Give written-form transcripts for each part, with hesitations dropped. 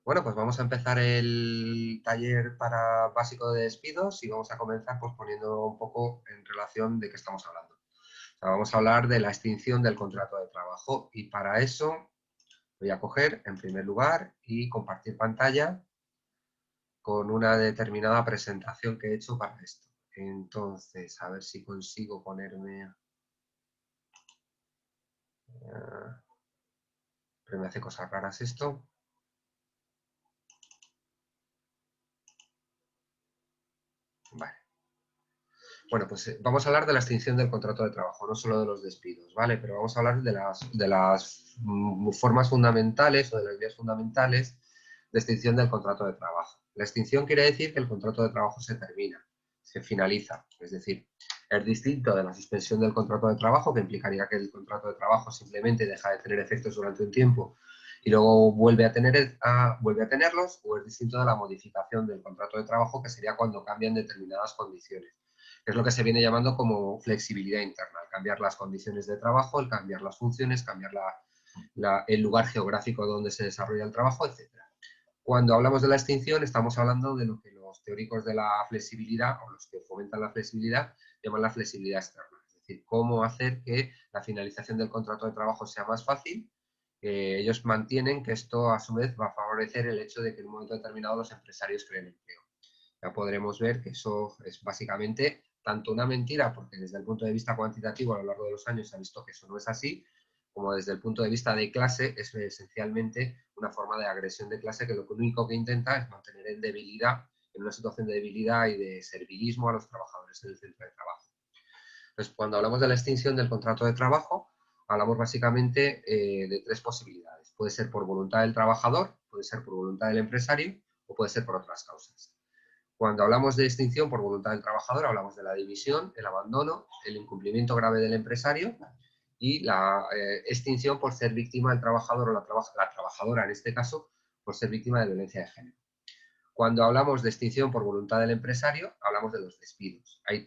Bueno, pues vamos a empezar el taller para básico de despidos y vamos a comenzar pues poniendo un poco en relación de qué estamos hablando. O sea, vamos a hablar de la extinción del contrato de trabajo y para eso voy a coger en primer lugar y compartir pantalla con una determinada presentación que he hecho para esto. Entonces, a ver si consigo ponerme... pero me hace cosas raras esto. Vale. Bueno, pues vamos a hablar de la extinción del contrato de trabajo, no solo de los despidos, ¿vale? Pero vamos a hablar de las formas fundamentales o de las vías fundamentales de extinción del contrato de trabajo. La extinción quiere decir que el contrato de trabajo se termina, se finaliza. Es decir, es distinto de la suspensión del contrato de trabajo, que implicaría que el contrato de trabajo simplemente deja de tener efectos durante un tiempo y luego vuelve a tenerlos, o es distinto de la modificación del contrato de trabajo, que sería cuando cambian determinadas condiciones. Es lo que se viene llamando como flexibilidad interna, el cambiar las condiciones de trabajo, el cambiar las funciones, cambiar el lugar geográfico donde se desarrolla el trabajo, etcétera. Cuando hablamos de la extinción, estamos hablando de lo que los teóricos de la flexibilidad o los que fomentan la flexibilidad llaman la flexibilidad externa. Es decir, cómo hacer que la finalización del contrato de trabajo sea más fácil. Ellos mantienen que esto, a su vez, va a favorecer el hecho de que en un momento determinado los empresarios creen empleo. Ya podremos ver que eso es básicamente tanto una mentira, porque desde el punto de vista cuantitativo a lo largo de los años se ha visto que eso no es así, como desde el punto de vista de clase es esencialmente una forma de agresión de clase que lo único que intenta es mantener en debilidad, en una situación de debilidad y de servilismo a los trabajadores en el centro de trabajo. Entonces, cuando hablamos de la extinción del contrato de trabajo, hablamos básicamente de tres posibilidades. Puede ser por voluntad del trabajador, puede ser por voluntad del empresario o puede ser por otras causas. Cuando hablamos de extinción por voluntad del trabajador, hablamos de la división, el abandono, el incumplimiento grave del empresario y la extinción por ser víctima del trabajador o la trabajadora, en este caso, por ser víctima de violencia de género. Cuando hablamos de extinción por voluntad del empresario, hablamos de los despidos. Hay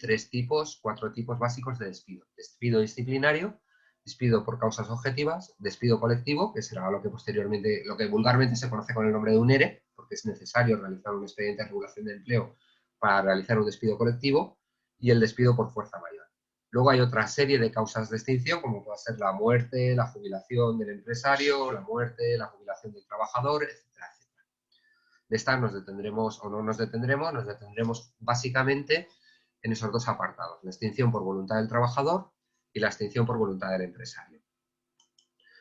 cuatro tipos básicos de despido. Despido disciplinario, despido por causas objetivas, despido colectivo, que será lo que vulgarmente se conoce con el nombre de un ERE, porque es necesario realizar un expediente de regulación de empleo para realizar un despido colectivo, y el despido por fuerza mayor. Luego hay otra serie de causas de extinción, como puede ser la muerte, la jubilación del empresario, la muerte, la jubilación del trabajador, etcétera. De estas nos detendremos o no nos detendremos básicamente en esos dos apartados, la extinción por voluntad del trabajador y la extinción por voluntad del empresario.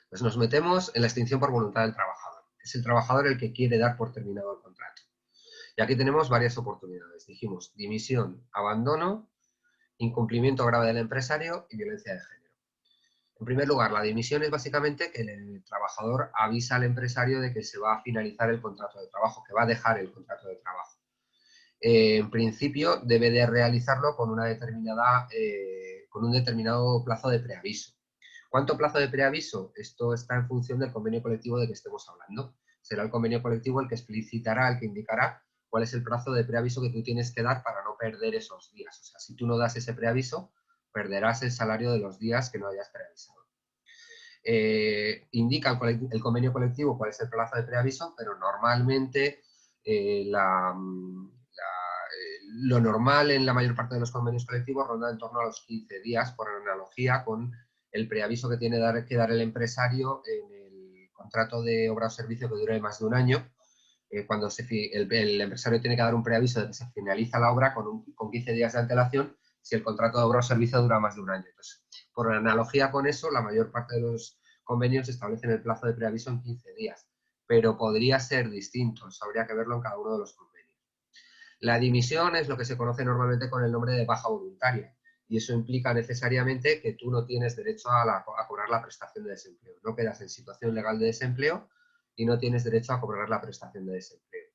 Pues nos metemos en la extinción por voluntad del trabajador. Es el trabajador el que quiere dar por terminado el contrato. Y aquí tenemos varias oportunidades. Dijimos dimisión, abandono, incumplimiento grave del empresario y violencia de género. En primer lugar, la dimisión es básicamente que el trabajador avisa al empresario de que se va a finalizar el contrato de trabajo, que va a dejar el contrato de trabajo. En principio debe de realizarlo con un determinado plazo de preaviso. ¿Cuánto plazo de preaviso? Esto está en función del convenio colectivo de que estemos hablando. Será el convenio colectivo el que explicitará, el que indicará cuál es el plazo de preaviso que tú tienes que dar para no perder esos días. O sea, si tú no das ese preaviso, perderás el salario de los días que no hayas preavisado. Indica el convenio colectivo cuál es el plazo de preaviso, pero normalmente lo normal en la mayor parte de los convenios colectivos ronda en torno a los 15 días, por analogía con el preaviso que tiene que dar el empresario en el contrato de obra o servicio que dure más de un año. Cuando el empresario tiene que dar un preaviso de que se finaliza la obra con 15 días de antelación si el contrato de obra o servicio dura más de un año. Entonces, por analogía con eso, la mayor parte de los convenios establecen el plazo de preaviso en 15 días, pero podría ser distinto, eso habría que verlo en cada uno de los convenios. La dimisión es lo que se conoce normalmente con el nombre de baja voluntaria, y eso implica necesariamente que tú no tienes derecho a cobrar la prestación de desempleo. No quedas en situación legal de desempleo y no tienes derecho a cobrar la prestación de desempleo.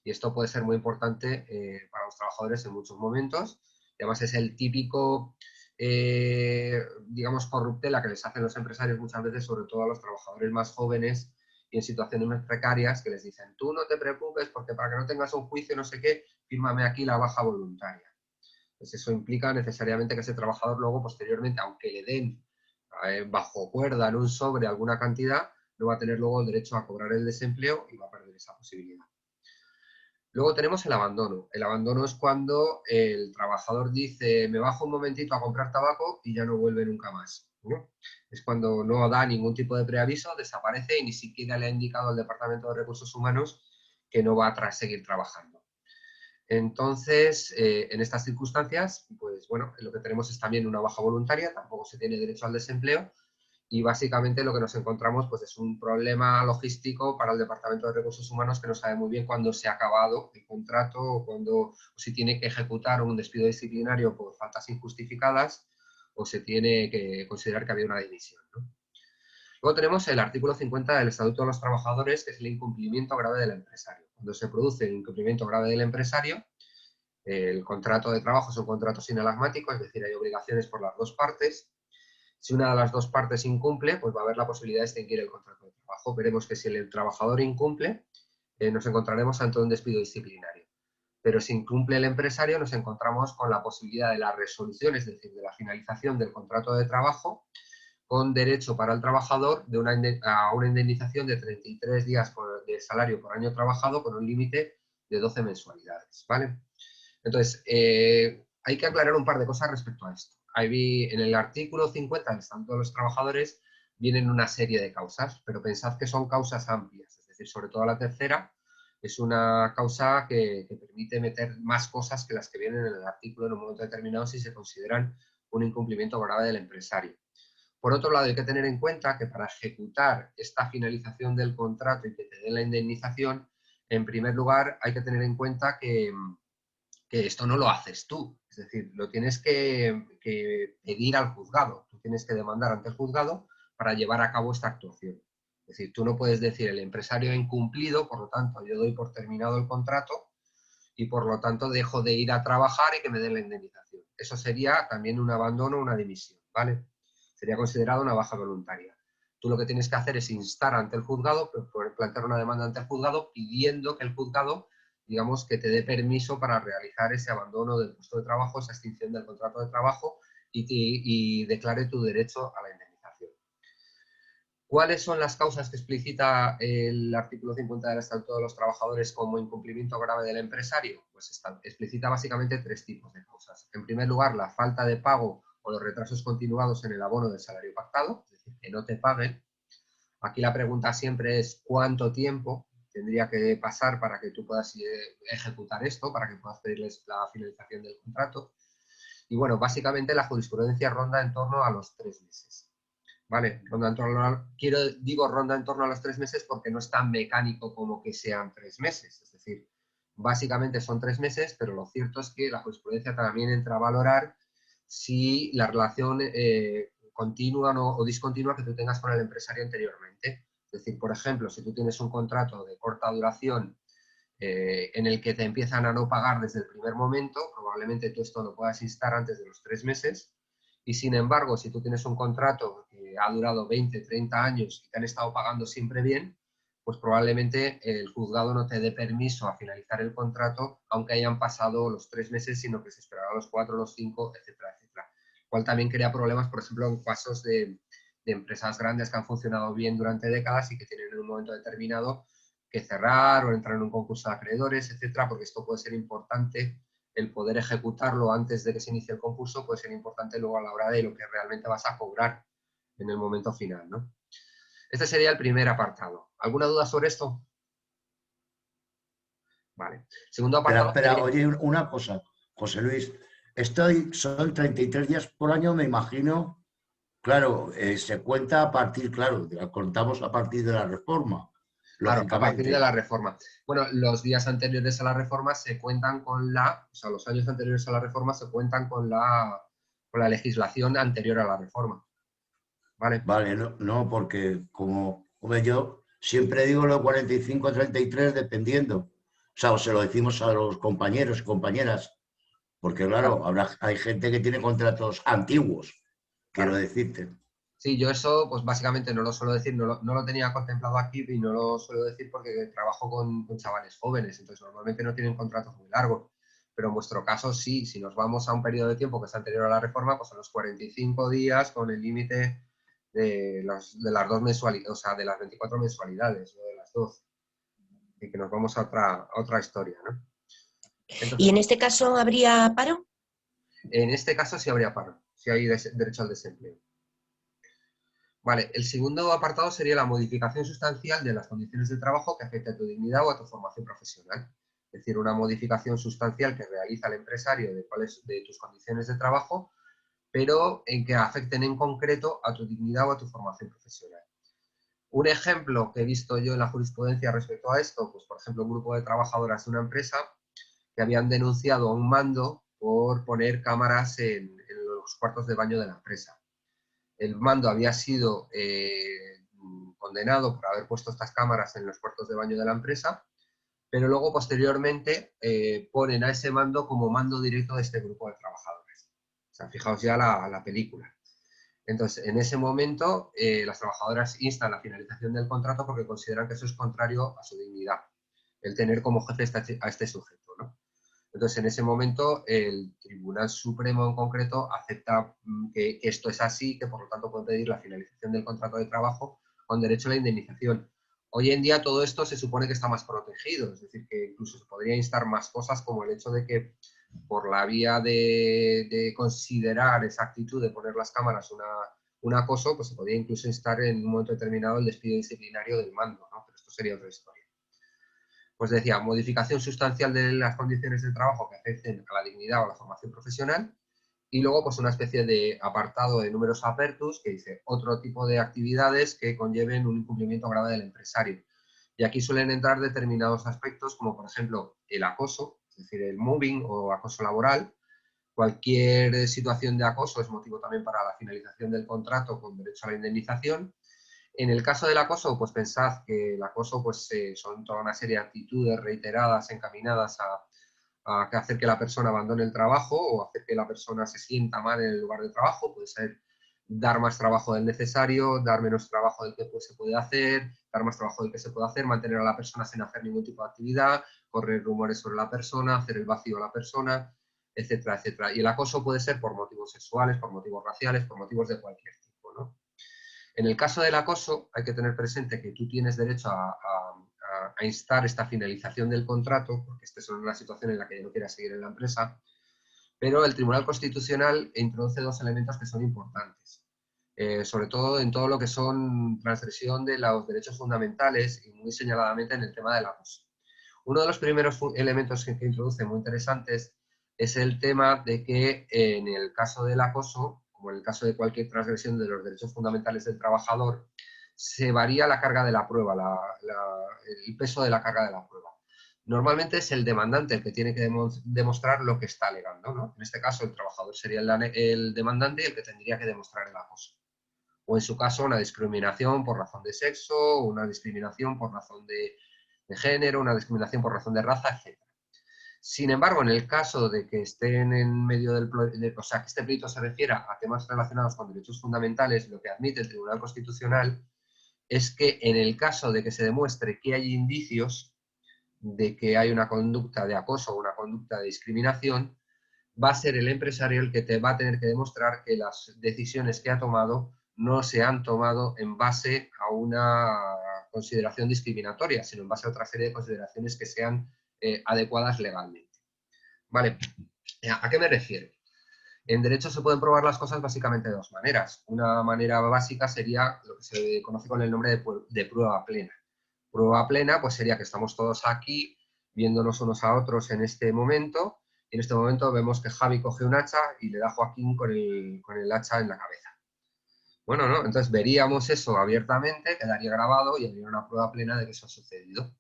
Y esto puede ser muy importante para los trabajadores en muchos momentos. Y además es el típico, digamos, corruptela que les hacen los empresarios muchas veces, sobre todo a los trabajadores más jóvenes y en situaciones más precarias, que les dicen, tú no te preocupes porque para que no tengas un juicio no sé qué, fírmame aquí la baja voluntaria. Pues eso implica necesariamente que ese trabajador luego, posteriormente, aunque le den bajo cuerda en un sobre alguna cantidad, no va a tener luego el derecho a cobrar el desempleo y va a perder esa posibilidad. Luego tenemos el abandono. El abandono es cuando el trabajador dice, me bajo un momentito a comprar tabaco y ya no vuelve nunca más, ¿no? Es cuando no da ningún tipo de preaviso, desaparece y ni siquiera le ha indicado al Departamento de Recursos Humanos que no va a seguir trabajando. Entonces, en estas circunstancias, pues bueno, lo que tenemos es también una baja voluntaria, tampoco se tiene derecho al desempleo, y básicamente lo que nos encontramos pues, es un problema logístico para el Departamento de Recursos Humanos, que no sabe muy bien cuándo se ha acabado el contrato o si tiene que ejecutar un despido disciplinario por faltas injustificadas o se tiene que considerar que había una dimisión, ¿no? Luego tenemos el artículo 50 del Estatuto de los Trabajadores, que es el incumplimiento grave del empresario. Cuando se produce el incumplimiento grave del empresario, el contrato de trabajo es un contrato sinalagmático, es decir, hay obligaciones por las dos partes. Si una de las dos partes incumple, pues va a haber la posibilidad de extinguir el contrato de trabajo. Veremos que si el trabajador incumple, nos encontraremos ante un despido disciplinario. Pero si incumple el empresario, nos encontramos con la posibilidad de la resolución, es decir, de la finalización del contrato de trabajo, con derecho para el trabajador a una indemnización de 33 días de salario por año trabajado con un límite de 12 mensualidades, ¿vale? Entonces, hay que aclarar un par de cosas respecto a esto. En el artículo 50 del Estatuto de los Trabajadores vienen una serie de causas, pero pensad que son causas amplias, es decir, sobre todo la tercera es una causa que permite meter más cosas que las que vienen en el artículo en un momento determinado si se consideran un incumplimiento grave del empresario. Por otro lado, hay que tener en cuenta que para ejecutar esta finalización del contrato y que te den la indemnización, en primer lugar, hay que tener en cuenta que esto no lo haces tú, es decir, lo tienes que pedir al juzgado, tú tienes que demandar ante el juzgado para llevar a cabo esta actuación. Es decir, tú no puedes decir el empresario ha incumplido, por lo tanto yo doy por terminado el contrato y por lo tanto dejo de ir a trabajar y que me den la indemnización. Eso sería también un abandono, una dimisión, ¿vale? Sería considerado una baja voluntaria. Tú lo que tienes que hacer es instar ante el juzgado, plantear una demanda ante el juzgado pidiendo que el juzgado, digamos, que te dé permiso para realizar ese abandono del puesto de trabajo, esa extinción del contrato de trabajo y declare tu derecho a la indemnización. ¿Cuáles son las causas que explicita el artículo 50 del Estatuto de los Trabajadores como incumplimiento grave del empresario? Pues explicita básicamente tres tipos de causas. En primer lugar, la falta de pago o los retrasos continuados en el abono del salario pactado, es decir, que no te paguen. Aquí la pregunta siempre es ¿cuánto tiempo tendría que pasar para que tú puedas ejecutar esto, para que puedas pedirles la finalización del contrato? Y bueno, básicamente la jurisprudencia ronda en torno a los 3 meses. ¿Vale? Digo ronda en torno a los 3 meses porque no es tan mecánico como que sean 3 meses. Es decir, básicamente son 3 meses, pero lo cierto es que la jurisprudencia también entra a valorar si la relación continua o discontinua que tú tengas con el empresario anteriormente. Es decir, por ejemplo, si tú tienes un contrato de corta duración en el que te empiezan a no pagar desde el primer momento, probablemente tú esto lo puedas instar antes de los 3 meses. Y sin embargo, si tú tienes un contrato que ha durado 20, 30 años y te han estado pagando siempre bien, pues probablemente el juzgado no te dé permiso a finalizar el contrato, aunque hayan pasado los 3 meses, sino que se esperará los 4, los 5, etcétera, etcétera. Cual también crea problemas, por ejemplo, en casos de empresas grandes que han funcionado bien durante décadas y que tienen en un momento determinado que cerrar o entrar en un concurso de acreedores, etcétera, porque esto puede ser importante, el poder ejecutarlo antes de que se inicie el concurso puede ser importante luego a la hora de lo que realmente vas a cobrar en el momento final, ¿no? Este sería el primer apartado. ¿Alguna duda sobre esto? Vale. Segundo apartado Espera, sería... oye, una cosa, José Luis, son 33 días por año, me imagino, claro, se cuenta a partir, claro, contamos a partir de la reforma, Claro, a partir de la lógicamente. reforma. Bueno, los días anteriores a la reforma se cuentan o sea, los años anteriores a la reforma se cuentan con la legislación anterior a la reforma. ¿Vale? Vale, no, no, porque como yo siempre digo los 45 33 dependiendo. O sea, o se lo decimos a los compañeros y compañeras, porque Claro, claro, hay gente que tiene contratos antiguos, quiero claro. decirte. Sí, yo eso, pues básicamente no lo suelo decir, no lo tenía contemplado aquí y no lo suelo decir porque trabajo con chavales jóvenes, entonces normalmente no tienen contratos muy largos. Pero en vuestro caso sí, si nos vamos a un periodo de tiempo que es anterior a la reforma, pues son los 45 días con el límite de las dos mensualidades, o sea, de las 24 mensualidades, no de las 12. y que nos vamos a otra historia, ¿no? Entonces, ¿Y en este caso habría paro? en este caso sí habría paro, sí hay derecho al desempleo. Vale, el segundo apartado sería la modificación sustancial de las condiciones de trabajo que afecte a tu dignidad o a tu formación profesional. Es decir, una modificación sustancial que realiza el empresario de tus condiciones de trabajo, pero en que afecten en concreto a tu dignidad o a tu formación profesional. Un ejemplo que he visto yo en la jurisprudencia respecto a esto, pues por ejemplo un grupo de trabajadoras de una empresa que habían denunciado a un mando por poner cámaras en los cuartos de baño de la empresa. El mando había sido condenado por haber puesto estas cámaras en los cuartos de baño de la empresa, pero luego posteriormente ponen a ese mando como mando directo de este grupo de trabajadores. O sea, fijaos ya la película. Entonces, en ese momento, las trabajadoras instan la finalización del contrato porque consideran que eso es contrario a su dignidad, el tener como jefe a este sujeto, ¿no? Entonces, en ese momento, el Tribunal Supremo en concreto acepta que esto es así, que por lo tanto puede pedir la finalización del contrato de trabajo con derecho a la indemnización. Hoy en día todo esto se supone que está más protegido, es decir, que incluso se podría instar más cosas como el hecho de que por la vía de considerar esa actitud de poner las cámaras un acoso, pues se podría incluso instar en un momento determinado el despido disciplinario del mando, ¿no? Pero esto sería otra historia. Pues decía, modificación sustancial de las condiciones de trabajo que afecten a la dignidad o a la formación profesional, y luego pues una especie de apartado de números apertus que dice otro tipo de actividades que conlleven un incumplimiento grave del empresario. Y aquí suelen entrar determinados aspectos como por ejemplo el acoso, es decir, el mobbing o acoso laboral. Cualquier situación de acoso es motivo también para la finalización del contrato con derecho a la indemnización. En el caso del acoso, pues pensad que el acoso pues, son toda una serie de actitudes reiteradas encaminadas a hacer que la persona abandone el trabajo o hacer que la persona se sienta mal en el lugar de trabajo. Puede ser dar más trabajo del necesario, dar menos trabajo del que pues, se puede hacer, dar más trabajo del que se puede hacer, mantener a la persona sin hacer ningún tipo de actividad, correr rumores sobre la persona, hacer el vacío a la persona, etcétera, etcétera. Y el acoso puede ser por motivos sexuales, por motivos raciales, por motivos de cualquier tipo, ¿no? En el caso del acoso, hay que tener presente que tú tienes derecho a instar esta finalización del contrato, porque esta es una situación en la que ya no quieras seguir en la empresa, pero el Tribunal Constitucional introduce dos elementos que son importantes, sobre todo en todo lo que son transgresión de los derechos fundamentales y muy señaladamente en el tema del acoso. Uno de los primeros elementos que introduce muy interesantes es el tema de que en el caso del acoso, como en el caso de cualquier transgresión de los derechos fundamentales del trabajador, se varía la carga de la prueba, el peso de la carga de la prueba. Normalmente es el demandante el que tiene que demostrar lo que está alegando, ¿no? En este caso, el trabajador sería el demandante y el que tendría que demostrar el acoso. O en su caso, una discriminación por razón de sexo, una discriminación por razón de género, una discriminación por razón de raza, etc. Sin embargo, en el caso de que estén en medio o sea, que este pleito se refiera a temas relacionados con derechos fundamentales, lo que admite el Tribunal Constitucional es que en el caso de que se demuestre que hay indicios de que hay una conducta de acoso o una conducta de discriminación, va a ser el empresario el que te va a tener que demostrar que las decisiones que ha tomado no se han tomado en base a una consideración discriminatoria, sino en base a otra serie de consideraciones que sean adecuadas legalmente. Vale, ¿a qué me refiero? En derecho se pueden probar las cosas básicamente de dos maneras. Una manera básica sería lo que se conoce con el nombre de prueba plena. Prueba plena pues sería que estamos todos aquí viéndonos unos a otros en este momento, y en este momento vemos que Javi coge un hacha y le da a Joaquín con el hacha en la cabeza. Bueno, ¿no? Entonces veríamos eso abiertamente, quedaría grabado y habría una prueba plena de que eso ha sucedido.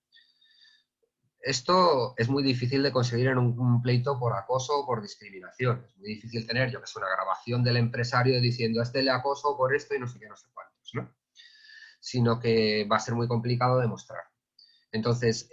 Esto es muy difícil de conseguir en un pleito por acoso o por discriminación. Es muy difícil tener, yo que sé, una grabación del empresario diciendo a este le acoso por esto y no sé qué, no sé cuántos, ¿no? Sino que va a ser muy complicado demostrar. Entonces,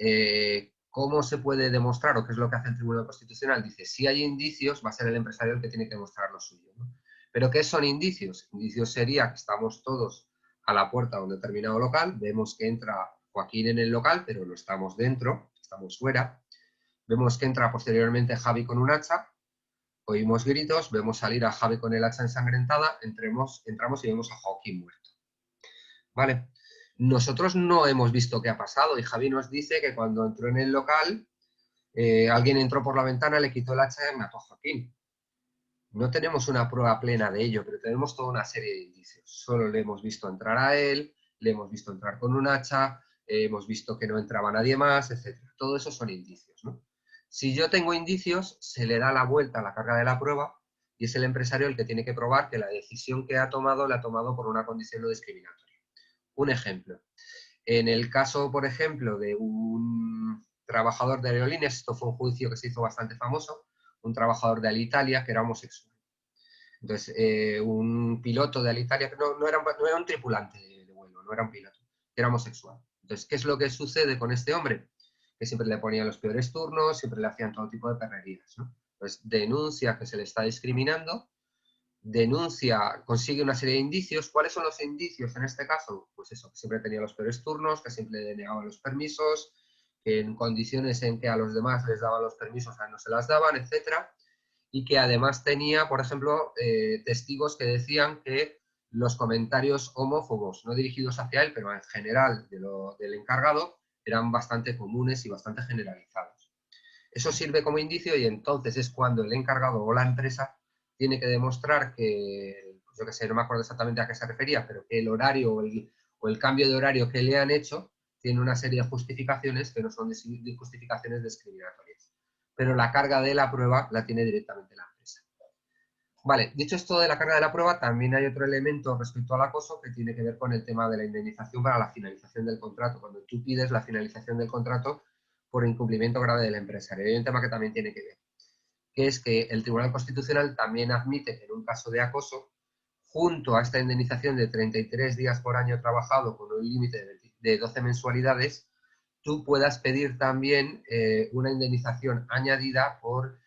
¿cómo se puede demostrar o qué es lo que hace el Tribunal Constitucional? Dice, si hay indicios, va a ser el empresario el que tiene que demostrar lo suyo, ¿no? ¿Pero qué son indicios? Indicios sería que estamos todos a la puerta de un determinado local, vemos que entra Joaquín en el local, pero no estamos dentro, estamos fuera. Vemos que entra posteriormente Javi con un hacha, oímos gritos, vemos salir a Javi con el hacha ensangrentada, entramos y vemos a Joaquín muerto. ¿Vale? Nosotros no hemos visto qué ha pasado y Javi nos dice que cuando entró en el local, alguien entró por la ventana, le quitó el hacha y mató a Joaquín. No tenemos una prueba plena de ello, pero tenemos toda una serie de indicios. Solo le hemos visto entrar a él, le hemos visto entrar con un hacha, hemos visto que no entraba nadie más, etc. Todo eso son indicios, ¿no? Si yo tengo indicios, se le da la vuelta a la carga de la prueba y es el empresario el que tiene que probar que la decisión que ha tomado la ha tomado por una condición no discriminatoria. Un ejemplo. En el caso, por ejemplo, de un trabajador de aerolíneas, esto fue un juicio que se hizo bastante famoso, un trabajador de Alitalia que era homosexual. Entonces, un piloto de Alitalia, que no era un tripulante de vuelo, no era un piloto, era homosexual. Entonces, ¿qué es lo que sucede con este hombre? Que siempre le ponían los peores turnos, siempre le hacían todo tipo de perrerías, ¿no? Entonces, denuncia que se le está discriminando, denuncia, consigue una serie de indicios. ¿Cuáles son los indicios en este caso? Pues eso, que siempre tenía los peores turnos, que siempre denegaban los permisos, que en condiciones en que a los demás les daban los permisos, a él no se las daban, etcétera, y que además tenía, por ejemplo, testigos que decían que los comentarios homófobos, no dirigidos hacia él, pero en general del encargado, eran bastante comunes y bastante generalizados. Eso sirve como indicio y entonces es cuando el encargado o la empresa tiene que demostrar que, pues yo que sé, no me acuerdo exactamente a qué se refería, pero que el horario o el cambio de horario que le han hecho tiene una serie de justificaciones que no son justificaciones discriminatorias. Pero la carga de la prueba la tiene directamente la empresa. Vale, dicho esto de la carga de la prueba, también hay otro elemento respecto al acoso que tiene que ver con el tema de la indemnización para la finalización del contrato. Cuando tú pides la finalización del contrato por incumplimiento grave del empresario. Hay un tema que también tiene que ver, que es que el Tribunal Constitucional también admite que en un caso de acoso, junto a esta indemnización de 33 días por año trabajado con un límite de 12 mensualidades, tú puedas pedir también una indemnización añadida por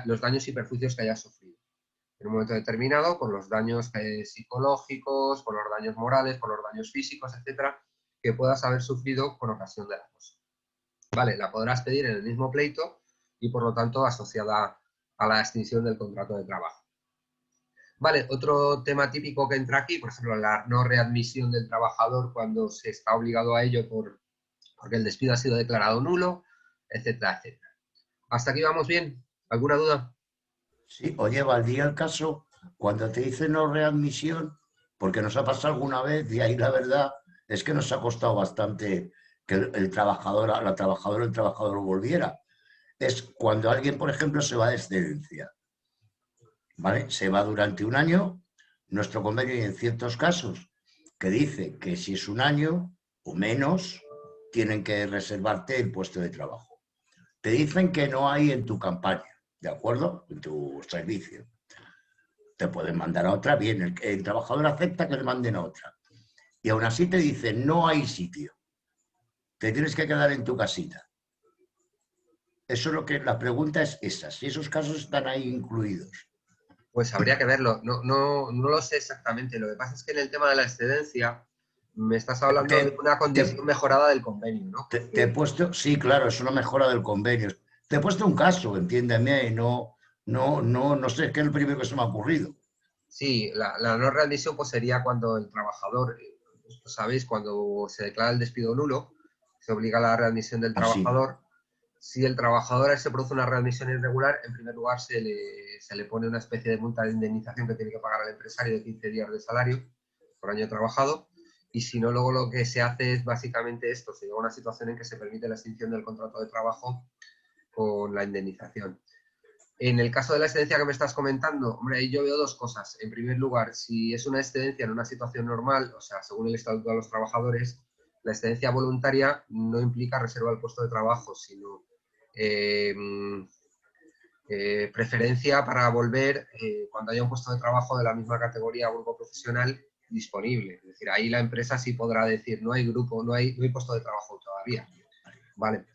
los daños y perjuicios que hayas sufrido. En un momento determinado, por los daños psicológicos, por los daños morales, por los daños físicos, etcétera, que puedas haber sufrido con ocasión del acoso. Vale, la podrás pedir en el mismo pleito y por lo tanto asociada a la extinción del contrato de trabajo. Vale, otro tema típico que entra aquí, por ejemplo, la no readmisión del trabajador cuando se está obligado a ello porque el despido ha sido declarado nulo, etcétera, etcétera. ¿Hasta aquí vamos bien? ¿Alguna duda? Sí, oye, valdría el caso cuando te dicen no readmisión, porque nos ha pasado alguna vez y ahí la verdad es que nos ha costado bastante que el trabajador, la trabajadora, el trabajador volviera. Es cuando alguien, por ejemplo, se va de excedencia, ¿vale? Se va durante un año, nuestro convenio y en ciertos casos que dice que si es un año o menos, tienen que reservarte el puesto de trabajo. Te dicen que no hay en tu campaña, ¿de acuerdo? En tu servicio. Te pueden mandar a otra, bien, el trabajador acepta que le manden a otra. Y aún así te dicen, no hay sitio. Te tienes que quedar en tu casita. Eso es lo que, la pregunta es esa, si esos casos están ahí incluidos. Pues habría que verlo. No lo sé exactamente. Lo que pasa es que en el tema de la excedencia me estás hablando de una condición mejorada del convenio, ¿no? Te he puesto, sí, claro, es una mejora del convenio. Te he puesto un caso, entiéndeme, no sé, es que es el primero que se me ha ocurrido. Sí, la no readmisión pues sería cuando el trabajador, pues, sabéis, cuando se declara el despido nulo, se obliga a la readmisión del Así. trabajador. Si el trabajador se produce una readmisión irregular, en primer lugar se le pone una especie de multa de indemnización que tiene que pagar al empresario de 15 días de salario por año trabajado. Y si no, luego lo que se hace es básicamente esto, se llega a una situación en que se permite la extinción del contrato de trabajo con la indemnización. En el caso de la excedencia que me estás comentando, hombre, ahí yo veo dos cosas. En primer lugar, si es una excedencia en una situación normal, o sea, según el Estatuto de los Trabajadores, la excedencia voluntaria no implica reserva del puesto de trabajo, sino preferencia para volver cuando haya un puesto de trabajo de la misma categoría o grupo profesional disponible. Es decir, ahí la empresa sí podrá decir, no hay grupo, no hay puesto de trabajo todavía. Vale.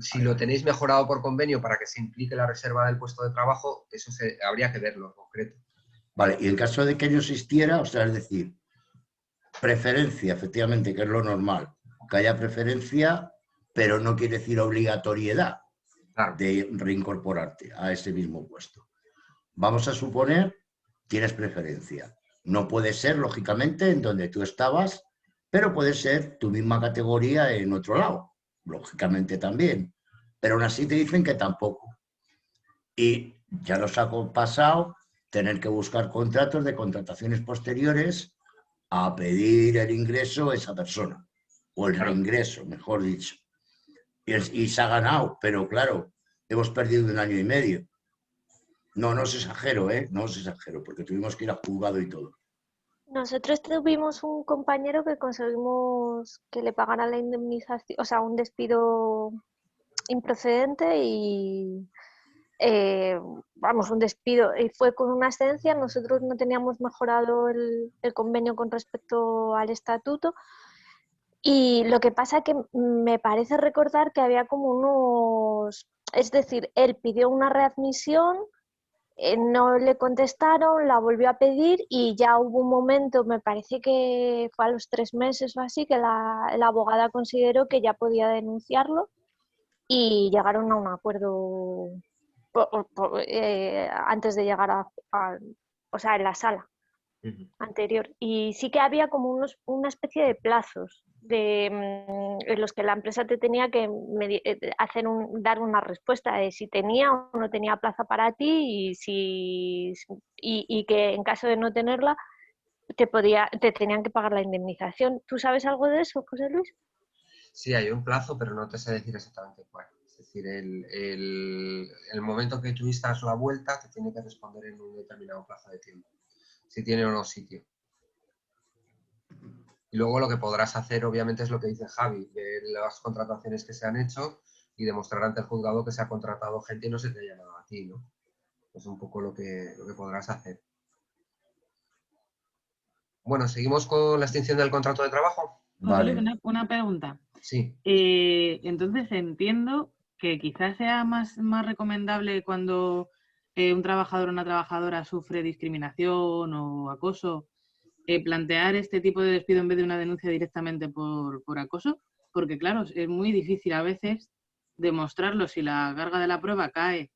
Si lo tenéis mejorado por convenio para que se implique la reserva del puesto de trabajo, eso habría que verlo en concreto. Vale, y en caso de que no existiera, o sea, es decir, preferencia, efectivamente, que es lo normal, que haya preferencia, pero no quiere decir obligatoriedad Claro. de reincorporarte a ese mismo puesto. Vamos a suponer, tienes preferencia. No puede ser, lógicamente, en donde tú estabas, pero puede ser tu misma categoría en otro lado, lógicamente también. Pero aún así te dicen que tampoco. Y ya nos ha pasado tener que buscar contratos de contrataciones posteriores a pedir el ingreso a esa persona, o el Claro. reingreso, mejor dicho. Y se ha ganado, pero claro, hemos perdido 1 año y medio. No, no os exagero, ¿eh? No os exagero, porque tuvimos que ir a juzgado y todo. Nosotros tuvimos un compañero que conseguimos que le pagaran la indemnización, o sea, un despido improcedente y, vamos, un despido. Y fue con una excedencia, nosotros no teníamos mejorado el convenio con respecto al estatuto. Y lo que pasa que me parece recordar que había como unos, es decir, él pidió una readmisión, no le contestaron, la volvió a pedir y ya hubo un momento, me parece que fue a los 3 meses o así, que la abogada consideró que ya podía denunciarlo y llegaron a un acuerdo antes de llegar o sea, en la sala anterior. Y sí que había como una especie de plazos en los que la empresa te tenía que dar una respuesta de si tenía o no tenía plaza para ti y que en caso de no tenerla te tenían que pagar la indemnización. ¿Tú sabes algo de eso, José Luis? Sí, hay un plazo, pero no te sé decir exactamente cuál. Es decir, el momento que tú vistas la vuelta te tiene que responder en un determinado plazo de tiempo, si tiene o no sitio. Y luego lo que podrás hacer, obviamente, es lo que dice Javi, ver las contrataciones que se han hecho y demostrar ante el juzgado que se ha contratado gente y no se te ha llamado a ti, ¿no? Es un poco lo que podrás hacer. Bueno, seguimos con la extinción del contrato de trabajo. José Luis, Vale. una pregunta. Sí. Entonces entiendo que quizás sea más recomendable cuando un trabajador o una trabajadora sufre discriminación o acoso, plantear este tipo de despido en vez de una denuncia directamente por acoso, porque claro, es muy difícil a veces demostrarlo. Si la carga de la prueba cae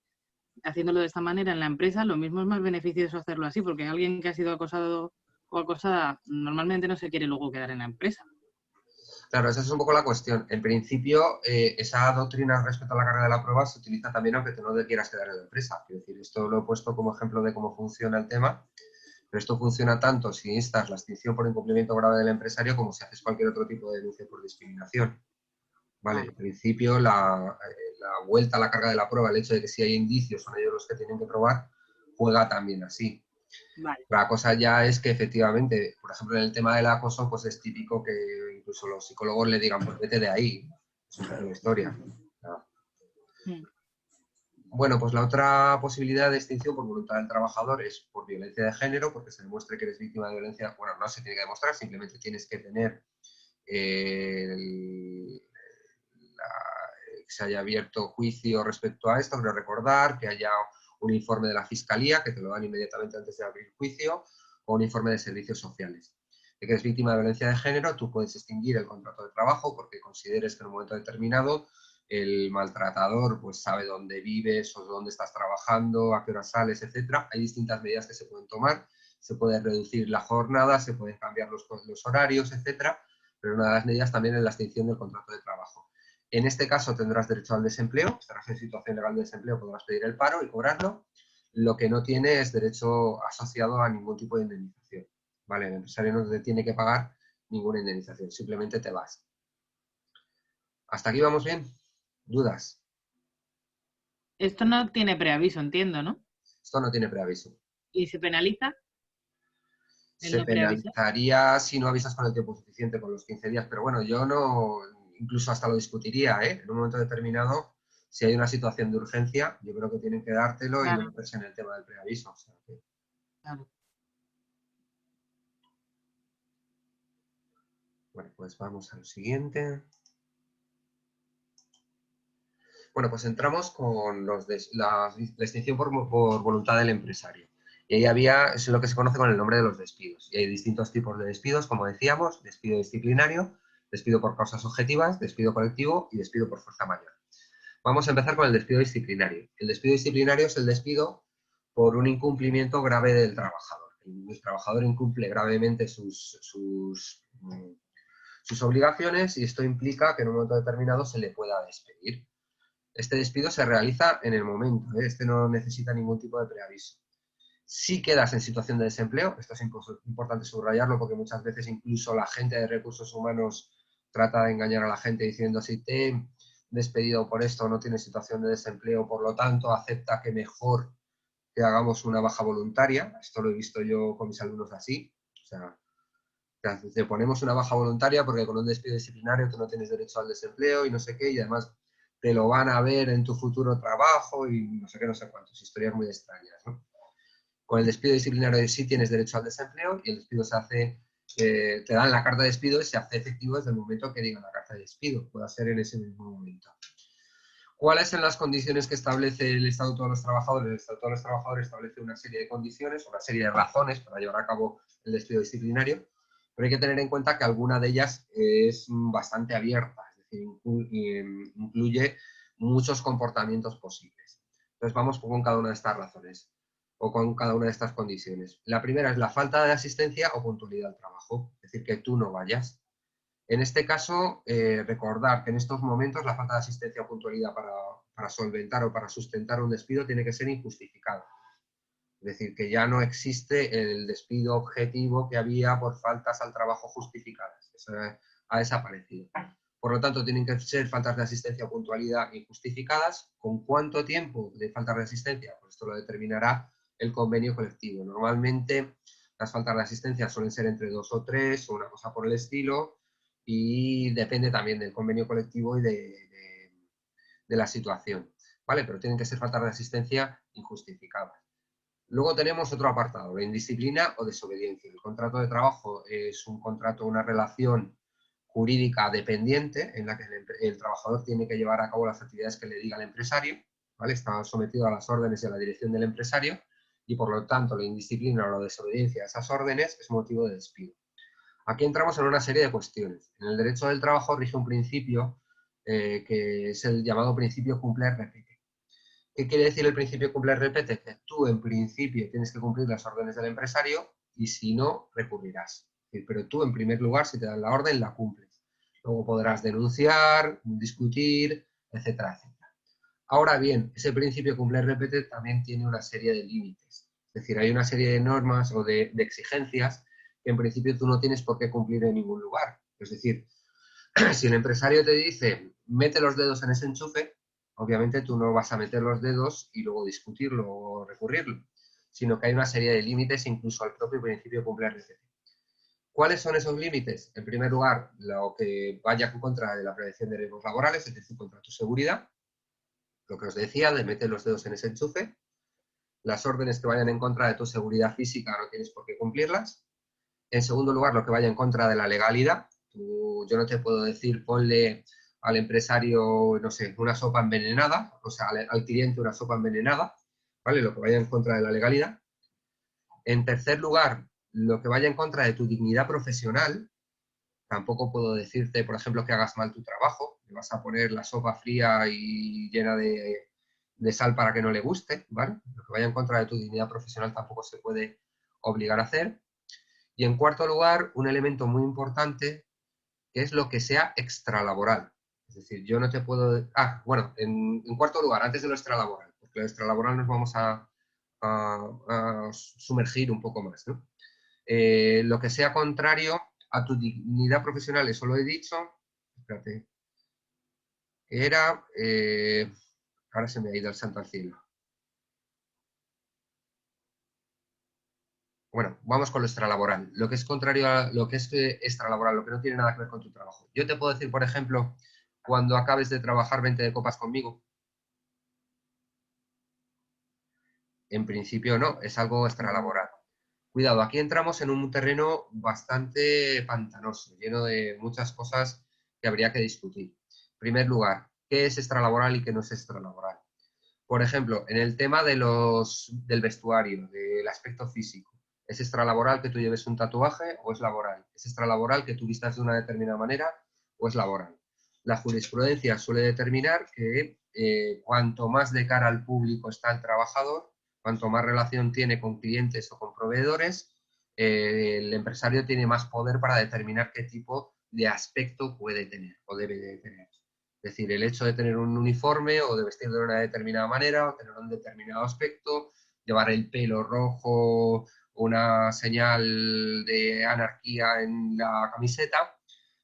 haciéndolo de esta manera en la empresa, lo mismo es más beneficioso hacerlo así, porque alguien que ha sido acosado o acosada normalmente no se quiere luego quedar en la empresa. Claro, esa es un poco la cuestión. En principio, esa doctrina respecto a la carga de la prueba se utiliza también aunque tú no te quieras quedar en la empresa. Es decir, esto lo he puesto como ejemplo de cómo funciona el tema, pero esto funciona tanto si instas la extinción por incumplimiento grave del empresario como si haces cualquier otro tipo de denuncia por discriminación. Vale, en principio, la vuelta a la carga de la prueba, el hecho de que si hay indicios son ellos los que tienen que probar, juega también así. Vale. La cosa ya es que efectivamente, por ejemplo, en el tema del acoso, pues es típico que incluso los psicólogos le digan, pues vete de ahí. Es un poco la historia. Bueno, pues la otra posibilidad de extinción por voluntad del trabajador es por violencia de género, porque se demuestre que eres víctima de violencia. Bueno, no se tiene que demostrar, simplemente tienes que tener que se haya abierto juicio respecto a esto, quiero recordar que haya un informe de la Fiscalía, que te lo dan inmediatamente antes de abrir juicio, o un informe de servicios sociales. De que eres víctima de violencia de género, tú puedes extinguir el contrato de trabajo porque consideres que en un momento determinado el maltratador pues sabe dónde vives o dónde estás trabajando, a qué hora sales, etcétera. Hay distintas medidas que se pueden tomar. Se puede reducir la jornada, se pueden cambiar los horarios, etcétera. Pero una de las medidas también es la extinción del contrato de trabajo. En este caso tendrás derecho al desempleo, estarás en situación legal de desempleo, podrás pedir el paro y cobrarlo. Lo que no tiene es derecho asociado a ningún tipo de indemnización. ¿Vale? El empresario no te tiene que pagar ninguna indemnización, simplemente te vas. ¿Hasta aquí vamos bien? ¿Dudas? Esto no tiene preaviso, entiendo, ¿no? Esto no tiene preaviso. ¿Y se penaliza? Se penalizaría si no avisas con el tiempo suficiente, con los 15 días, pero bueno, yo no, incluso hasta lo discutiría, ¿eh? En un momento determinado, si hay una situación de urgencia, yo creo que tienen que dártelo claro. Y no meterse en el tema del preaviso. O sea, que... Claro. Bueno, pues vamos al siguiente. Bueno, pues entramos con la extinción por voluntad del empresario. Y ahí es lo que se conoce con el nombre de los despidos. Y hay distintos tipos de despidos, como decíamos, despido disciplinario, despido por causas objetivas, despido colectivo y despido por fuerza mayor. Vamos a empezar con el despido disciplinario. El despido disciplinario es el despido por un incumplimiento grave del trabajador. El trabajador incumple gravemente sus sus obligaciones y esto implica que en un momento determinado se le pueda despedir. Este despido se realiza en el momento, ¿eh? Este no necesita ningún tipo de preaviso. Si quedas en situación de desempleo, esto es importante subrayarlo porque muchas veces incluso la gente de recursos humanos trata de engañar a la gente diciendo si te he despedido por esto no tienes situación de desempleo, por lo tanto acepta que mejor que hagamos una baja voluntaria. Esto lo he visto yo con mis alumnos así. O sea, te ponemos una baja voluntaria porque con un despido disciplinario tú no tienes derecho al desempleo y no sé qué, y además te lo van a ver en tu futuro trabajo y no sé qué, no sé cuántas, historias muy extrañas, ¿no? Con el despido disciplinario sí tienes derecho al desempleo y el despido se hace, te dan la carta de despido y se hace efectivo desde el momento que digan la carta de despido, puede ser en ese mismo momento. ¿Cuáles son las condiciones que establece el Estatuto de los Trabajadores? El Estatuto de los Trabajadores establece una serie de condiciones, una serie de razones para llevar a cabo el despido disciplinario, pero hay que tener en cuenta que alguna de ellas es bastante abierta, es decir, incluye muchos comportamientos posibles. Entonces vamos con cada una de estas razones o con cada una de estas condiciones. La primera es la falta de asistencia o puntualidad al trabajo, es decir, que tú no vayas. En este caso, recordar que en estos momentos la falta de asistencia o puntualidad para solventar o para sustentar un despido tiene que ser injustificada. Es decir, que ya no existe el despido objetivo que había por faltas al trabajo justificadas. Eso ha desaparecido. Por lo tanto, tienen que ser faltas de asistencia o puntualidad injustificadas. ¿Con cuánto tiempo de faltas de asistencia? Pues esto lo determinará el convenio colectivo. Normalmente las faltas de asistencia suelen ser entre 2 o 3 o una cosa por el estilo y depende también del convenio colectivo y de la situación. ¿Vale? Pero tienen que ser faltas de asistencia injustificadas. Luego tenemos otro apartado, la indisciplina o desobediencia. El contrato de trabajo es un contrato, una relación jurídica dependiente en la que el trabajador tiene que llevar a cabo las actividades que le diga el empresario, ¿vale? Está sometido a las órdenes y a la dirección del empresario y por lo tanto la indisciplina o la desobediencia a esas órdenes es motivo de despido. Aquí entramos en una serie de cuestiones. En el derecho del trabajo rige un principio que es el llamado principio cumple-repite. ¿Qué quiere decir el principio cumple-repite? Que tú en principio tienes que cumplir las órdenes del empresario y si no, recurrirás. Pero tú en primer lugar, si te dan la orden, la cumples. Luego podrás denunciar, discutir, etcétera, etcétera. Ahora bien, ese principio cumple-repite también tiene una serie de límites. Es decir, hay una serie de normas o de exigencias que en principio tú no tienes por qué cumplir en ningún lugar. Es decir, si el empresario te dice, mete los dedos en ese enchufe, obviamente tú no vas a meter los dedos y luego discutirlo o recurrirlo, sino que hay una serie de límites incluso al propio principio cumple-repite. ¿Cuáles son esos límites? En primer lugar, lo que vaya en contra de la prevención de riesgos laborales, es decir, contra tu seguridad, lo que os decía de meter los dedos en ese enchufe, las órdenes que vayan en contra de tu seguridad física no tienes por qué cumplirlas. En segundo lugar, lo que vaya en contra de la legalidad. Yo no te puedo decir ponle al empresario, no sé, una sopa envenenada, o sea, al cliente una sopa envenenada, ¿vale? Lo que vaya en contra de la legalidad. En tercer lugar, lo que vaya en contra de tu dignidad profesional. Tampoco puedo decirte, por ejemplo, que hagas mal tu trabajo, que vas a poner la sopa fría y llena de sal para que no le guste, ¿vale? Lo que vaya en contra de tu dignidad profesional tampoco se puede obligar a hacer. Y en cuarto lugar, un elemento muy importante que es lo que sea extralaboral. Es decir, yo no te puedo... bueno, en cuarto lugar, antes de lo extralaboral, porque lo extralaboral nos vamos a sumergir un poco más, ¿no? Lo que sea contrario a tu dignidad profesional, eso lo he dicho, espérate, era... ahora se me ha ido el santo al cielo. Bueno, vamos con lo extralaboral. Lo que es contrario a lo que es extralaboral, lo que no tiene nada que ver con tu trabajo. Yo te puedo decir, por ejemplo, cuando acabes de trabajar, 20 de copas conmigo. En principio no, es algo extralaboral. Cuidado, aquí entramos en un terreno bastante pantanoso, lleno de muchas cosas que habría que discutir. En primer lugar, ¿qué es extralaboral y qué no es extralaboral? Por ejemplo, en el tema del vestuario, del aspecto físico, ¿es extralaboral que tú lleves un tatuaje o es laboral? ¿Es extralaboral que tú vistas de una determinada manera o es laboral? La jurisprudencia suele determinar que cuanto más de cara al público está el trabajador, cuanto más relación tiene con clientes o con proveedores, el empresario tiene más poder para determinar qué tipo de aspecto puede tener o debe de tener. Es decir, el hecho de tener un uniforme o de vestir de una determinada manera o tener un determinado aspecto, llevar el pelo rojo, una señal de anarquía en la camiseta,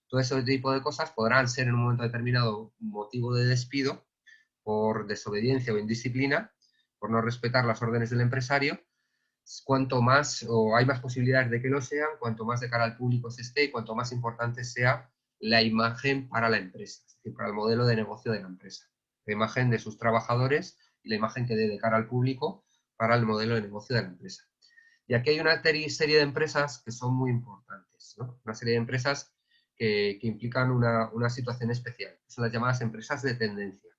todo ese tipo de cosas podrán ser en un momento determinado motivo de despido por desobediencia o indisciplina, por no respetar las órdenes del empresario. Cuanto más, o hay más posibilidades de que lo sean, cuanto más de cara al público se esté y cuanto más importante sea la imagen para la empresa, es decir, para el modelo de negocio de la empresa. La imagen de sus trabajadores y la imagen que dé de cara al público para el modelo de negocio de la empresa. Y aquí hay una serie de empresas que son muy importantes, ¿no? Una serie de empresas que implican una situación especial, que son las llamadas empresas de tendencia.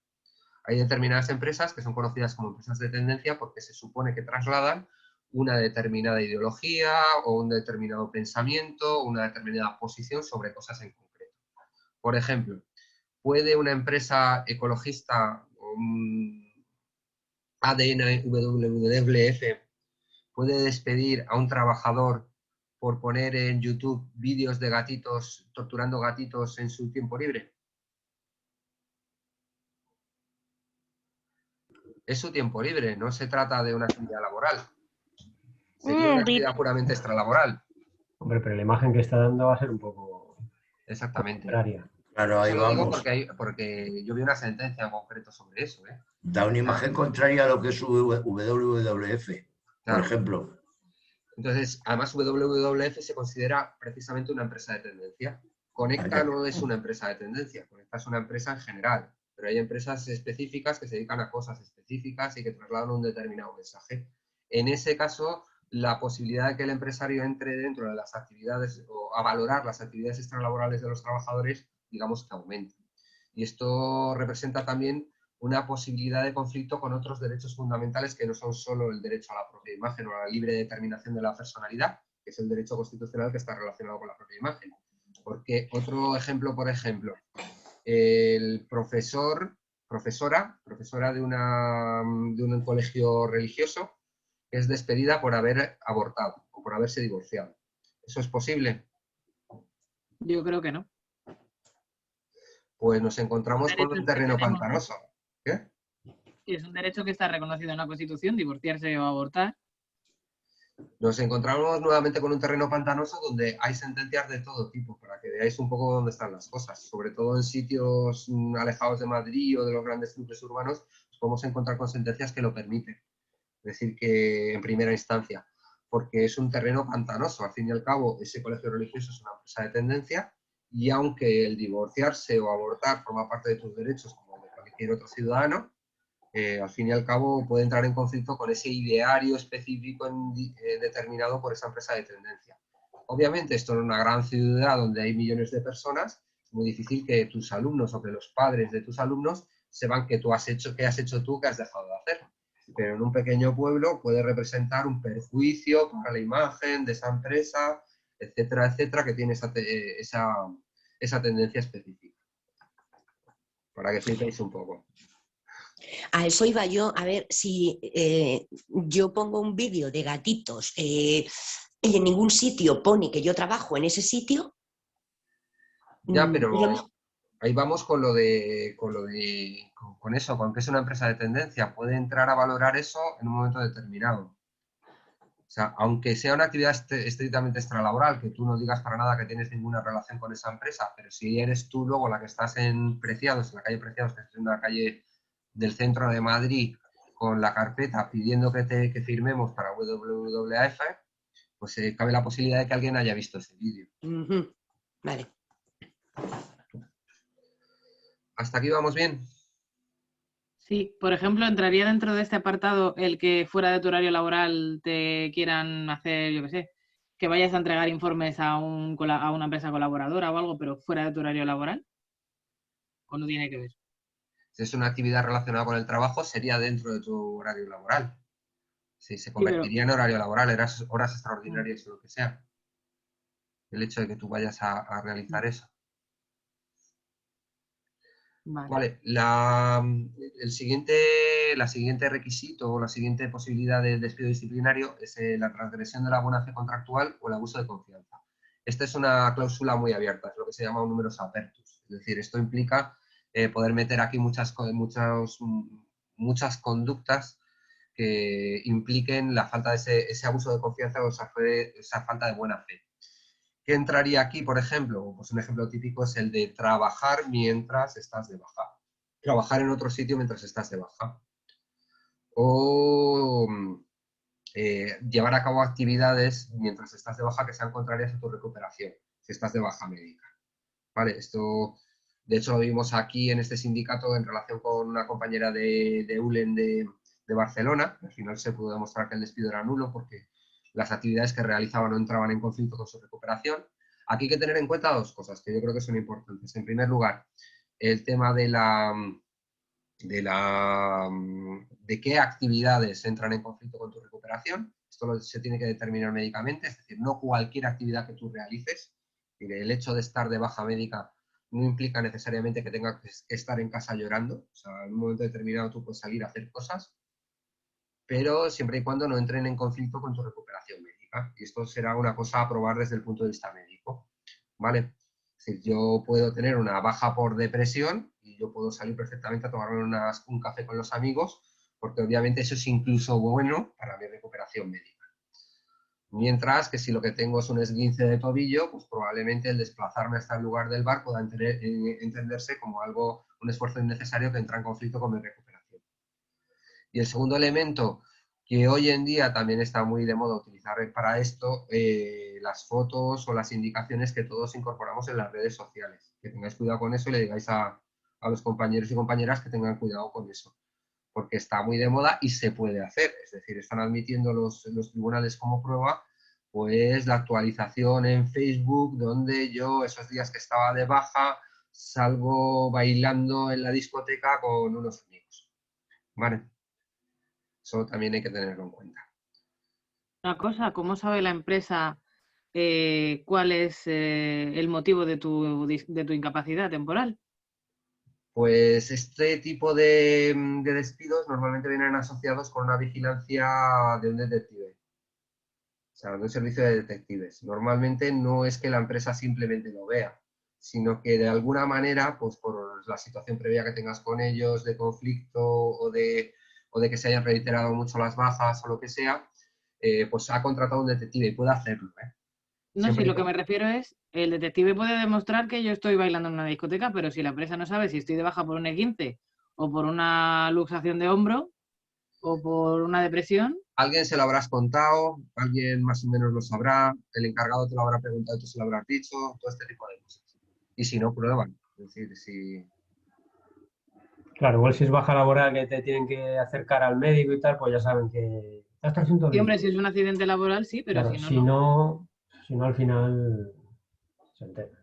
Hay determinadas empresas que son conocidas como empresas de tendencia porque se supone que trasladan una determinada ideología o un determinado pensamiento, una determinada posición sobre cosas en concreto. Por ejemplo, ¿puede una empresa ecologista, ADN, WWF, puede despedir a un trabajador por poner en YouTube vídeos de gatitos torturando gatitos en su tiempo libre? Es su tiempo libre, no se trata de una actividad laboral. Sería una actividad puramente extralaboral. Hombre, pero la imagen que está dando va a ser un poco Exactamente. contraria. Claro, ahí Eso lo digo vamos. porque yo vi una sentencia en concreto sobre eso. Da una imagen contraria a lo que es WWF, por Claro. ejemplo. Entonces, además WWF se considera precisamente una empresa de tendencia. Conecta no es una empresa de tendencia, Conecta es una empresa en general, pero hay empresas específicas que se dedican a cosas específicas y que trasladan un determinado mensaje. En ese caso, la posibilidad de que el empresario entre dentro de las actividades o a valorar las actividades extralaborales de los trabajadores, digamos que aumenta. Y esto representa también una posibilidad de conflicto con otros derechos fundamentales que no son solo el derecho a la propia imagen o a la libre determinación de la personalidad, que es el derecho constitucional que está relacionado con la propia imagen. Porque otro ejemplo, por ejemplo, el profesora de un colegio religioso es despedida por haber abortado o por haberse divorciado. ¿Eso es posible? Yo creo que no. Pues nos encontramos con un terreno pantanoso. ¿Qué? Es un derecho que está reconocido en la Constitución, divorciarse o abortar. Nos encontramos nuevamente con un terreno pantanoso donde hay sentencias de todo tipo, para que veáis un poco dónde están las cosas. Sobre todo en sitios alejados de Madrid o de los grandes núcleos urbanos, podemos encontrar con sentencias que lo permiten. Es decir, que en primera instancia, porque es un terreno pantanoso. Al fin y al cabo, ese colegio religioso es una empresa de tendencia y aunque el divorciarse o abortar forma parte de tus derechos como de cualquier otro ciudadano, al fin y al cabo puede entrar en conflicto con ese ideario específico determinado por esa empresa de tendencia. Obviamente, esto en una gran ciudad donde hay millones de personas, es muy difícil que tus alumnos o que los padres de tus alumnos sepan qué has hecho tú, qué has dejado de hacer. Pero en un pequeño pueblo puede representar un perjuicio para la imagen de esa empresa, etcétera, etcétera, que tiene esa tendencia específica. Para que flipéis un poco. A eso iba yo, a ver si yo pongo un vídeo de gatitos y en ningún sitio pone que yo trabajo en ese sitio. Ya, pero ahí vamos con eso, con que es una empresa de tendencia. Puede entrar a valorar eso en un momento determinado. O sea, aunque sea una actividad estrictamente extralaboral, que tú no digas para nada que tienes ninguna relación con esa empresa, pero si eres tú luego la que estás en Preciados, en la calle Preciados, que es una calle del centro de Madrid, con la carpeta pidiendo que firmemos para WWF, pues cabe la posibilidad de que alguien haya visto ese vídeo. Vale. ¿Hasta aquí vamos bien? Sí, por ejemplo, entraría dentro de este apartado el que fuera de tu horario laboral te quieran hacer, yo qué sé, que vayas a entregar informes a una empresa colaboradora o algo, pero fuera de tu horario laboral. ¿O no tiene que ver? Si es una actividad relacionada con el trabajo, sería dentro de tu horario laboral. Sí, se convertiría en horario laboral, horas extraordinarias o lo que sea. El hecho de que tú vayas a realizar eso. Vale, el siguiente requisito o la siguiente posibilidad de despido disciplinario es la transgresión de la buena fe contractual o el abuso de confianza. Esta es una cláusula muy abierta, es lo que se llama un numerus apertus. Es decir, esto implica poder meter aquí muchas conductas que impliquen la falta de ese abuso de confianza o esa falta de buena fe. ¿Qué entraría aquí, por ejemplo? Pues un ejemplo típico es el de trabajar mientras estás de baja. Trabajar en otro sitio mientras estás de baja. O llevar a cabo actividades mientras estás de baja que sean contrarias a tu recuperación, si estás de baja médica. ¿Vale? Esto, de hecho, lo vimos aquí en este sindicato en relación con una compañera de ULEN de Barcelona. Al final se pudo demostrar que el despido era nulo porque las actividades que realizaba no entraban en conflicto con su recuperación. Aquí hay que tener en cuenta dos cosas que yo creo que son importantes. En primer lugar, el tema de qué actividades entran en conflicto con tu recuperación. Esto se tiene que determinar médicamente, es decir, no cualquier actividad que tú realices. El hecho de estar de baja médica no implica necesariamente que tengas que estar en casa llorando. O sea, en un momento determinado tú puedes salir a hacer cosas, pero siempre y cuando no entren en conflicto con tu recuperación médica. Y esto será una cosa a probar desde el punto de vista médico, ¿vale? Es decir, yo puedo tener una baja por depresión y yo puedo salir perfectamente a tomarme un café con los amigos, porque obviamente eso es incluso bueno para mi recuperación médica. Mientras que si lo que tengo es un esguince de tobillo, pues probablemente el desplazarme hasta el lugar del bar pueda entenderse como un esfuerzo innecesario que entra en conflicto con mi recuperación. Y el segundo elemento que hoy en día también está muy de moda utilizar para esto, las fotos o las indicaciones que todos incorporamos en las redes sociales. Que tengáis cuidado con eso y le digáis a los compañeros y compañeras que tengan cuidado con eso, porque está muy de moda y se puede hacer. Es decir, están admitiendo los tribunales como prueba pues la actualización en Facebook donde yo esos días que estaba de baja salgo bailando en la discoteca con unos amigos. ¿Vale? Eso también hay que tenerlo en cuenta. Una cosa, ¿cómo sabe la empresa cuál es el motivo de tu incapacidad temporal? Pues este tipo de despidos normalmente vienen asociados con una vigilancia de un detective, o sea, de un servicio de detectives. Normalmente no es que la empresa simplemente lo vea, sino que de alguna manera, pues por la situación previa que tengas con ellos, de conflicto o de que se hayan reiterado mucho las bajas o lo que sea, pues ha contratado un detective y puede hacerlo, ¿eh? No, si Siempre y lo que me cuando... refiero es, el detective puede demostrar que yo estoy bailando en una discoteca, pero si la empresa no sabe si estoy de baja por un esguince o por una luxación de hombro o por una depresión, Alguien se lo habrás contado, alguien más o menos lo sabrá, el encargado te lo habrá preguntado y tú se lo habrás dicho, todo este tipo de cosas. Y si no, prueban. Es decir, si... Claro, igual si es baja laboral que te tienen que acercar al médico y tal, pues ya saben que estás sin sí, hombre, tobillo. si es un accidente laboral, sí, pero Claro, si no, no. si no al final se entera.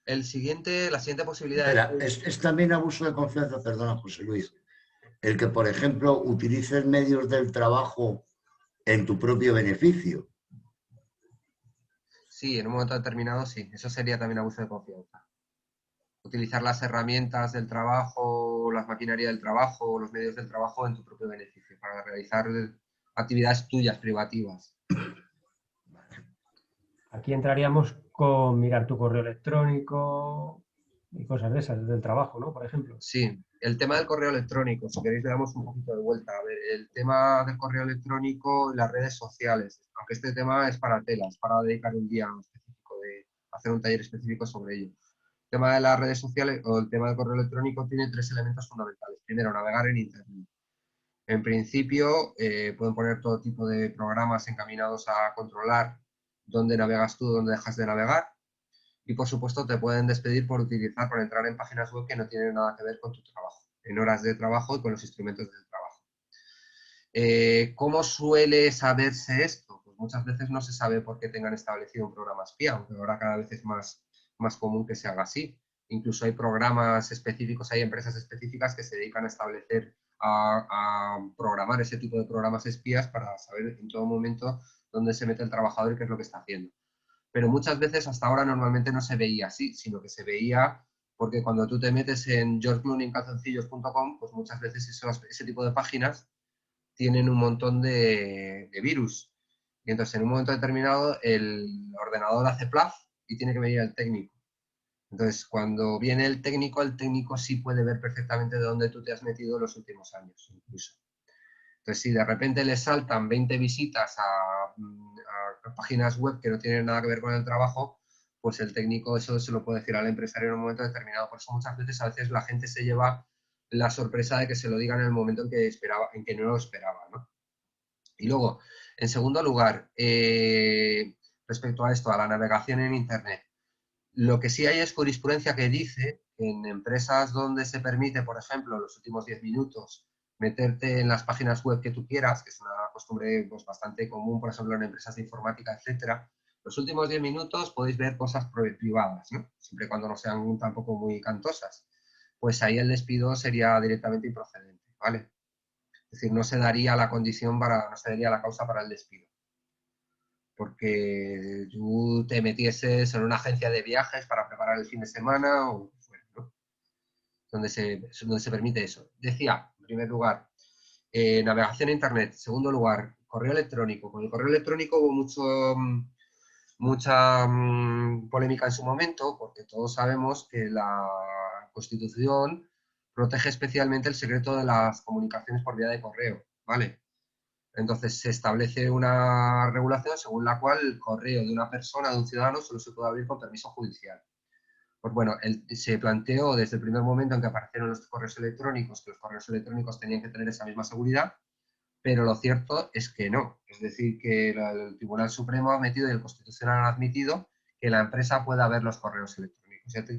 La siguiente posibilidad Espera, es también abuso de confianza, perdona, José Luis, el que, por ejemplo, utilices medios del trabajo en tu propio beneficio. sí, en un momento determinado sí, eso sería también abuso de confianza. Utilizar las herramientas del trabajo, las maquinarias del trabajo, los medios del trabajo en tu propio beneficio, para realizar actividades tuyas privativas. Aquí entraríamos con mirar tu correo electrónico y cosas de esas, del trabajo, ¿no? Por ejemplo. Sí, el tema del correo electrónico, si queréis le damos un poquito de vuelta. A ver, el tema del correo electrónico y las redes sociales, aunque este tema es para tela, es para dedicar un día específico, de hacer un taller específico sobre ello. El tema de las redes sociales o el tema del correo electrónico tiene tres elementos fundamentales. Primero, navegar en Internet. En principio, pueden poner todo tipo de programas encaminados a controlar dónde navegas tú, dónde dejas de navegar. Y por supuesto te pueden despedir por entrar en páginas web que no tienen nada que ver con tu trabajo, en horas de trabajo y con los instrumentos del trabajo. ¿Cómo suele saberse esto? Pues muchas veces no se sabe por qué tengan establecido un programa espía, aunque ahora cada vez es más común que se haga así. Incluso hay programas específicos, hay empresas específicas que se dedican a establecer, a programar ese tipo de programas espías para saber en todo momento dónde se mete el trabajador y qué es lo que está haciendo. Pero muchas veces hasta ahora normalmente no se veía así, sino que se veía porque cuando tú te metes en georgeclooneycalzoncillos.com, pues muchas veces ese tipo de páginas tienen un montón de virus. Y entonces en un momento determinado el ordenador hace plaf y tiene que venir el técnico. Entonces cuando viene el técnico sí puede ver perfectamente de dónde tú te has metido en los últimos años incluso. Entonces si de repente le saltan 20 visitas a páginas web que no tienen nada que ver con el trabajo, pues el técnico eso se lo puede decir al empresario en un momento determinado. Por eso muchas veces a veces la gente se lleva la sorpresa de que se lo digan en el momento en que no lo esperaba, ¿no? Y luego, en segundo lugar, respecto a esto, a la navegación en Internet, lo que sí hay es jurisprudencia que dice que en empresas donde se permite, por ejemplo, los últimos 10 minutos, meterte en las páginas web que tú quieras, que es una costumbre pues, bastante común, por ejemplo, en empresas de informática, etcétera, los últimos 10 minutos podéis ver cosas privadas, ¿no? Siempre y cuando no sean tampoco muy cantosas. Pues ahí el despido sería directamente improcedente, ¿vale? Es decir, no se daría la condición no se daría la causa para el despido. Porque tú te metieses en una agencia de viajes para preparar el fin de semana o fuera, ¿no? Donde se permite eso. Decía, en primer lugar, navegación a Internet. Segundo lugar, correo electrónico. Con el correo electrónico hubo mucha polémica en su momento, porque todos sabemos que la Constitución protege especialmente el secreto de las comunicaciones por vía de correo, ¿vale? Entonces se establece una regulación según la cual el correo de una persona, de un ciudadano, solo se puede abrir con permiso judicial. Pues bueno, se planteó desde el primer momento en que aparecieron los correos electrónicos, que los correos electrónicos tenían que tener esa misma seguridad, pero lo cierto es que no. Es decir, que el Tribunal Supremo ha metido y el Constitucional ha admitido que la empresa pueda ver los correos electrónicos.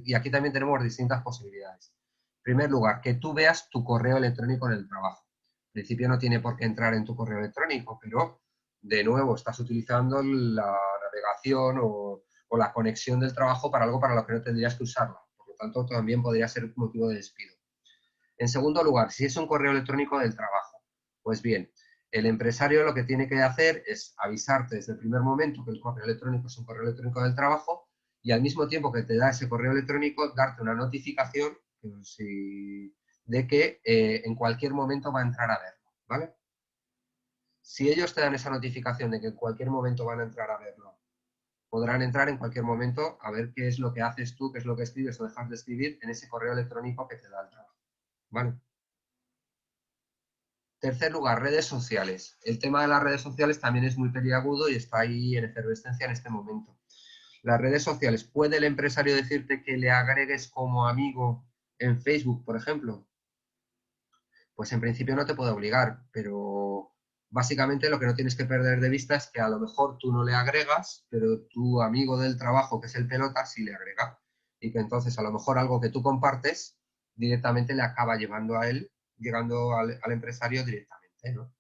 Y aquí también tenemos distintas posibilidades. En primer lugar, que tú veas tu correo electrónico en el trabajo. En principio no tiene por qué entrar en tu correo electrónico, pero de nuevo estás utilizando la navegación o la conexión del trabajo para algo para lo que no tendrías que usarla. Por lo tanto, también podría ser motivo de despido. En segundo lugar, si es un correo electrónico del trabajo, pues bien, el empresario lo que tiene que hacer es avisarte desde el primer momento que el correo electrónico es un correo electrónico del trabajo y al mismo tiempo que te da ese correo electrónico, darte una notificación de que en cualquier momento va a entrar a verlo, ¿vale? Si ellos te dan esa notificación de que en cualquier momento van a entrar a verlo, podrán entrar en cualquier momento a ver qué es lo que haces tú, qué es lo que escribes o dejas de escribir en ese correo electrónico que te da el trabajo, ¿vale? Tercer lugar, redes sociales. El tema de las redes sociales también es muy peliagudo y está ahí en efervescencia en este momento. Las redes sociales, ¿puede el empresario decirte que le agregues como amigo en Facebook, por ejemplo? Pues en principio no te puede obligar, pero básicamente lo que no tienes que perder de vista es que a lo mejor tú no le agregas, pero tu amigo del trabajo, que es el pelota, sí le agrega. Y que entonces a lo mejor algo que tú compartes directamente le acaba llevando a él, llegando al empresario directamente, ¿no?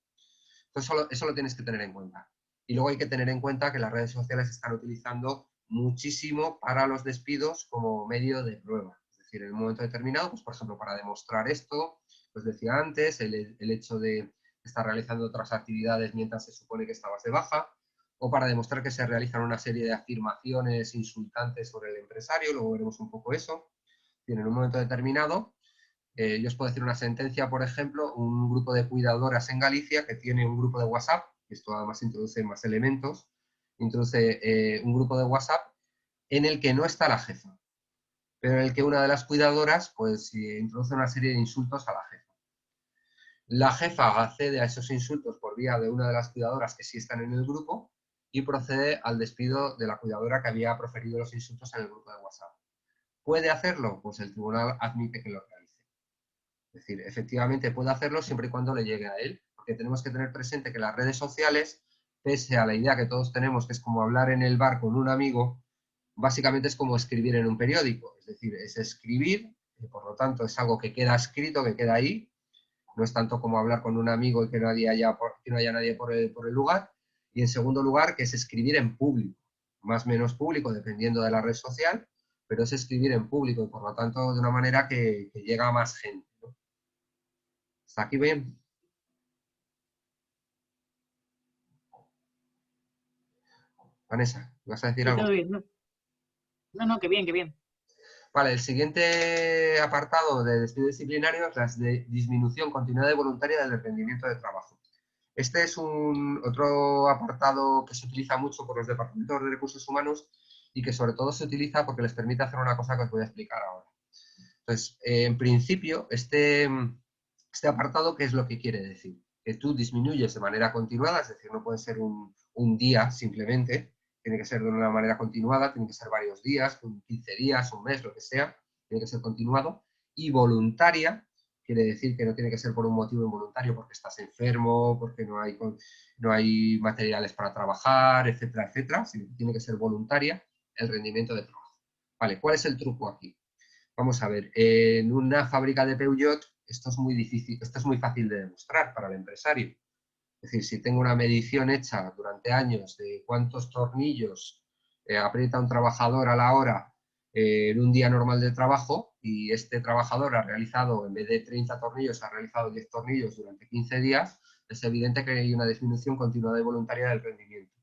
Entonces eso lo tienes que tener en cuenta. Y luego hay que tener en cuenta que las redes sociales se están utilizando muchísimo para los despidos como medio de prueba. Es decir, en un momento determinado, pues por ejemplo, para demostrar esto, pues decía antes, el hecho de estar realizando otras actividades mientras se supone que estabas de baja, o para demostrar que se realizan una serie de afirmaciones insultantes sobre el empresario, luego veremos un poco eso. En un momento determinado, yo os puedo decir una sentencia, por ejemplo, un grupo de cuidadoras en Galicia que tiene un grupo de WhatsApp, esto además introduce más elementos, introduce un grupo de WhatsApp en el que no está la jefa, pero en el que una de las cuidadoras pues introduce una serie de insultos a la jefa. La jefa accede a esos insultos por vía de una de las cuidadoras que sí están en el grupo y procede al despido de la cuidadora que había proferido los insultos en el grupo de WhatsApp. ¿Puede hacerlo? Pues el tribunal admite que lo realice. Es decir, efectivamente puede hacerlo siempre y cuando le llegue a él, porque tenemos que tener presente que las redes sociales, pese a la idea que todos tenemos, que es como hablar en el bar con un amigo, básicamente es como escribir en un periódico. Es decir, es escribir, y por lo tanto es algo que queda escrito, que queda ahí. No es tanto como hablar con un amigo y que no haya nadie por el lugar. Y en segundo lugar, que es escribir en público, más o menos público, dependiendo de la red social, pero es escribir en público y por lo tanto de una manera que llega a más gente, ¿no? ¿Está aquí bien? Vanessa, ¿vas a decir Sí, algo? todo bien, ¿no? No, qué bien, qué bien. Vale, el siguiente apartado de despido disciplinario es la disminución continuada y voluntaria del rendimiento de trabajo. Este es otro apartado que se utiliza mucho por los departamentos de recursos humanos y que sobre todo se utiliza porque les permite hacer una cosa que os voy a explicar ahora. Entonces, en principio, este apartado, ¿qué es lo que quiere decir? Que tú disminuyes de manera continuada, es decir, no puede ser un día simplemente, tiene que ser de una manera continuada, tiene que ser varios días, 15 días, un mes, lo que sea, tiene que ser continuado, y voluntaria, quiere decir que no tiene que ser por un motivo involuntario, porque estás enfermo, porque no hay materiales para trabajar, etcétera, etcétera, sino que tiene que ser voluntaria el rendimiento de trabajo. Vale, ¿cuál es el truco aquí? Vamos a ver, en una fábrica de Peugeot esto es muy difícil, esto es muy fácil de demostrar para el empresario. Es decir, si tengo una medición hecha durante años de cuántos tornillos aprieta un trabajador a la hora en un día normal de trabajo y este trabajador ha realizado, en vez de 30 tornillos, ha realizado 10 tornillos durante 15 días, es evidente que hay una disminución continuada y voluntaria del rendimiento.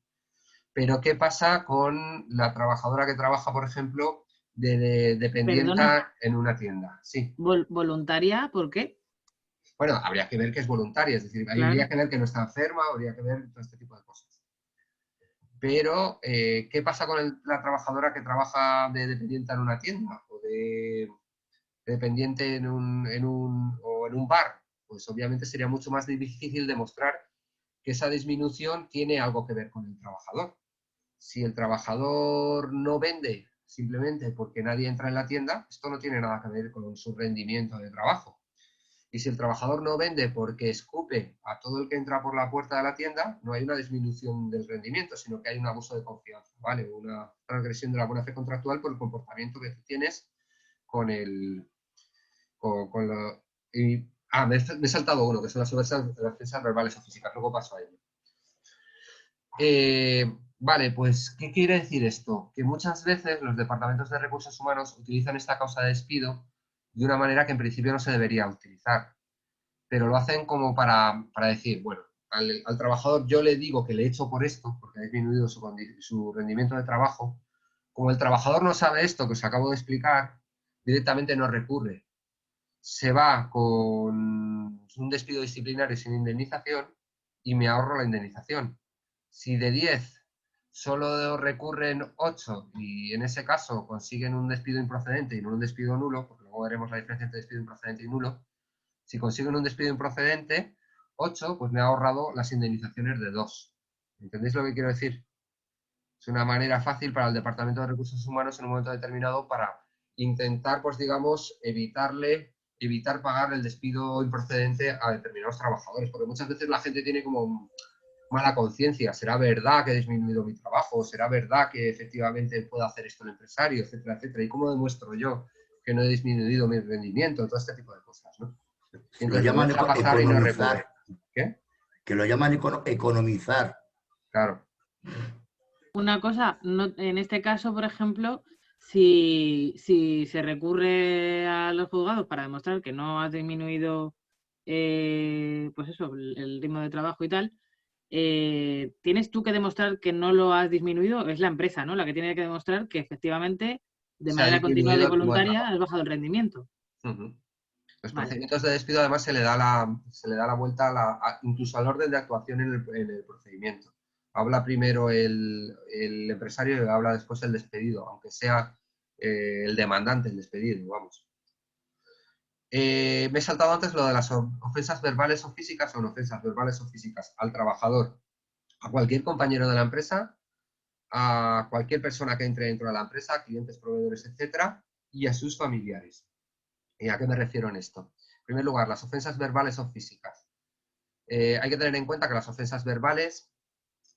Pero, ¿qué pasa con la trabajadora que trabaja, por ejemplo, de dependienta en una tienda? Sí. ¿Voluntaria? ¿Por qué? Bueno, habría que ver que es voluntaria, es decir, Claro. habría que ver que no está enferma, habría que ver todo este tipo de cosas. Pero, ¿qué pasa con la trabajadora que trabaja de dependiente en una tienda o de dependiente en un bar? Pues obviamente sería mucho más difícil demostrar que esa disminución tiene algo que ver con el trabajador. Si el trabajador no vende simplemente porque nadie entra en la tienda, esto no tiene nada que ver con su rendimiento de trabajo. Y si el trabajador no vende porque escupe a todo el que entra por la puerta de la tienda, no hay una disminución del rendimiento, sino que hay un abuso de confianza, ¿vale? Una transgresión de la buena fe contractual por el comportamiento que tú tienes con el... me he saltado uno, que son las ofensas verbales o físicas, luego paso a ello. Vale, pues, ¿qué quiere decir esto? Que muchas veces los departamentos de recursos humanos utilizan esta causa de despido de una manera que en principio no se debería utilizar, pero lo hacen como para decir, bueno, al trabajador yo le digo que le echo por esto, porque ha disminuido su rendimiento de trabajo. Como el trabajador no sabe esto que os acabo de explicar, directamente no recurre. Se va con un despido disciplinario sin indemnización y me ahorro la indemnización. Si de 10 solo recurren 8 y en ese caso consiguen un despido improcedente y no un despido nulo, porque luego veremos la diferencia entre despido improcedente y nulo, si consiguen un despido improcedente, 8, pues me ha ahorrado las indemnizaciones de 2. ¿Entendéis lo que quiero decir? Es una manera fácil para el Departamento de Recursos Humanos en un momento determinado para intentar, pues digamos, evitar pagar el despido improcedente a determinados trabajadores, porque muchas veces la gente tiene como mala conciencia. ¿Será verdad que he disminuido mi trabajo? ¿Será verdad que efectivamente puedo hacer esto el empresario? Etcétera, etcétera. ¿Y cómo demuestro yo que no he disminuido mi rendimiento? Todo este tipo de cosas, ¿no? Lo llaman economizar. ¿Qué? Que lo llaman economizar. Claro. Una cosa, no, en este caso, por ejemplo, si se recurre a los juzgados para demostrar que no has disminuido pues eso, el ritmo de trabajo y tal, tienes tú que demostrar que no lo has disminuido, es la empresa, ¿no? La que tiene que demostrar que efectivamente de manera continuada y voluntaria has bajado el rendimiento. Los procedimientos de despido, además, se le da la vuelta incluso al orden de actuación en el procedimiento. Habla primero el empresario y habla después el despedido, aunque sea el demandante el despedido, vamos. Me he saltado antes lo de las ofensas verbales o físicas. Son ofensas verbales o físicas al trabajador, a cualquier compañero de la empresa, a cualquier persona que entre dentro de la empresa, clientes, proveedores, etcétera, y a sus familiares. ¿Y a qué me refiero en esto? En primer lugar, las ofensas verbales o físicas. Hay que tener en cuenta que las ofensas verbales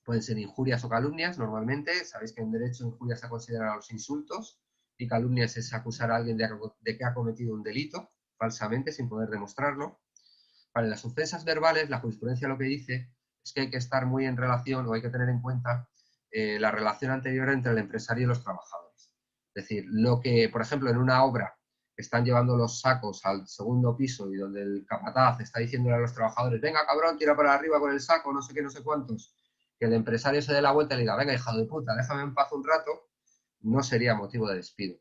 pueden ser injurias o calumnias, normalmente. Sabéis que en derecho injurias se consideran a los insultos y calumnias es acusar a alguien de que ha cometido un delito falsamente sin poder demostrarlo. Para las ofensas verbales, la jurisprudencia lo que dice es que hay que estar muy en relación o hay que tener en cuenta la relación anterior entre el empresario y los trabajadores. Es decir, lo que, por ejemplo, en una obra están llevando los sacos al segundo piso y donde el capataz está diciéndole a los trabajadores, venga cabrón, tira para arriba con el saco, no sé qué, no sé cuántos, que el empresario se dé la vuelta y le diga, venga hija de puta, déjame en paz un rato, no sería motivo de despido.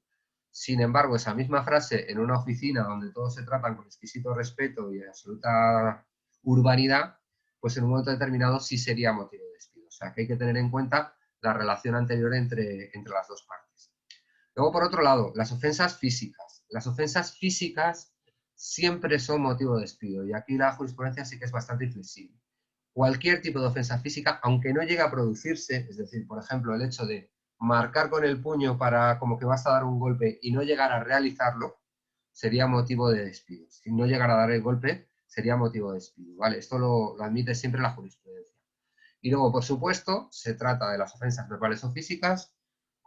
Sin embargo, esa misma frase en una oficina donde todos se tratan con exquisito respeto y absoluta urbanidad, pues en un momento determinado sí sería motivo de despido. O sea, que hay que tener en cuenta la relación anterior entre las dos partes. Luego, por otro lado, las ofensas físicas. Las ofensas físicas siempre son motivo de despido y aquí la jurisprudencia sí que es bastante inflexible. Cualquier tipo de ofensa física, aunque no llegue a producirse, es decir, por ejemplo, el hecho de marcar con el puño para como que vas a dar un golpe y no llegar a realizarlo, sería motivo de despido. Si no llegara a dar el golpe, sería motivo de despido, ¿vale? Esto lo admite siempre la jurisprudencia. Y luego, por supuesto, se trata de las ofensas verbales o físicas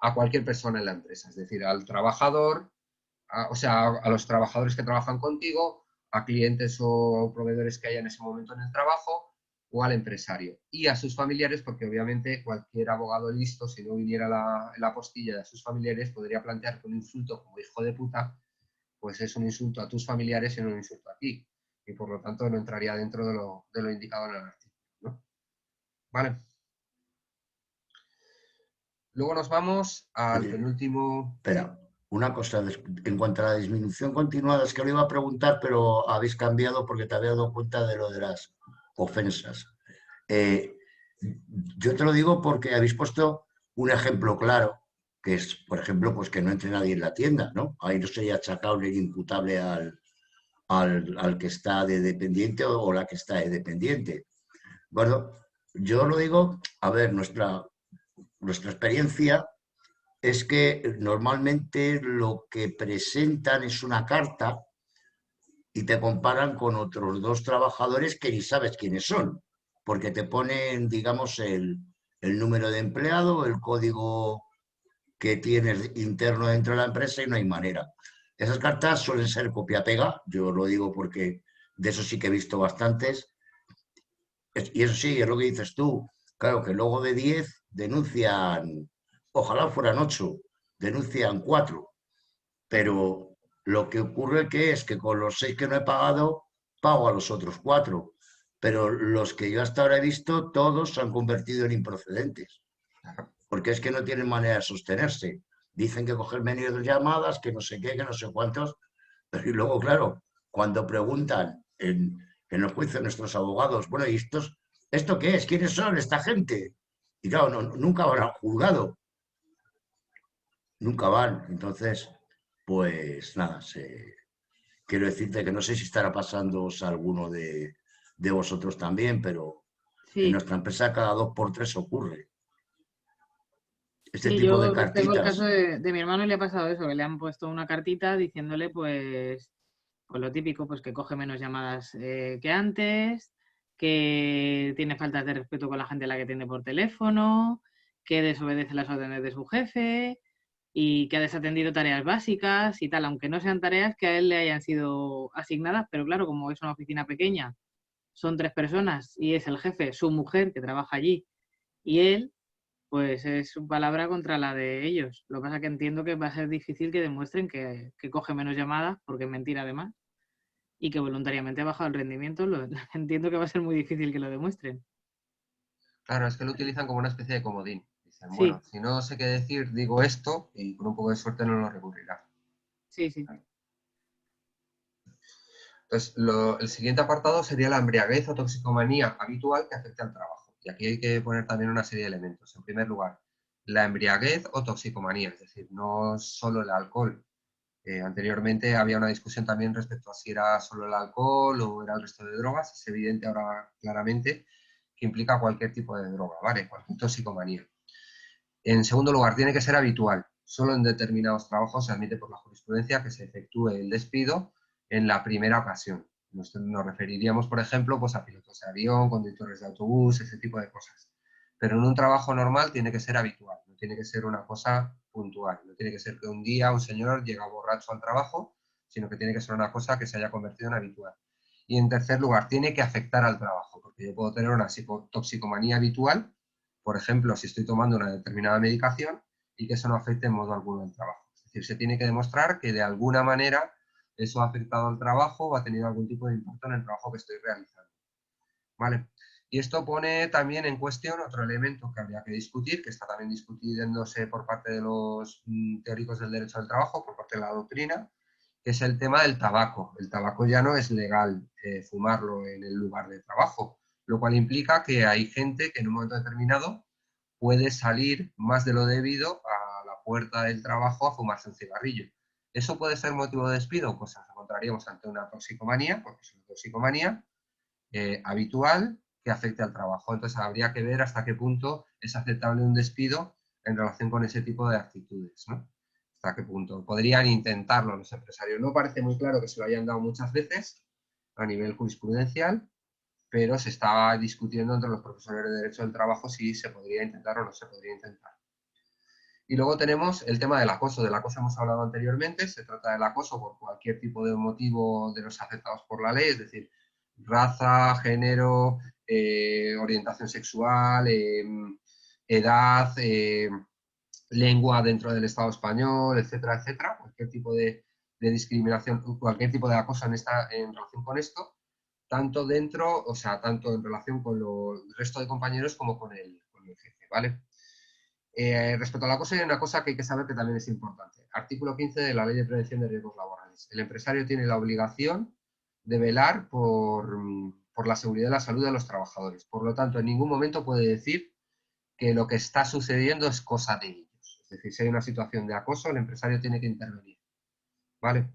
a cualquier persona en la empresa, es decir, al trabajador, o sea, a los trabajadores que trabajan contigo, a clientes o proveedores que haya en ese momento en el trabajo, o al empresario. Y a sus familiares, porque obviamente cualquier abogado listo, si no viniera la postilla de sus familiares, podría plantear que un insulto como hijo de puta, pues es un insulto a tus familiares y no un insulto a ti. Y por lo tanto no entraría dentro de lo indicado en el artículo, ¿no? ¿Vale? Luego nos vamos al Oye, penúltimo... espera, una cosa, en cuanto a la disminución continuada, es que lo iba a preguntar, pero habéis cambiado porque te había dado cuenta de lo de las ofensas. Eh, yo te lo digo porque habéis puesto un ejemplo claro, que es, por ejemplo, pues que no entre nadie en la tienda, ¿no? Ahí no sería achacable ni imputable al que está de dependiente o la que está de dependiente. Bueno, yo lo digo, a ver, nuestra experiencia es que normalmente lo que presentan es una carta y te comparan con otros dos trabajadores que ni sabes quiénes son, porque te ponen, digamos, el número de empleado, el código que tienes interno dentro de la empresa y no hay manera. Esas cartas suelen ser copia-pega, yo lo digo porque de eso sí que he visto bastantes. Y eso sí, es lo que dices tú. Claro que luego de 10 denuncian, ojalá fueran 8, denuncian 4. Pero lo que ocurre que es que con los 6 que no he pagado, pago a los otros 4. Pero los que yo hasta ahora he visto, todos se han convertido en improcedentes. Porque es que no tienen manera de sostenerse. Dicen que coger medios de llamadas, que no sé qué, que no sé cuántos. Pero y luego, claro, cuando preguntan en el juicio nuestros abogados, bueno, ¿y esto qué es? ¿Quiénes son esta gente? Y claro, nunca van al juzgado. Nunca van. Entonces, pues nada, quiero decirte que no sé si estará pasándoos a alguno de vosotros también, pero en Sí, nuestra empresa cada 2 por 3 ocurre este sí, tipo de yo tengo el caso cartitas. de mi hermano y le ha pasado eso, que le han puesto una cartita diciéndole pues lo típico, pues que coge menos llamadas que antes, que tiene faltas de respeto con la gente a la que atiende por teléfono, que desobedece las órdenes de su jefe y que ha desatendido tareas básicas y tal, aunque no sean tareas que a él le hayan sido asignadas, pero claro, como es una oficina pequeña, son 3 personas y es el jefe, su mujer que trabaja allí y él, pues es su palabra contra la de ellos. Lo que pasa es que entiendo que va a ser difícil que demuestren que coge menos llamadas, porque es mentira además, y que voluntariamente ha bajado el rendimiento. Entiendo que va a ser muy difícil que lo demuestren. Claro, es que lo utilizan como una especie de comodín. Dicen, bueno, Sí, si no sé qué decir, digo esto y con un poco de suerte no lo recurrirá. sí, sí. Entonces, el siguiente apartado sería la embriaguez o toxicomanía habitual que afecta al trabajo. Y aquí hay que poner también una serie de elementos. En primer lugar, la embriaguez o toxicomanía, es decir, no solo el alcohol. Anteriormente había una discusión también respecto a si era solo el alcohol o era el resto de drogas. Es evidente ahora claramente que implica cualquier tipo de droga, ¿vale? Cualquier toxicomanía. En segundo lugar, tiene que ser habitual. Solo en determinados trabajos se admite por la jurisprudencia que se efectúe el despido en la primera ocasión. Nos referiríamos, por ejemplo, pues a pilotos de avión, conductores de autobús, ese tipo de cosas. Pero en un trabajo normal tiene que ser habitual, no tiene que ser una cosa puntual. No tiene que ser que un día un señor llega borracho al trabajo, sino que tiene que ser una cosa que se haya convertido en habitual. Y en tercer lugar, tiene que afectar al trabajo, porque yo puedo tener una toxicomanía habitual, por ejemplo, si estoy tomando una determinada medicación y que eso no afecte en modo alguno al trabajo. Es decir, se tiene que demostrar que de alguna manera eso ha afectado al trabajo o ha tenido algún tipo de impacto en el trabajo que estoy realizando. ¿Vale? Y esto pone también en cuestión otro elemento que habría que discutir, que está también discutiéndose por parte de los teóricos del derecho del trabajo, por parte de la doctrina, que es el tema del tabaco. El tabaco ya no es legal fumarlo en el lugar de trabajo, lo cual implica que hay gente que en un momento determinado puede salir más de lo debido a la puerta del trabajo a fumarse un cigarrillo. ¿Eso puede ser motivo de despido? Pues nos encontraríamos ante una toxicomanía, porque es una toxicomanía habitual que afecte al trabajo. Entonces habría que ver hasta qué punto es aceptable un despido en relación con ese tipo de actitudes, ¿no? Hasta qué punto. Podrían intentarlo los empresarios. No parece muy claro que se lo hayan dado muchas veces a nivel jurisprudencial, pero se estaba discutiendo entre los profesores de Derecho del Trabajo si se podría intentar o no se podría intentar. Y luego tenemos el tema del acoso. Del acoso hemos hablado anteriormente. Se trata del acoso por cualquier tipo de motivo de los afectados por la ley, es decir, raza, género, orientación sexual, edad, lengua dentro del Estado español, etcétera, etcétera. Cualquier tipo de discriminación, cualquier tipo de acoso en relación con esto, tanto dentro, o sea, tanto en relación con el resto de compañeros como con el jefe, ¿vale? Respecto al acoso hay una cosa que hay que saber que también es importante. Artículo 15 de la Ley de Prevención de Riesgos Laborales. El empresario tiene la obligación de velar por la seguridad y la salud de los trabajadores. Por lo tanto, en ningún momento puede decir que lo que está sucediendo es cosa de ellos. Es decir, si hay una situación de acoso, el empresario tiene que intervenir, ¿vale?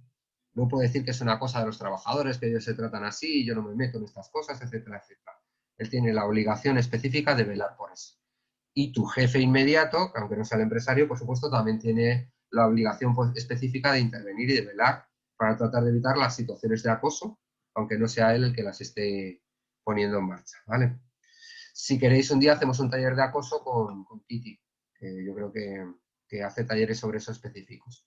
No puede decir que es una cosa de los trabajadores, que ellos se tratan así, yo no me meto en estas cosas, etcétera, etcétera. Él tiene la obligación específica de velar por eso. Y tu jefe inmediato, aunque no sea el empresario, por supuesto, también tiene la obligación específica de intervenir y de velar para tratar de evitar las situaciones de acoso, aunque no sea él el que las esté poniendo en marcha, ¿vale? Si queréis, un día hacemos un taller de acoso con Kiti, que yo creo que hace talleres sobre eso específicos.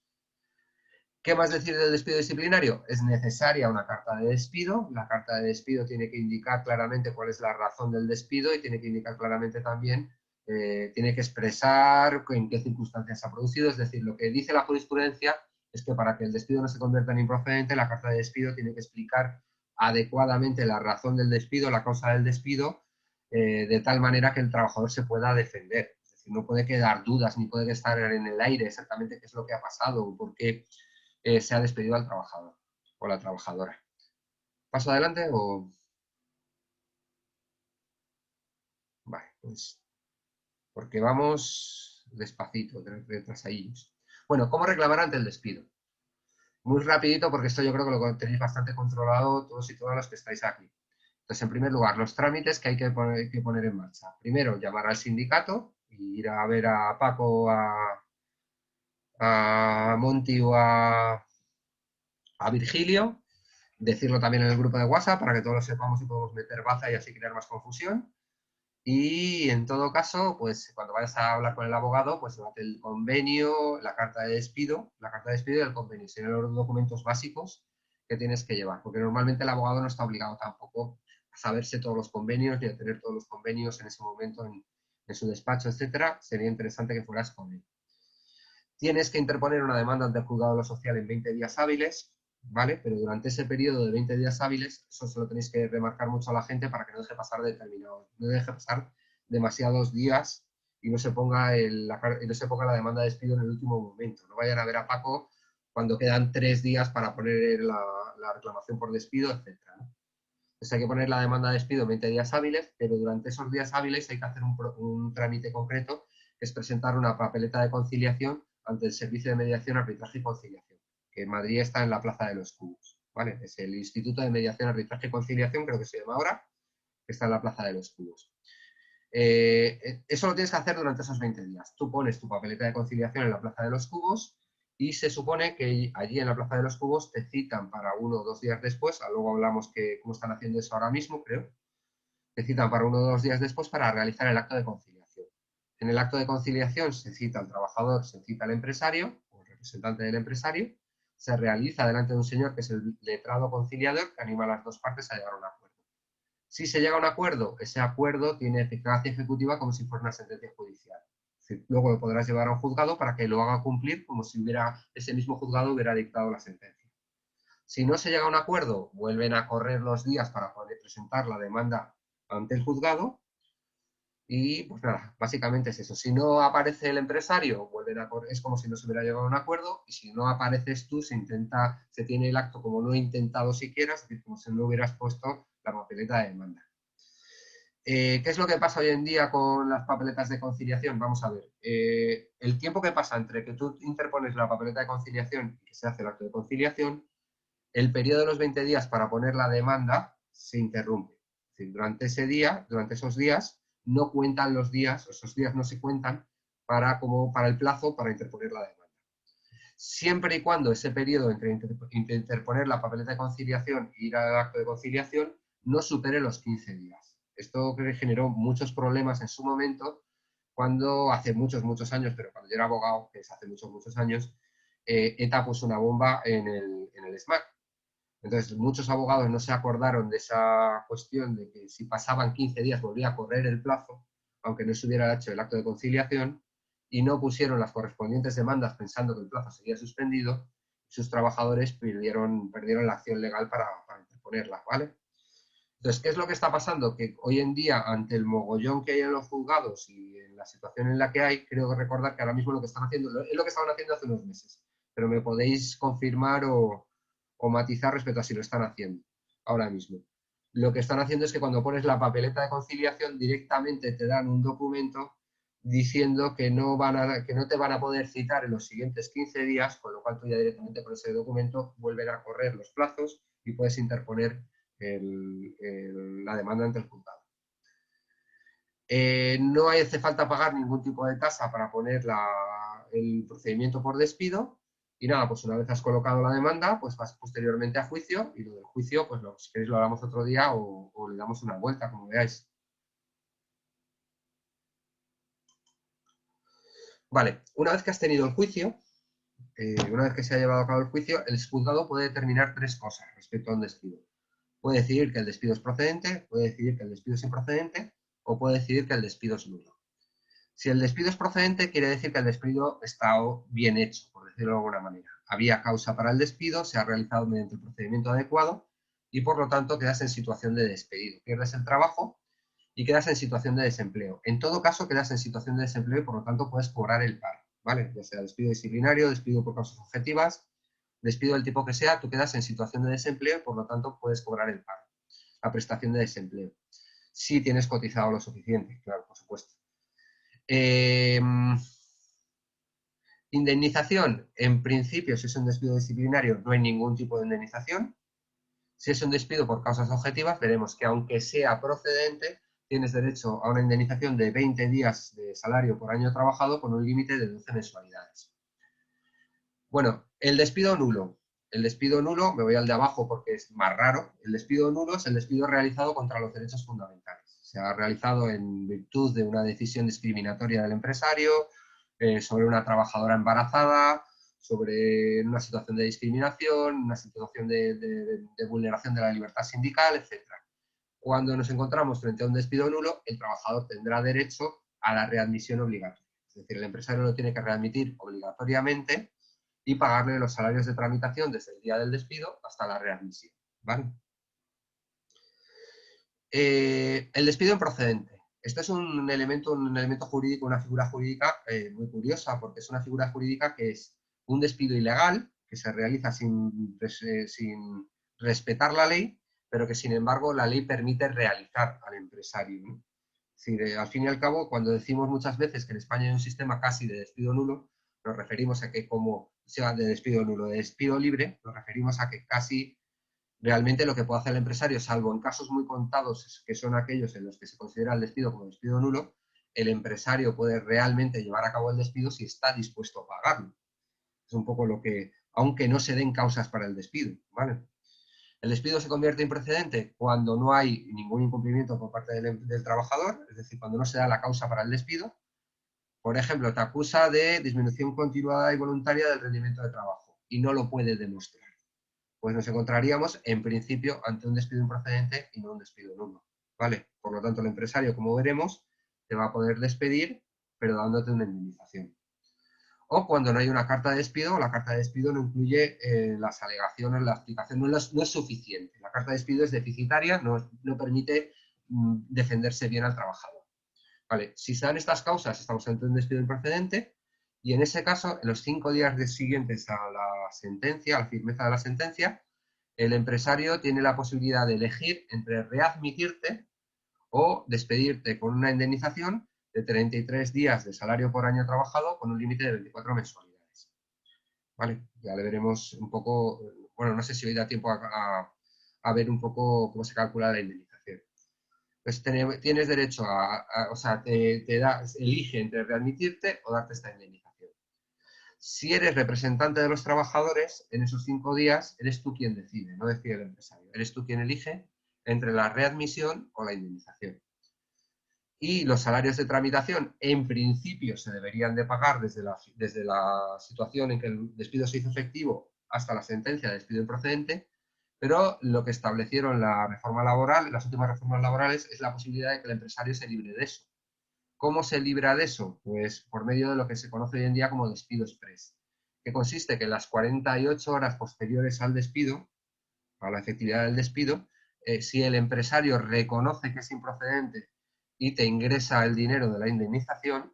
¿Qué más decir del despido disciplinario? Es necesaria una carta de despido. La carta de despido tiene que indicar claramente cuál es la razón del despido y tiene que indicar claramente también, tiene que expresar en qué circunstancias se ha producido. Es decir, lo que dice la jurisprudencia es que para que el despido no se convierta en improcedente, la carta de despido tiene que explicar adecuadamente la razón del despido, la causa del despido, de tal manera que el trabajador se pueda defender. Es decir, no puede quedar dudas ni puede estar en el aire exactamente qué es lo que ha pasado o por qué se ha despedido al trabajador o la trabajadora. ¿Paso adelante o...? Vale, pues... porque vamos despacito, retrasadillos. Bueno, ¿cómo reclamar ante el despido? Muy rapidito, porque esto yo creo que lo tenéis bastante controlado todos y todas los que estáis aquí. Entonces, en primer lugar, los trámites que hay que poner en marcha. Primero, llamar al sindicato, ir a ver a Paco, a Monty o a Virgilio, decirlo también en el grupo de WhatsApp para que todos lo sepamos y podemos meter baza y así crear más confusión. Y en todo caso, pues cuando vayas a hablar con el abogado, pues llévate el convenio, la carta de despido y el convenio. Serían los documentos básicos que tienes que llevar, porque normalmente el abogado no está obligado tampoco a saberse todos los convenios ni a tener todos los convenios en ese momento en su despacho, etcétera. Sería interesante que fueras con él. Tienes que interponer una demanda ante el juzgado de lo social en 20 días hábiles, ¿vale? Pero durante ese periodo de 20 días hábiles, eso se lo tenéis que remarcar mucho a la gente para que no deje pasar no deje pasar demasiados días y no se ponga la demanda de despido en el último momento. No vayan a ver a Paco cuando quedan 3 días para poner la reclamación por despido, etc. Entonces hay que poner la demanda de despido en 20 días hábiles, pero durante esos días hábiles hay que hacer un trámite concreto, que es presentar una papeleta de conciliación ante el Servicio de Mediación, Arbitraje y Conciliación, que en Madrid está en la Plaza de los Cubos, ¿vale? Es el Instituto de Mediación, Arbitraje y Conciliación, creo que se llama ahora, que está en la Plaza de los Cubos. Eso lo tienes que hacer durante esos 20 días. Tú pones tu papeleta de conciliación en la Plaza de los Cubos y se supone que allí en la Plaza de los Cubos te citan para 1 o 2 días después, luego hablamos que cómo están haciendo eso ahora mismo, creo, te citan para 1 o 2 días después para realizar el acto de conciliación. En el acto de conciliación se cita al trabajador, se cita al empresario, o el representante del empresario, se realiza delante de un señor que es el letrado conciliador, que anima a las dos partes a llegar a un acuerdo. Si se llega a un acuerdo, ese acuerdo tiene eficacia ejecutiva como si fuera una sentencia judicial. Es decir, luego lo podrás llevar a un juzgado para que lo haga cumplir como si ese mismo juzgado hubiera dictado la sentencia. Si no se llega a un acuerdo, vuelven a correr los días para poder presentar la demanda ante el juzgado. Y pues nada, básicamente es eso. Si no aparece el empresario, es como si no se hubiera llegado a un acuerdo, y si no apareces tú, se tiene el acto como no intentado siquiera, es decir, como si no hubieras puesto la papeleta de demanda. ¿Qué es lo que pasa hoy en día con las papeletas de conciliación? Vamos a ver. El tiempo que pasa entre que tú interpones la papeleta de conciliación y que se hace el acto de conciliación, el periodo de los 20 días para poner la demanda se interrumpe. Es decir, durante esos días, no cuentan los días, esos días no se cuentan para el plazo para interponer la demanda. Siempre y cuando ese periodo entre interponer la papeleta de conciliación e ir al acto de conciliación no supere los 15 días. Esto generó muchos problemas en su momento, cuando hace muchos años, pero cuando yo era abogado, que es hace muchos años, ETA puso una bomba en el SMAC. Entonces, muchos abogados no se acordaron de esa cuestión de que si pasaban 15 días volvía a correr el plazo, aunque no se hubiera hecho el acto de conciliación, y no pusieron las correspondientes demandas pensando que el plazo sería suspendido, sus trabajadores perdieron la acción legal para interponerla, ¿vale? Entonces, ¿qué es lo que está pasando? Que hoy en día, ante el mogollón que hay en los juzgados y en la situación en la que hay, creo que recordar que ahora mismo lo que están haciendo es lo que estaban haciendo hace unos meses, pero me podéis confirmar o matizar respecto a si lo están haciendo ahora mismo. Lo que están haciendo es que cuando pones la papeleta de conciliación directamente te dan un documento diciendo que no te van a poder citar en los siguientes 15 días, con lo cual tú ya directamente con ese documento vuelven a correr los plazos y puedes interponer la demanda ante el juzgado. No hace falta pagar ningún tipo de tasa para poner el procedimiento por despido. Y nada, pues una vez has colocado la demanda, pues vas posteriormente a juicio, y lo del juicio, pues si queréis lo hablamos otro día o le damos una vuelta, como veáis. Vale, una vez que has tenido el juicio, una vez que se ha llevado a cabo el juicio, el juzgado puede determinar 3 cosas respecto a un despido. Puede decidir que el despido es procedente, puede decidir que el despido es improcedente, o puede decidir que el despido es nulo. Si el despido es procedente, quiere decir que el despido está bien hecho, por decirlo de alguna manera. Había causa para el despido, se ha realizado mediante el procedimiento adecuado y, por lo tanto, quedas en situación de despedido. Pierdes el trabajo y quedas en situación de desempleo. En todo caso, quedas en situación de desempleo y, por lo tanto, puedes cobrar el paro, ¿vale? Ya sea despido disciplinario, despido por causas objetivas, despido del tipo que sea, tú quedas en situación de desempleo y, por lo tanto, puedes cobrar el paro, la prestación de desempleo. Si tienes cotizado lo suficiente, claro, por supuesto. Indemnización, en principio, si es un despido disciplinario, no hay ningún tipo de indemnización. Si es un despido por causas objetivas, veremos que aunque sea procedente, tienes derecho a una indemnización de 20 días de salario por año trabajado con un límite de 12 mensualidades. Bueno, el despido nulo. El despido nulo, me voy al de abajo porque es más raro, el despido nulo es el despido realizado contra los derechos fundamentales. Se ha realizado en virtud de una decisión discriminatoria del empresario, sobre una trabajadora embarazada, sobre una situación de discriminación, una situación de vulneración de la libertad sindical, etc. Cuando nos encontramos frente a un despido nulo, el trabajador tendrá derecho a la readmisión obligatoria. Es decir, el empresario lo tiene que readmitir obligatoriamente y pagarle los salarios de tramitación desde el día del despido hasta la readmisión, ¿vale? El despido improcedente. Esto es un elemento jurídico, una figura jurídica muy curiosa, porque es una figura jurídica que es un despido ilegal, que se realiza sin respetar la ley, pero que sin embargo la ley permite realizar al empresario, ¿no? Es decir, al fin y al cabo, cuando decimos muchas veces que en España hay un sistema casi de despido nulo, nos referimos a que como sea de despido nulo, de despido libre, nos referimos a que casi realmente lo que puede hacer el empresario, salvo en casos muy contados, que son aquellos en los que se considera el despido como despido nulo, el empresario puede realmente llevar a cabo el despido si está dispuesto a pagarlo. Es un poco lo que, aunque no se den causas para el despido, ¿vale? El despido se convierte en procedente cuando no hay ningún incumplimiento por parte del trabajador, es decir, cuando no se da la causa para el despido. Por ejemplo, te acusa de disminución continuada y voluntaria del rendimiento de trabajo y no lo puede demostrar. Pues nos encontraríamos, en principio, ante un despido improcedente y no un despido nulo, ¿vale? Por lo tanto, el empresario, como veremos, te va a poder despedir, pero dándote una indemnización. O cuando no hay una carta de despido, la carta de despido no incluye las alegaciones, la explicación, no es suficiente. La carta de despido es deficitaria, no permite defenderse bien al trabajador. Vale, si se dan estas causas, estamos ante un despido improcedente, y en ese caso, en los 5 días siguientes a la sentencia, a la firmeza de la sentencia, el empresario tiene la posibilidad de elegir entre readmitirte o despedirte con una indemnización de 33 días de salario por año trabajado con un límite de 24 mensualidades. ¿Vale? Ya le veremos un poco, bueno, no sé si hoy da tiempo a ver un poco cómo se calcula la indemnización. Pues tienes derecho o sea, elige entre readmitirte o darte esta indemnización. Si eres representante de los trabajadores, en esos 5 días eres tú quien decide, no decide el empresario. Eres tú quien elige entre la readmisión o la indemnización. Y los salarios de tramitación, en principio, se deberían de pagar desde la situación en que el despido se hizo efectivo hasta la sentencia de despido improcedente, pero lo que establecieron la reforma laboral, las últimas reformas laborales, es la posibilidad de que el empresario se libre de eso. ¿Cómo se libra de eso? Pues por medio de lo que se conoce hoy en día como despido express, que consiste que en las 48 horas posteriores al despido, a la efectividad del despido, si el empresario reconoce que es improcedente y te ingresa el dinero de la indemnización,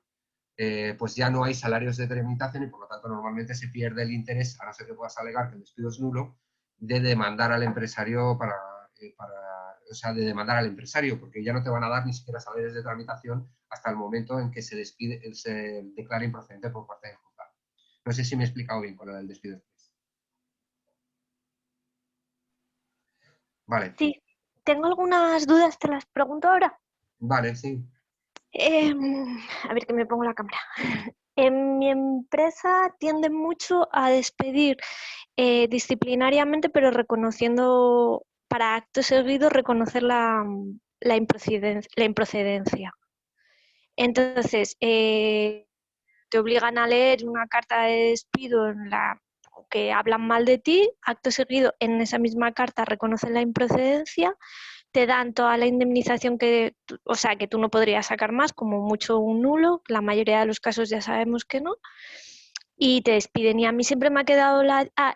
pues ya no hay salarios de tramitación y por lo tanto normalmente se pierde el interés, a no ser que puedas alegar que el despido es nulo, de demandar al empresario o sea, de demandar al empresario, porque ya no te van a dar ni siquiera salarios de tramitación hasta el momento en que se declara improcedente por parte del juzgado. No sé si me he explicado bien con lo del despido express. Vale. Sí, tengo algunas dudas, te las pregunto ahora. Vale, sí. A ver que me pongo la cámara. En mi empresa tienden mucho a despedir disciplinariamente, pero reconociendo, para acto seguido, reconocer la improcedencia. Entonces, te obligan a leer una carta de despido en la que hablan mal de ti, acto seguido en esa misma carta reconocen la improcedencia, te dan toda la indemnización o sea, que tú no podrías sacar más, como mucho un nulo, la mayoría de los casos ya sabemos que no, y te despiden. Y a mí siempre me ha quedado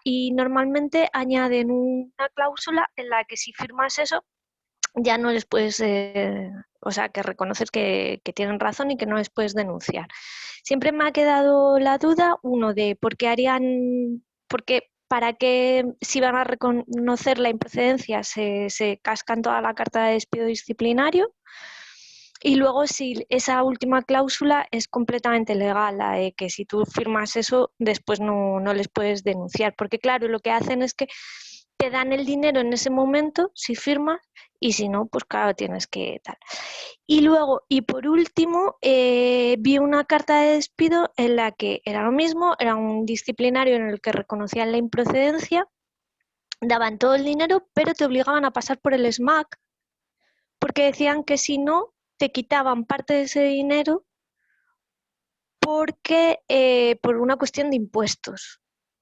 y normalmente añaden una cláusula en la que si firmas eso, ya no les puedes, o sea, que reconoces que tienen razón y que no les puedes denunciar. Siempre me ha quedado la duda, uno, de por qué, para qué, si van a reconocer la improcedencia, se cascan toda la carta de despido disciplinario. Y luego si esa última cláusula es completamente legal, la de que si tú firmas eso, después no les puedes denunciar. Porque claro, lo que hacen es que te dan el dinero en ese momento, si firmas, y si no, pues claro, tienes que tal. Y luego, y por último, vi una carta de despido en la que era lo mismo, era un disciplinario en el que reconocían la improcedencia, daban todo el dinero, pero te obligaban a pasar por el SMAC, porque decían que si no, te quitaban parte de ese dinero porque por una cuestión de impuestos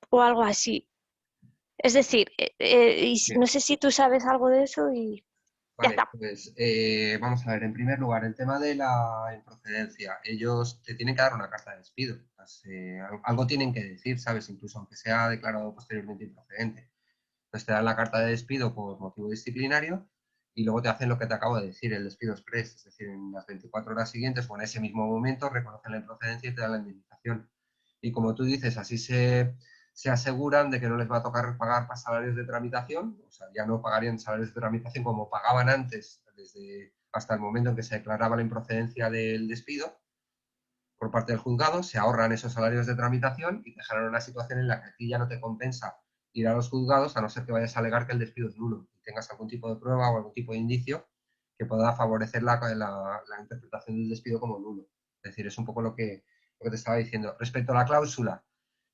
o algo así. Es decir, no sé si tú sabes algo de eso y ya Vale, está. pues vamos a ver, en primer lugar, el tema de la improcedencia. Ellos te tienen que dar una carta de despido. Pues, algo tienen que decir, ¿sabes? Incluso aunque sea declarado posteriormente improcedente. Entonces te dan la carta de despido por motivo disciplinario y luego te hacen lo que te acabo de decir, el despido express. Es decir, en las 24 horas siguientes o en ese mismo momento reconocen la improcedencia y te dan la indemnización. Y como tú dices, así se aseguran de que no les va a tocar pagar salarios de tramitación, o sea, ya no pagarían salarios de tramitación como pagaban antes, hasta el momento en que se declaraba la improcedencia del despido por parte del juzgado, se ahorran esos salarios de tramitación y te generan una situación en la que a ti ya no te compensa ir a los juzgados, a no ser que vayas a alegar que el despido es nulo y tengas algún tipo de prueba o algún tipo de indicio que pueda favorecer la interpretación del despido como nulo. Es decir, es un poco lo que te estaba diciendo. Respecto a la cláusula,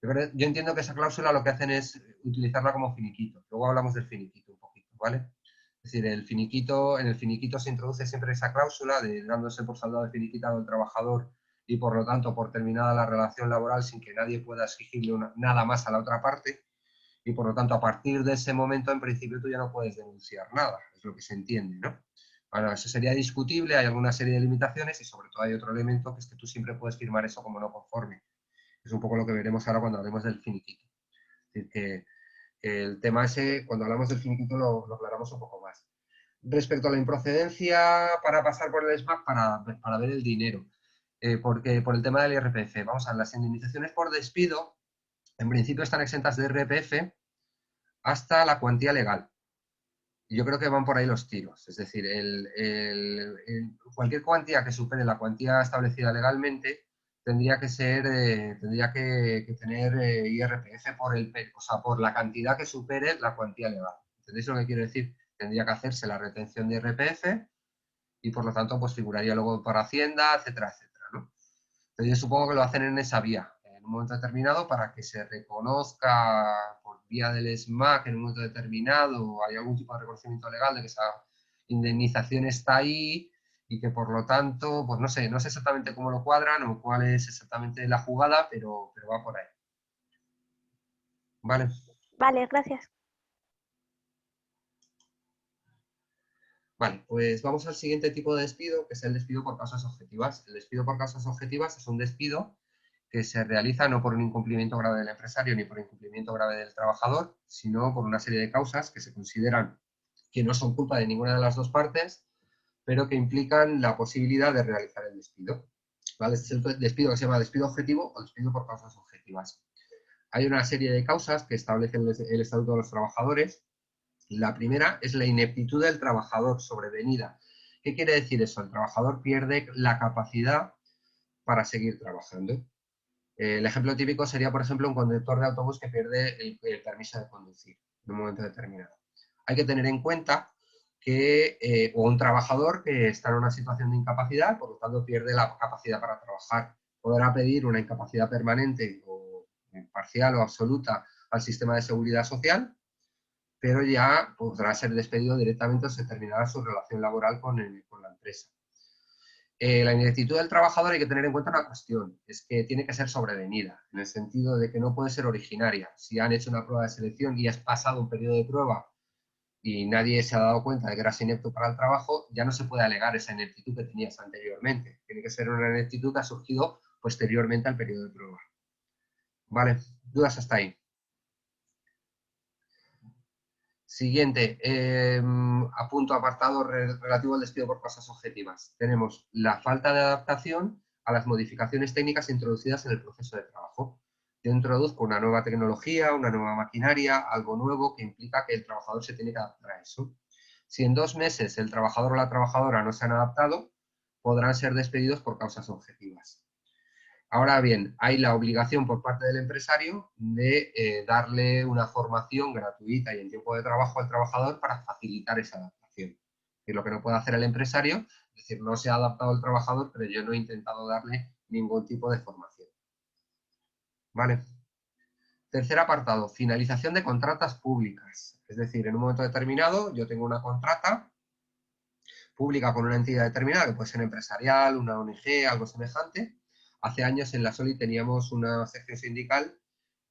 yo entiendo que esa cláusula lo que hacen es utilizarla como finiquito. Luego hablamos del finiquito un poquito, ¿vale? Es decir, en el finiquito se introduce siempre esa cláusula de dándose por saldado de finiquitado el trabajador y por lo tanto por terminada la relación laboral sin que nadie pueda exigirle nada más a la otra parte y por lo tanto a partir de ese momento en principio tú ya no puedes denunciar nada, es lo que se entiende, ¿no? Bueno, eso sería discutible, hay alguna serie de limitaciones y sobre todo hay otro elemento que es que tú siempre puedes firmar eso como no conforme. Es un poco lo que veremos ahora cuando hablemos del finiquito. Es decir, que el tema ese, cuando hablamos del finiquito lo aclaramos un poco más. Respecto a la improcedencia para pasar por el SMAC para ver el dinero, porque por el tema del IRPF, vamos a ver, las indemnizaciones por despido en principio están exentas de IRPF hasta la cuantía legal. yo creo que van por ahí los tiros. Es decir, cualquier cuantía que supere la cuantía establecida legalmente tendría que tener IRPF por la cantidad que supere la cuantía legal. ¿Entendéis lo que quiero decir? Tendría que hacerse la retención de IRPF y por lo tanto pues figuraría luego para Hacienda, etcétera, etcétera, ¿no? Entonces yo supongo que lo hacen en esa vía, en un momento determinado, para que se reconozca por vía del SMAC en un momento determinado, hay algún tipo de reconocimiento legal de que esa indemnización está ahí y que por lo tanto, pues no sé exactamente cómo lo cuadran o cuál es exactamente la jugada, pero va por ahí. ¿Vale? Vale, gracias. Vale, pues vamos al siguiente tipo de despido, que es el despido por causas objetivas. El despido por causas objetivas es un despido que se realiza no por un incumplimiento grave del empresario ni por incumplimiento grave del trabajador, sino por una serie de causas que se consideran que no son culpa de ninguna de las dos partes, pero que implican la posibilidad de realizar el despido. ¿Vale? Este es el despido que se llama despido objetivo o despido por causas objetivas. Hay una serie de causas que establece el Estatuto de los Trabajadores. La primera es la ineptitud del trabajador sobrevenida. ¿Qué quiere decir eso? El trabajador pierde la capacidad para seguir trabajando. El ejemplo típico sería, por ejemplo, un conductor de autobús que pierde el permiso de conducir en un momento determinado. Hay que tener en cuenta que, o un trabajador que está en una situación de incapacidad, por lo tanto pierde la capacidad para trabajar. Podrá pedir una incapacidad permanente o parcial o absoluta al sistema de seguridad social, pero ya podrá ser despedido directamente o se terminará su relación laboral con la empresa. La ineptitud del trabajador hay que tener en cuenta una cuestión, es que tiene que ser sobrevenida, en el sentido de que no puede ser originaria. Si han hecho una prueba de selección y has pasado un periodo de prueba y nadie se ha dado cuenta de que eras inepto para el trabajo, ya no se puede alegar esa ineptitud que tenías anteriormente. Tiene que ser una ineptitud que ha surgido posteriormente al periodo de prueba. ¿Vale? ¿Dudas hasta ahí? Siguiente, apunto apartado relativo al despido por causas objetivas. Tenemos la falta de adaptación a las modificaciones técnicas introducidas en el proceso de trabajo. Yo introduzco una nueva tecnología, una nueva maquinaria, algo nuevo que implica que el trabajador se tiene que adaptar a eso. Si en 2 meses el trabajador o la trabajadora no se han adaptado, podrán ser despedidos por causas objetivas. Ahora bien, hay la obligación por parte del empresario de darle una formación gratuita y en tiempo de trabajo al trabajador para facilitar esa adaptación. Y lo que no puede hacer el empresario, es decir, no se ha adaptado el trabajador, pero yo no he intentado darle ningún tipo de formación. ¿Vale? Tercer apartado, finalización de contratas públicas. Es decir, en un momento determinado yo tengo una contrata pública con una entidad determinada, que puede ser empresarial, una ONG, algo semejante. Hace años en la SOLI teníamos una sección sindical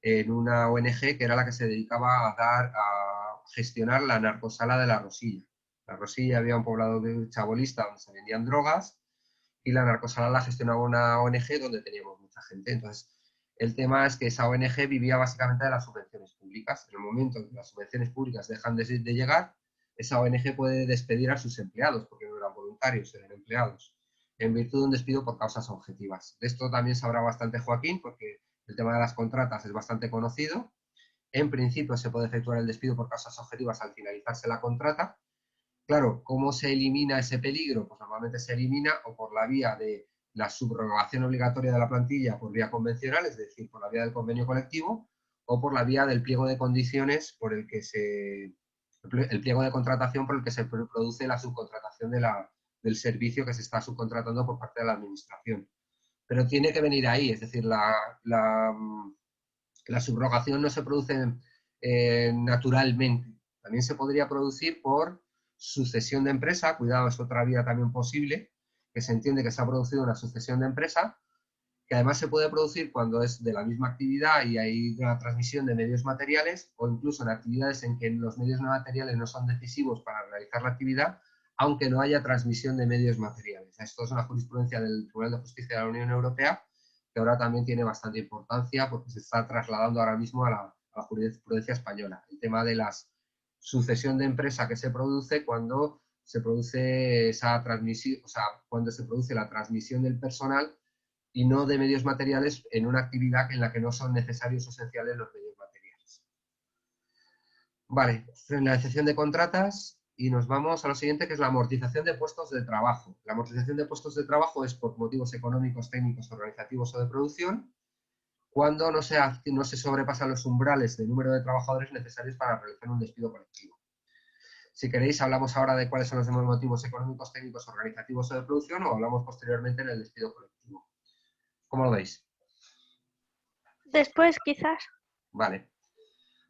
en una ONG que era la que se dedicaba a gestionar la narcosala de La Rosilla. La Rosilla había un poblado chabolista donde se vendían drogas y la narcosala la gestionaba una ONG donde teníamos mucha gente. Entonces, el tema es que esa ONG vivía básicamente de las subvenciones públicas. En el momento en que las subvenciones públicas dejan de llegar, esa ONG puede despedir a sus empleados, porque no eran voluntarios, eran empleados, en virtud de un despido por causas objetivas. De esto también sabrá bastante Joaquín, porque el tema de las contratas es bastante conocido. En principio se puede efectuar el despido por causas objetivas al finalizarse la contrata. Claro, ¿cómo se elimina ese peligro? Pues normalmente se elimina o por la vía de la subrogación obligatoria de la plantilla por vía convencional, es decir, por la vía del convenio colectivo, o por la vía del pliego de condiciones por el que el pliego de contratación por el que se produce la subcontratación del servicio que se está subcontratando por parte de la administración. Pero tiene que venir ahí, es decir, la subrogación no se produce naturalmente. También se podría producir por sucesión de empresa, cuidado, es otra vía también posible, que se entiende que se ha producido una sucesión de empresa, que además se puede producir cuando es de la misma actividad y hay una transmisión de medios materiales, o incluso en actividades en que los medios no materiales no son decisivos para realizar la actividad, aunque no haya transmisión de medios materiales. Esto es una jurisprudencia del Tribunal de Justicia de la Unión Europea, que ahora también tiene bastante importancia porque se está trasladando ahora mismo a la jurisprudencia española. El tema de la sucesión de empresa que se produce cuando se produce esa transmisión, o sea, cuando se produce la transmisión del personal y no de medios materiales en una actividad en la que no son necesarios o esenciales los medios materiales. Vale, finalización de contratas. y nos vamos a lo siguiente, que es la amortización de puestos de trabajo. La amortización de puestos de trabajo es por motivos económicos, técnicos, organizativos o de producción, cuando no se sobrepasan los umbrales de número de trabajadores necesarios para realizar un despido colectivo. Si queréis, hablamos ahora de cuáles son los demás motivos económicos, técnicos, organizativos o de producción, o hablamos posteriormente en el despido colectivo. ¿Cómo lo veis? Después, quizás. Vale.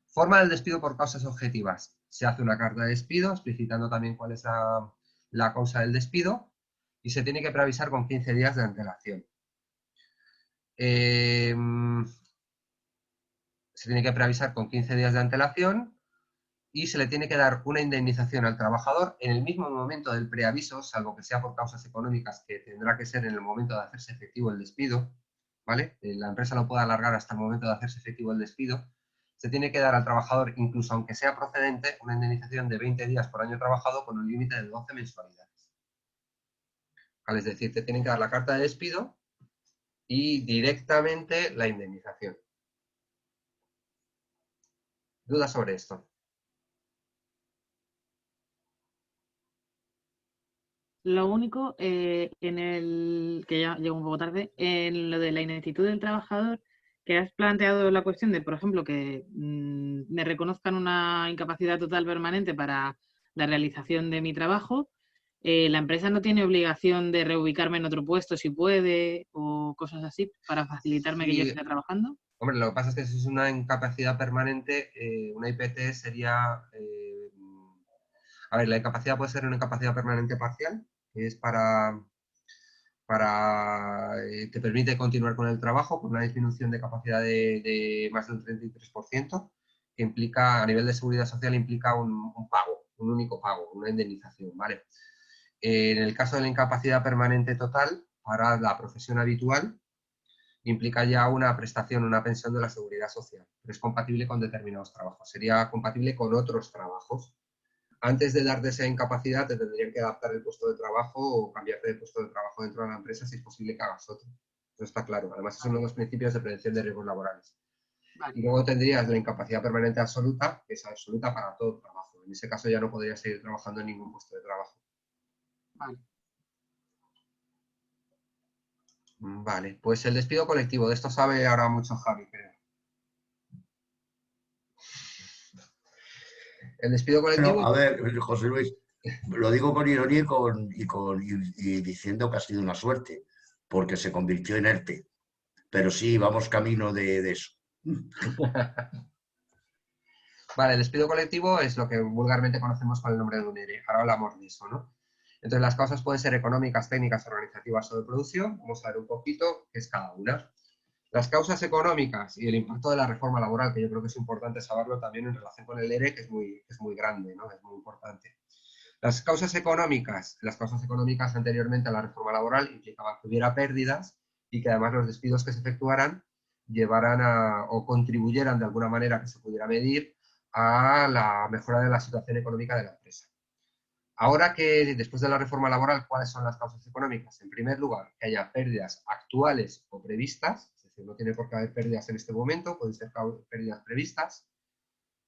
Forma del despido por causas objetivas. Se hace una carta de despido explicitando también cuál es la causa del despido y se tiene que preavisar con 15 días de antelación. Se tiene que preavisar con 15 días de antelación y se le tiene que dar una indemnización al trabajador en el mismo momento del preaviso, salvo que sea por causas económicas, que tendrá que ser en el momento de hacerse efectivo el despido, ¿vale? La empresa lo puede alargar hasta el momento de hacerse efectivo el despido. Se tiene que dar al trabajador, incluso aunque sea procedente, una indemnización de 20 días por año trabajado con un límite de 12 mensualidades. ¿Vale? Es decir, te tienen que dar la carta de despido y directamente la indemnización. ¿Dudas sobre esto? Lo único, que ya llego un poco tarde, en lo de la ineptitud del trabajador, que has planteado la cuestión de, por ejemplo, que me reconozcan una incapacidad total permanente para la realización de mi trabajo, la empresa no tiene obligación de reubicarme en otro puesto si puede, o cosas así, para facilitarme que yo Sí. siga trabajando. Hombre, lo que pasa es que si es una incapacidad permanente, una IPT sería... a ver, la incapacidad puede ser una incapacidad permanente parcial, que es te permite continuar con el trabajo con una disminución de capacidad de más del 33%, que implica, a nivel de seguridad social, implica un pago, un único pago, una indemnización, ¿vale? En el caso de la incapacidad permanente total, para la profesión habitual, implica ya una prestación, una pensión de la seguridad social, pero es compatible con determinados trabajos, sería compatible con otros trabajos. Antes de darte esa incapacidad te tendrían que adaptar el puesto de trabajo o cambiarte de puesto de trabajo dentro de la empresa si es posible que hagas otro. Eso está claro. Además es uno de los principios de prevención de riesgos laborales. Vale. Y luego tendrías la incapacidad permanente absoluta, que es absoluta para todo trabajo. En ese caso ya no podrías seguir trabajando en ningún puesto de trabajo. Vale. Vale, pues el despido colectivo. De esto sabe ahora mucho Javi, creo. El despido colectivo... Bueno, a ver, José Luis, lo digo con ironía y diciendo que ha sido una suerte, porque se convirtió en ERTE. Pero sí, vamos camino de eso. Vale, el despido colectivo es lo que vulgarmente conocemos con el nombre de un ERE. Ahora hablamos de eso, ¿no? Entonces, las causas pueden ser económicas, técnicas, organizativas o de producción. Vamos a ver un poquito qué es cada una. Las causas económicas y el impacto de la reforma laboral, que yo creo que es importante saberlo también en relación con el ERE, que es muy grande, ¿no? Es muy importante. Las causas económicas anteriormente a la reforma laboral implicaban que hubiera pérdidas y que además los despidos que se efectuaran llevaran o contribuyeran de alguna manera que se pudiera medir a la mejora de la situación económica de la empresa. Ahora que después de la reforma laboral, ¿cuáles son las causas económicas? En primer lugar, que haya pérdidas actuales o previstas, es decir, no tiene por qué haber pérdidas en este momento, pueden ser pérdidas previstas,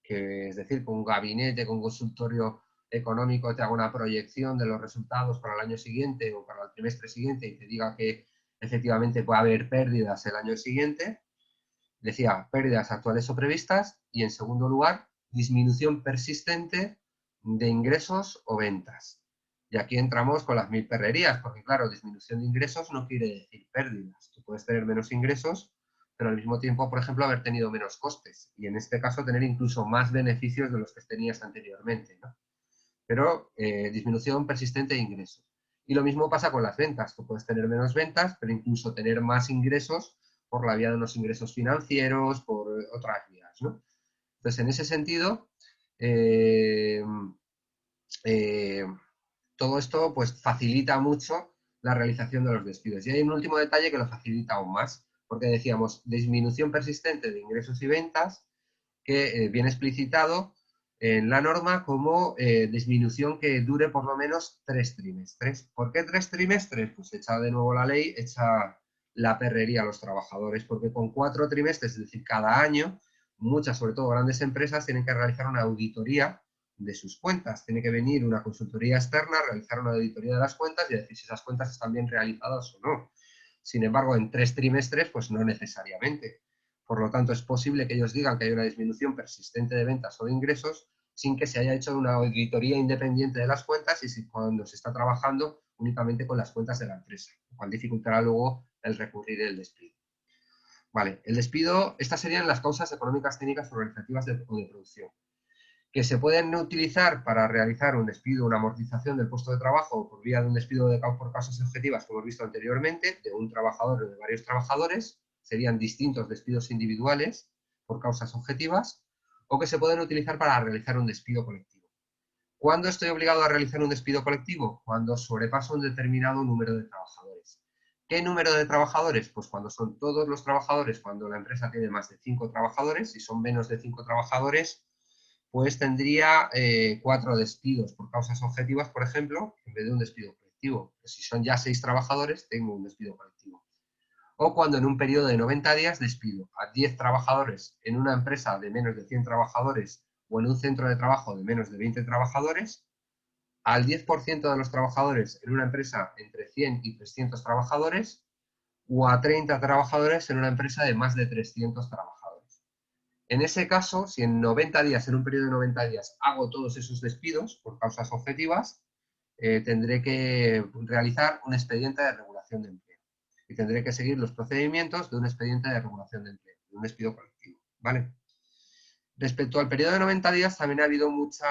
que es decir, con un gabinete, con un consultorio económico te haga una proyección de los resultados para el año siguiente o para el trimestre siguiente y te diga que efectivamente puede haber pérdidas el año siguiente. Decía, pérdidas actuales o previstas y, en segundo lugar, disminución persistente de ingresos o ventas. Y aquí entramos con las mil perrerías, porque claro, disminución de ingresos no quiere decir pérdidas. Tú puedes tener menos ingresos, pero al mismo tiempo, por ejemplo, haber tenido menos costes. Y en este caso, tener incluso más beneficios de los que tenías anteriormente, ¿no? Pero disminución persistente de ingresos. Y lo mismo pasa con las ventas. Tú puedes tener menos ventas, pero incluso tener más ingresos por la vía de unos ingresos financieros, por otras vías, ¿no? Entonces, en ese sentido, todo esto pues facilita mucho la realización de los despidos. Y hay un último detalle que lo facilita aún más, porque decíamos disminución persistente de ingresos y ventas, que viene explicitado en la norma como disminución que dure por lo menos 3 trimestres. ¿Por qué 3 trimestres? Pues echa de nuevo la ley, echa la perrería a los trabajadores, porque con 4 trimestres, es decir, cada año, muchas, sobre todo grandes empresas, tienen que realizar una auditoría de sus cuentas. Tiene que venir una consultoría externa, realizar una auditoría de las cuentas y decir si esas cuentas están bien realizadas o no. Sin embargo, en 3 trimestres, pues no necesariamente. Por lo tanto, es posible que ellos digan que hay una disminución persistente de ventas o de ingresos sin que se haya hecho una auditoría independiente de las cuentas y cuando se está trabajando únicamente con las cuentas de la empresa, lo cual dificultará luego el recurrir el despido. Vale, el despido, estas serían las causas económicas, técnicas, organizativas o de producción, que se pueden utilizar para realizar un despido, una amortización del puesto de trabajo por vía de un despido por causas objetivas, como hemos visto anteriormente, de un trabajador o de varios trabajadores, serían distintos despidos individuales por causas objetivas, o que se pueden utilizar para realizar un despido colectivo. ¿Cuándo estoy obligado a realizar un despido colectivo? Cuando sobrepaso un determinado número de trabajadores. ¿Qué número de trabajadores? Pues cuando son todos los trabajadores, cuando la empresa tiene más de 5 trabajadores, si son menos de 5 trabajadores, pues tendría 4 despidos por causas objetivas, por ejemplo, en vez de un despido colectivo. Si son ya 6 trabajadores, tengo un despido colectivo. O cuando en un periodo de 90 días despido a 10 trabajadores en una empresa de menos de 100 trabajadores o en un centro de trabajo de menos de 20 trabajadores, al 10% de los trabajadores en una empresa entre 100 y 300 trabajadores o a 30 trabajadores en una empresa de más de 300 trabajadores. En ese caso, si en 90 días, en un periodo de 90 días, hago todos esos despidos por causas objetivas, tendré que realizar un expediente de regulación de empleo y tendré que seguir los procedimientos de un expediente de regulación de empleo, de un despido colectivo, ¿vale? Respecto al periodo de 90 días, también ha habido mucha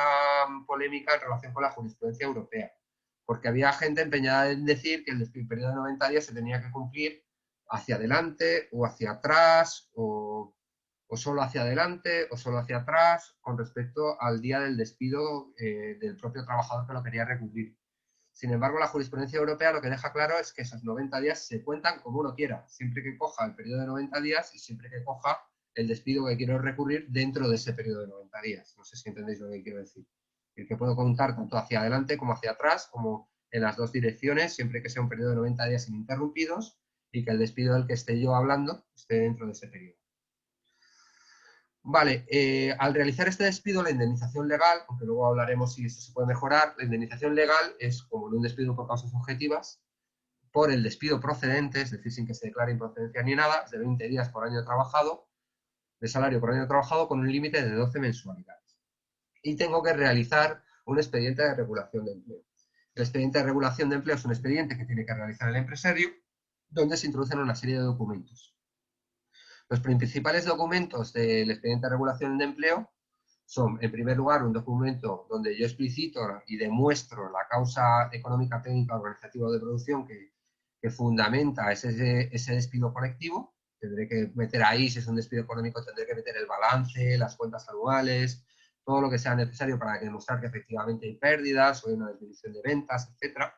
polémica en relación con la jurisprudencia europea, porque había gente empeñada en decir que el periodo de 90 días se tenía que cumplir hacia adelante o hacia atrás, o solo hacia adelante o solo hacia atrás, con respecto al día del despido del propio trabajador que lo quería recurrir. Sin embargo, la jurisprudencia europea lo que deja claro es que esos 90 días se cuentan como uno quiera, siempre que coja el periodo de 90 días y siempre que coja el despido que quiero recurrir dentro de ese periodo de 90 días. No sé si entendéis lo que quiero decir. El que puedo contar tanto hacia adelante como hacia atrás, como en las dos direcciones, siempre que sea un periodo de 90 días ininterrumpidos y que el despido del que esté yo hablando esté dentro de ese periodo. Vale, al realizar este despido, la indemnización legal, aunque luego hablaremos si esto se puede mejorar, la indemnización legal es como en un despido por causas objetivas, por el despido procedente, es decir, sin que se declare improcedencia ni nada, es de 20 días por año trabajado, de salario por año trabajado, con un límite de 12 mensualidades. Y tengo que realizar un expediente de regulación de empleo. El expediente de regulación de empleo es un expediente que tiene que realizar el empresario, donde se introducen una serie de documentos. Los principales documentos del expediente de regulación de empleo son, en primer lugar, un documento donde yo explicito y demuestro la causa económica, técnica, organizativa o de producción que fundamenta ese despido colectivo. Tendré que meter ahí, si es un despido económico, tendré que meter el balance, las cuentas anuales, todo lo que sea necesario para demostrar que efectivamente hay pérdidas o hay una disminución de ventas, etc.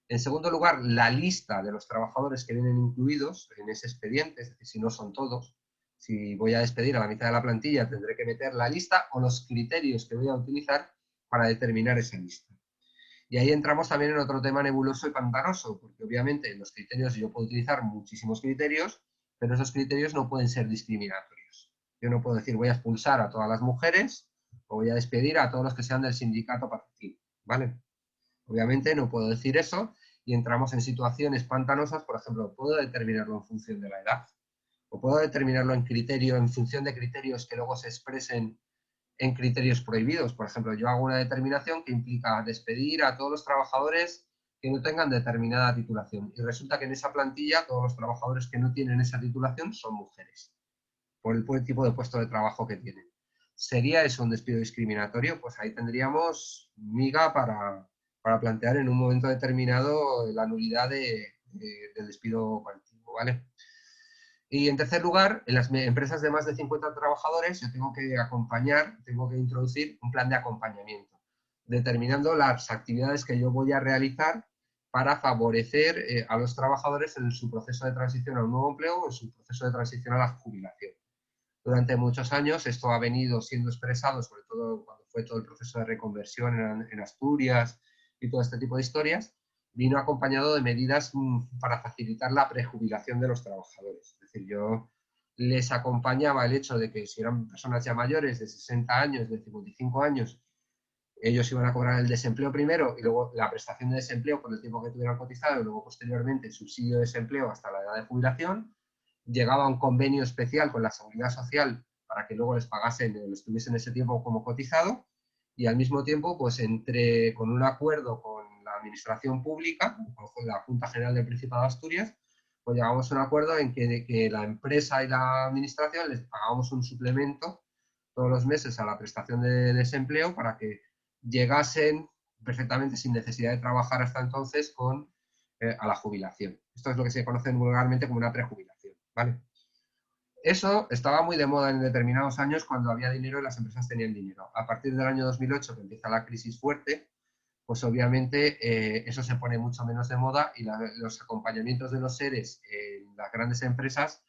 En segundo lugar, la lista de los trabajadores que vienen incluidos en ese expediente, es decir, si no son todos. Si voy a despedir a la mitad de la plantilla, tendré que meter la lista o los criterios que voy a utilizar para determinar esa lista. Y ahí entramos también en otro tema nebuloso y pantanoso, porque obviamente en los criterios yo puedo utilizar muchísimos criterios, pero esos criterios no pueden ser discriminatorios. Yo no puedo decir voy a expulsar a todas las mujeres o voy a despedir a todos los que sean del sindicato patronal, ¿vale? Obviamente no puedo decir eso y entramos en situaciones pantanosas. Por ejemplo, puedo determinarlo en función de la edad o puedo determinarlo en función de criterios que luego se expresen en criterios prohibidos. Por ejemplo, yo hago una determinación que implica despedir a todos los trabajadores que no tengan determinada titulación y resulta que en esa plantilla todos los trabajadores que no tienen esa titulación son mujeres por el tipo de puesto de trabajo que tienen. ¿Sería eso un despido discriminatorio? Pues ahí tendríamos miga para plantear en un momento determinado la nulidad del despido colectivo, ¿vale? Y en tercer lugar, en las empresas de más de 50 trabajadores yo tengo que tengo que introducir un plan de acompañamiento, determinando las actividades que yo voy a realizar para favorecer a los trabajadores en su proceso de transición a un nuevo empleo o en su proceso de transición a la jubilación. Durante muchos años esto ha venido siendo expresado, sobre todo cuando fue todo el proceso de reconversión en Asturias y todo este tipo de historias, vino acompañado de medidas para facilitar la prejubilación de los trabajadores. Es decir, yo les acompañaba el hecho de que si eran personas ya mayores de 60 años, de 55 años, ellos iban a cobrar el desempleo primero y luego la prestación de desempleo por el tiempo que tuvieran cotizado y luego posteriormente el subsidio de desempleo hasta la edad de jubilación. Llegaba a un convenio especial con la Seguridad Social para que luego les pagasen, les tuviesen ese tiempo como cotizado, y al mismo tiempo, pues con un acuerdo con la Administración Pública, con la Junta General del Principado de Asturias, pues llegamos a un acuerdo en que la empresa y la Administración les pagábamos un suplemento todos los meses a la prestación de desempleo para que llegasen perfectamente sin necesidad de trabajar hasta entonces a la jubilación. Esto es lo que se conoce vulgarmente como una prejubilación, ¿vale? Eso estaba muy de moda en determinados años cuando había dinero y las empresas tenían dinero. A partir del año 2008, que empieza la crisis fuerte, pues obviamente eso se pone mucho menos de moda y los acompañamientos de los seres en las grandes empresas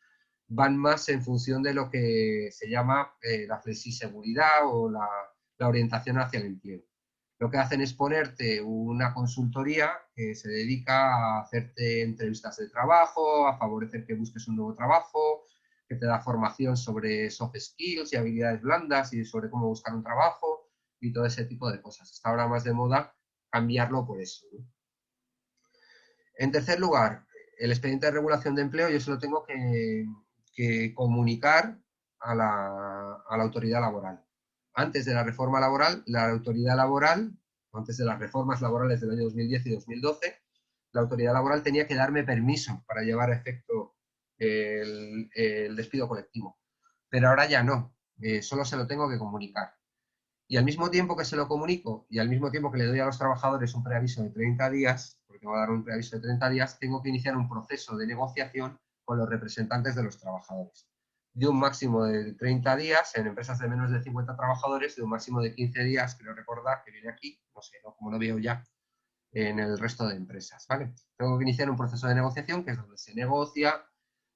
van más en función de lo que se llama la flexiseguridad o la orientación hacia el empleo. Lo que hacen es ponerte una consultoría que se dedica a hacerte entrevistas de trabajo, a favorecer que busques un nuevo trabajo, que te da formación sobre soft skills y habilidades blandas y sobre cómo buscar un trabajo y todo ese tipo de cosas. Está ahora más de moda cambiarlo por eso, ¿no? En tercer lugar, el expediente de regulación de empleo yo se lo tengo que comunicar a la autoridad laboral. Antes de la reforma laboral, la autoridad laboral, antes de las reformas laborales del año 2010 y 2012, la autoridad laboral tenía que darme permiso para llevar a efecto el despido colectivo. Pero ahora ya no, solo se lo tengo que comunicar. Y al mismo tiempo que se lo comunico y al mismo tiempo que le doy a los trabajadores un preaviso de 30 días, porque voy a dar un preaviso de 30 días, tengo que iniciar un proceso de negociación con los representantes de los trabajadores. De un máximo de 30 días en empresas de menos de 50 trabajadores, de un máximo de 15 días, creo recordar que viene aquí, no sé, ¿no? Como lo veo ya en el resto de empresas, ¿vale? Tengo que iniciar un proceso de negociación que es donde se negocia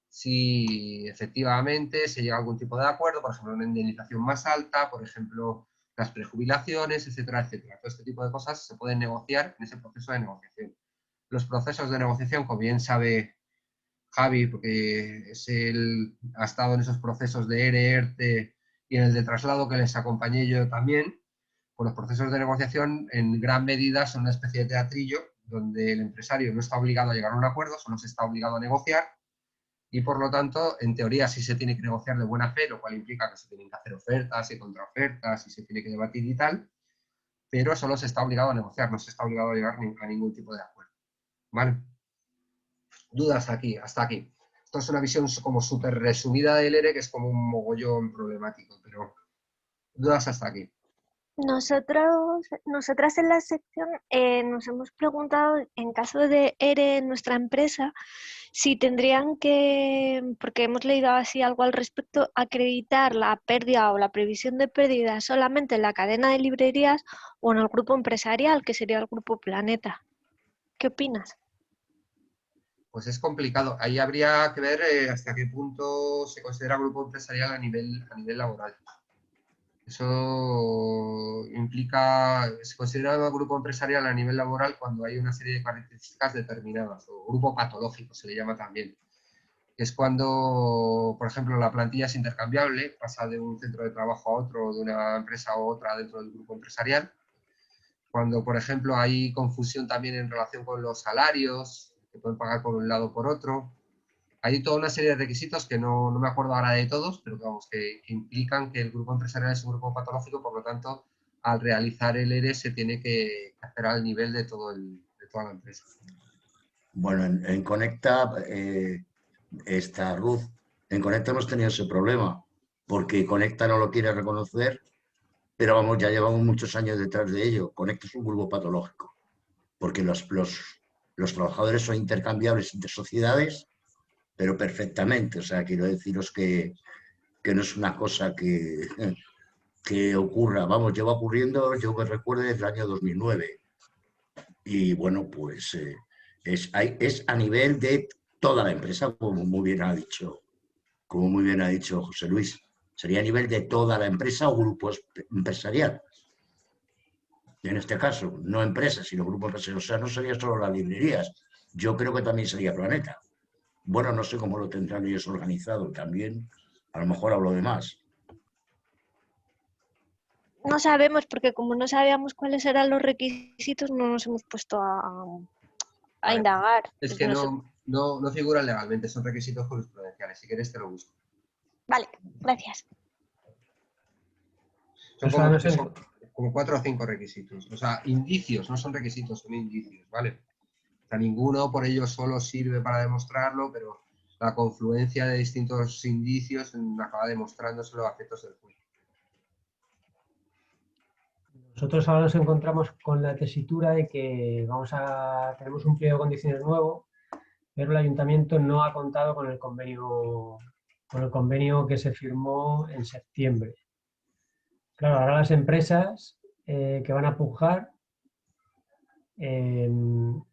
si efectivamente se llega a algún tipo de acuerdo, por ejemplo, una indemnización más alta, por ejemplo, las prejubilaciones, etcétera, etcétera. Todo este tipo de cosas se pueden negociar en ese proceso de negociación. Los procesos de negociación, como bien sabe Javi, porque ha estado en esos procesos de ERE, ERTE y en el de traslado que les acompañé yo también, pues los procesos de negociación en gran medida son una especie de teatrillo donde el empresario no está obligado a llegar a un acuerdo, solo se está obligado a negociar y por lo tanto, en teoría sí se tiene que negociar de buena fe, lo cual implica que se tienen que hacer ofertas y contraofertas y se tiene que debatir y tal, pero solo se está obligado a negociar, no se está obligado a llegar a ningún tipo de acuerdo. ¿Vale? Dudas aquí, hasta aquí. Esto es una visión como súper resumida del ERE, que es como un mogollón problemático, pero dudas hasta aquí. Nosotras en la sección nos hemos preguntado, en caso de ERE en nuestra empresa, si tendrían que, porque hemos leído así algo al respecto, acreditar la pérdida o la previsión de pérdida solamente en la cadena de librerías o en el grupo empresarial, que sería el Grupo Planeta. ¿Qué opinas? Pues es complicado. Ahí habría que ver hasta qué punto se considera grupo empresarial a nivel laboral. Eso implica, se considera grupo empresarial a nivel laboral cuando hay una serie de características determinadas, o grupo patológico se le llama también. Es cuando, por ejemplo, la plantilla es intercambiable, pasa de un centro de trabajo a otro, de una empresa a otra dentro del grupo empresarial. Cuando, por ejemplo, hay confusión también en relación con los salarios, que pueden pagar por un lado o por otro. Hay toda una serie de requisitos que no me acuerdo ahora de todos, pero que implican que el grupo empresarial es un grupo patológico, por lo tanto, al realizar el ERE se tiene que hacer al nivel de toda la empresa. Bueno, en Conecta, Ruth, en Conecta hemos tenido ese problema, porque Conecta no lo quiere reconocer, pero vamos, ya llevamos muchos años detrás de ello. Conecta es un grupo patológico, porque los trabajadores son intercambiables entre sociedades, pero perfectamente. O sea, quiero deciros que no es una cosa que ocurra. Vamos, lleva ocurriendo, yo me recuerdo, desde el año 2009. Y bueno, pues es a nivel de toda la empresa, como muy bien ha dicho José Luis. Sería a nivel de toda la empresa o grupo empresarial. En este caso, no empresas, sino grupo empresarial. O sea, no sería solo las librerías. Yo creo que también sería Planeta. Bueno, no sé cómo lo tendrán ellos organizado también. A lo mejor hablo de más. No sabemos, porque como no sabíamos cuáles eran los requisitos, no nos hemos puesto a Vale. indagar. Es que no figuran legalmente, son requisitos jurisprudenciales. Si quieres te lo busco. Vale, gracias. Son Eso no sé. como 4 o 5 requisitos. O sea, indicios, no son requisitos, son indicios, ¿vale? O sea, ninguno por ello solo sirve para demostrarlo, pero la confluencia de distintos indicios acaba demostrándose los efectos del juicio. Nosotros ahora nos encontramos con la tesitura de que tenemos un pliego de condiciones nuevo, pero el ayuntamiento no ha contado con el convenio que se firmó en septiembre. Claro, ahora las empresas que van a pujar, el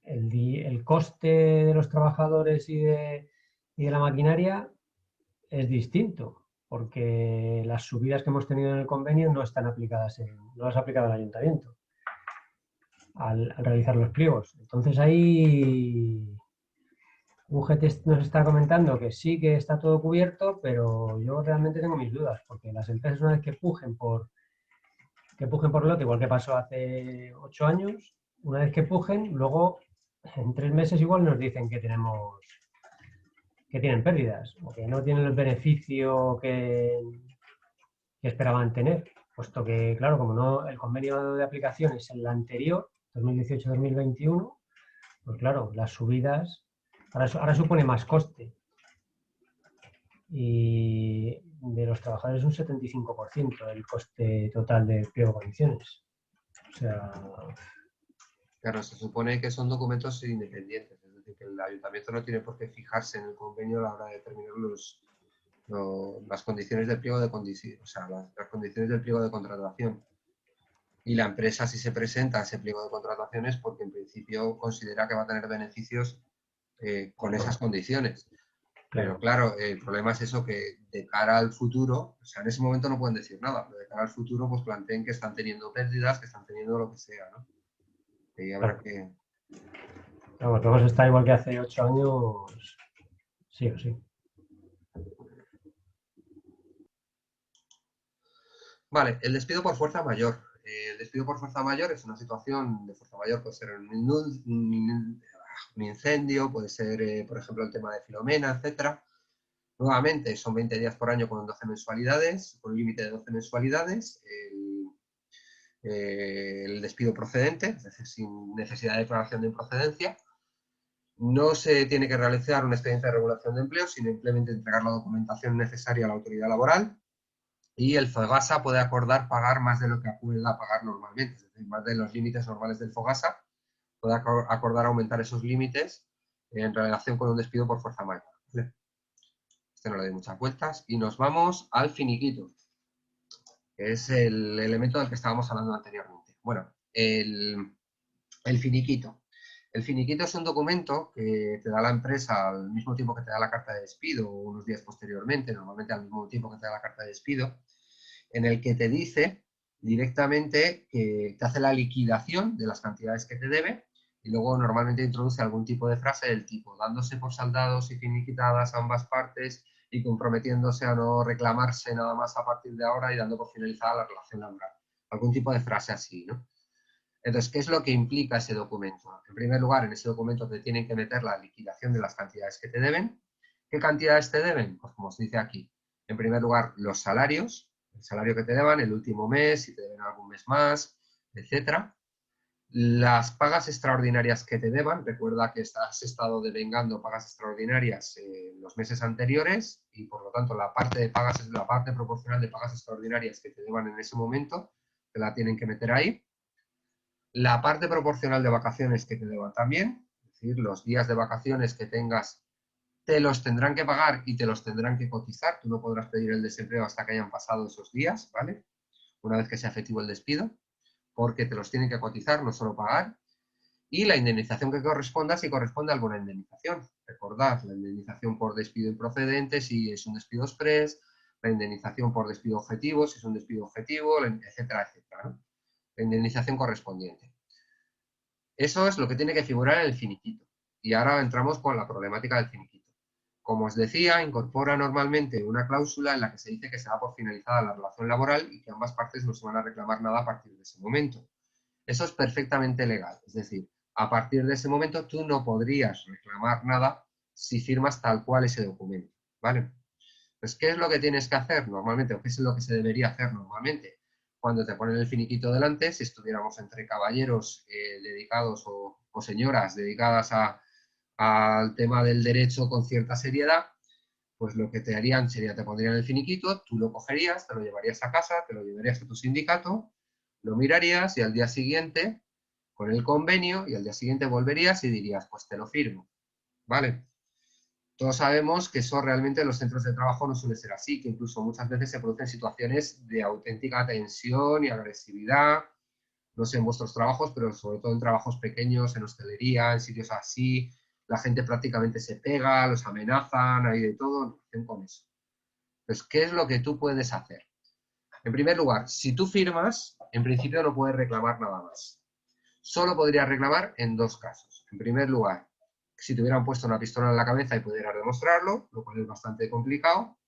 coste de los trabajadores y de la maquinaria es distinto, porque las subidas que hemos tenido en el convenio no están aplicadas, no las ha aplicado el ayuntamiento al realizar los pliegos. Entonces ahí UGT nos está comentando que sí que está todo cubierto, pero yo realmente tengo mis dudas, porque las empresas una vez que pujen por lote, igual que pasó hace 8 años, una vez que pujen, luego en 3 meses igual nos dicen que tienen pérdidas o que no tienen el beneficio que esperaban tener, puesto que, claro, como no el convenio de aplicación es el anterior, 2018-2021, pues claro, las subidas ahora supone más coste. Y de los trabajadores un 75% del coste total de pliego de condiciones. O sea, Claro, se supone que son documentos independientes, es decir, que el ayuntamiento no tiene por qué fijarse en el convenio a la hora de determinar las condiciones del pliego de condiciones, o sea, las condiciones del pliego de contratación. Y la empresa, si se presenta a ese pliego de contrataciones, porque en principio considera que va a tener beneficios con esas condiciones. Pero claro, el problema es eso, que de cara al futuro, o sea, en ese momento no pueden decir nada, pero de cara al futuro, pues planteen que están teniendo pérdidas, que están teniendo lo que sea, ¿no? Y habrá que... Vamos, vamos a estar igual que hace 8 años, sí o sí. Vale, el despido por fuerza mayor. El despido por fuerza mayor es una situación de fuerza mayor, puede ser un incendio, puede ser, por ejemplo, el tema de Filomena, etcétera. Nuevamente, son 20 días por año con 12 mensualidades, con un límite de 12 mensualidades. El despido procedente, es decir, sin necesidad de declaración de improcedencia. No se tiene que realizar una expediente de regulación de empleo, sino simplemente entregar la documentación necesaria a la autoridad laboral. Y el FOGASA puede acordar pagar más de lo que pueda pagar normalmente, es decir, más de los límites normales del FOGASA, puede acordar aumentar esos límites en relación con un despido por fuerza mayor. ¿Vale? Este no le doy muchas vueltas. Y nos vamos al finiquito, que es el elemento del que estábamos hablando anteriormente. Bueno, el finiquito. El finiquito es un documento que te da la empresa al mismo tiempo que te da la carta de despido o unos días posteriormente, normalmente al mismo tiempo que te da la carta de despido, en el que te dice directamente que te hace la liquidación de las cantidades que te debe y luego normalmente introduce algún tipo de frase del tipo dándose por saldados y finiquitadas ambas partes y comprometiéndose a no reclamarse nada más a partir de ahora y dando por finalizada la relación laboral. Algún tipo de frase así, ¿no? Entonces, ¿qué es lo que implica ese documento? En primer lugar, en ese documento te tienen que meter la liquidación de las cantidades que te deben. ¿Qué cantidades te deben? Pues como os dice aquí, en primer lugar, los salarios, el salario que te deban, el último mes, si te deben algún mes más, etcétera. Las pagas extraordinarias que te deban, recuerda que has estado devengando pagas extraordinarias en los meses anteriores y por lo tanto la parte proporcional de pagas extraordinarias que te deban en ese momento, te la tienen que meter ahí. La parte proporcional de vacaciones que te deban también, es decir, los días de vacaciones que tengas te los tendrán que pagar y te los tendrán que cotizar. Tú no podrás pedir el desempleo hasta que hayan pasado esos días, ¿vale? Una vez que sea efectivo el despido, porque te los tienen que cotizar, no solo pagar. Y la indemnización que corresponda, si corresponde a alguna indemnización. Recordad, la indemnización por despido improcedente, si es un despido express, la indemnización por despido objetivo, si es un despido objetivo, etcétera, etcétera, ¿no? La indemnización correspondiente. Eso es lo que tiene que figurar en el finiquito. Y ahora entramos con la problemática del finiquito. como os decía, incorpora normalmente una cláusula en la que se dice que se da por finalizada la relación laboral y que ambas partes no se van a reclamar nada a partir de ese momento. Eso es perfectamente legal, es decir, a partir de ese momento tú no podrías reclamar nada si firmas tal cual ese documento, ¿vale? Pues, ¿qué es lo que tienes que hacer normalmente o qué es lo que se debería hacer normalmente? Cuando te ponen el finiquito delante, si estuviéramos entre caballeros dedicados o señoras dedicadas al tema del derecho con cierta seriedad, pues lo que te harían sería, te pondrían el finiquito, tú lo cogerías, te lo llevarías a casa, te lo llevarías a tu sindicato, lo mirarías y al día siguiente, con el convenio, y al día siguiente volverías y dirías, pues te lo firmo, ¿vale? Todos sabemos que eso realmente en los centros de trabajo no suele ser así, que incluso muchas veces se producen situaciones de auténtica tensión y agresividad, no sé en vuestros trabajos, pero sobre todo en trabajos pequeños, en hostelería, en sitios así, la gente prácticamente se pega, los amenazan, hay de todo, no hacen con eso. Pues, ¿qué es lo que tú puedes hacer? En primer lugar, si tú firmas, en principio no puedes reclamar nada más. Solo podrías reclamar en dos casos. En primer lugar, si te hubieran puesto una pistola en la cabeza y pudieras demostrarlo, lo cual es bastante complicado.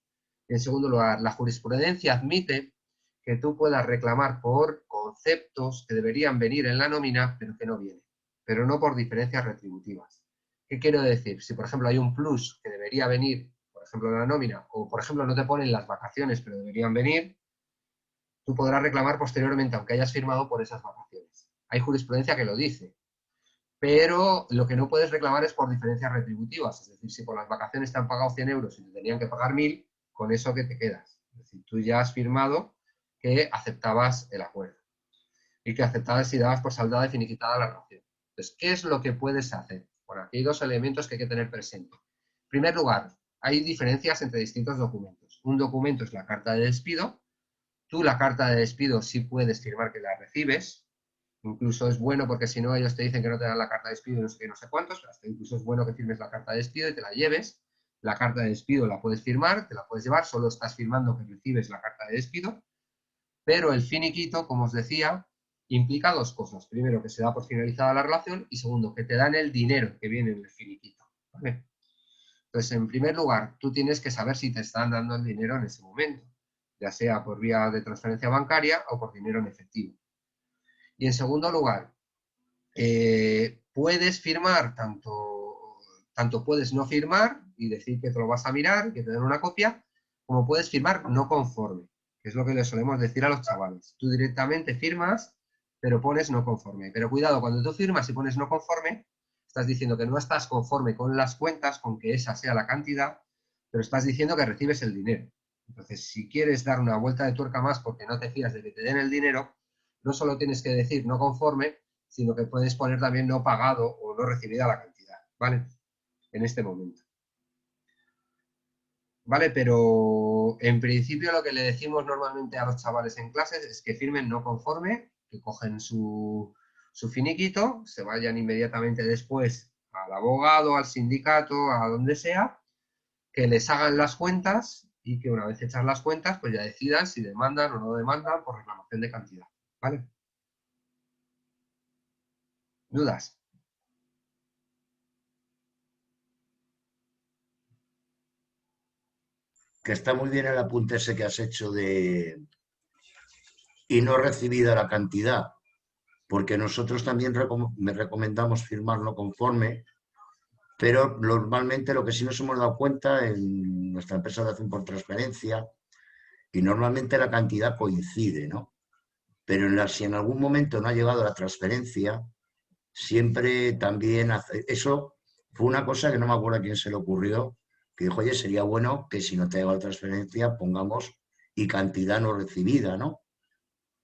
En segundo lugar, la jurisprudencia admite que tú puedas reclamar por conceptos que deberían venir en la nómina, pero que no vienen, pero no por diferencias retributivas. ¿Qué quiero decir? Si, por ejemplo, hay un plus que debería venir, por ejemplo, en la nómina, o, por ejemplo, no te ponen las vacaciones, pero deberían venir, tú podrás reclamar posteriormente, aunque hayas firmado por esas vacaciones. Hay jurisprudencia que lo dice, pero lo que no puedes reclamar es por diferencias retributivas. Es decir, si por las vacaciones te han pagado 100 euros y te tenían que pagar 1000, con eso que te quedas. Es decir, tú ya has firmado que aceptabas el acuerdo y que aceptabas y dabas por saldada y finiquitada la relación. Entonces, ¿qué es lo que puedes hacer? Bueno, aquí hay dos elementos que hay que tener presente. En primer lugar, hay diferencias entre distintos documentos. Un documento es la carta de despido. Tú la carta de despido sí puedes firmar que la recibes. Incluso es bueno porque si no ellos te dicen que no te dan la carta de despido y no sé qué, no sé cuántos. Hasta incluso es bueno que firmes la carta de despido y te la lleves. La carta de despido la puedes firmar, te la puedes llevar, solo estás firmando que recibes la carta de despido. Pero el finiquito, como os decía, implica dos cosas. Primero, que se da por finalizada la relación y segundo, que te dan el dinero que viene en el finiquito. ¿Vale? Entonces, en primer lugar, tú tienes que saber si te están dando el dinero en ese momento, ya sea por vía de transferencia bancaria o por dinero en efectivo. Y en segundo lugar, puedes firmar, tanto puedes no firmar y decir que te lo vas a mirar, que te den una copia, como puedes firmar no conforme, que es lo que le solemos decir a los chavales. Tú directamente firmas, pero pones no conforme. Pero cuidado, cuando tú firmas y pones no conforme, estás diciendo que no estás conforme con las cuentas, con que esa sea la cantidad, pero estás diciendo que recibes el dinero. Entonces, si quieres dar una vuelta de tuerca más porque no te fías de que te den el dinero, no solo tienes que decir no conforme, sino que puedes poner también no pagado o no recibida la cantidad, ¿vale? En este momento. ¿Vale? Pero en principio lo que le decimos normalmente a los chavales en clases es que firmen no conforme, que cogen su finiquito, se vayan inmediatamente después al abogado, al sindicato, a donde sea, que les hagan las cuentas y que una vez hechas las cuentas, pues ya decidan si demandan o no demandan por reclamación de cantidad, ¿vale? ¿Dudas? Que está muy bien el apunte ese que has hecho de y no recibida la cantidad, porque nosotros también me recomendamos firmar no conforme, pero normalmente lo que sí nos hemos dado cuenta en nuestra empresa de hacen por transferencia y normalmente la cantidad coincide, ¿no? Pero si en algún momento no ha llegado la transferencia, siempre también hace... Eso fue una cosa que no me acuerdo a quién se le ocurrió, que dijo, oye, sería bueno que si no te ha llegado la transferencia pongamos y cantidad no recibida, ¿no?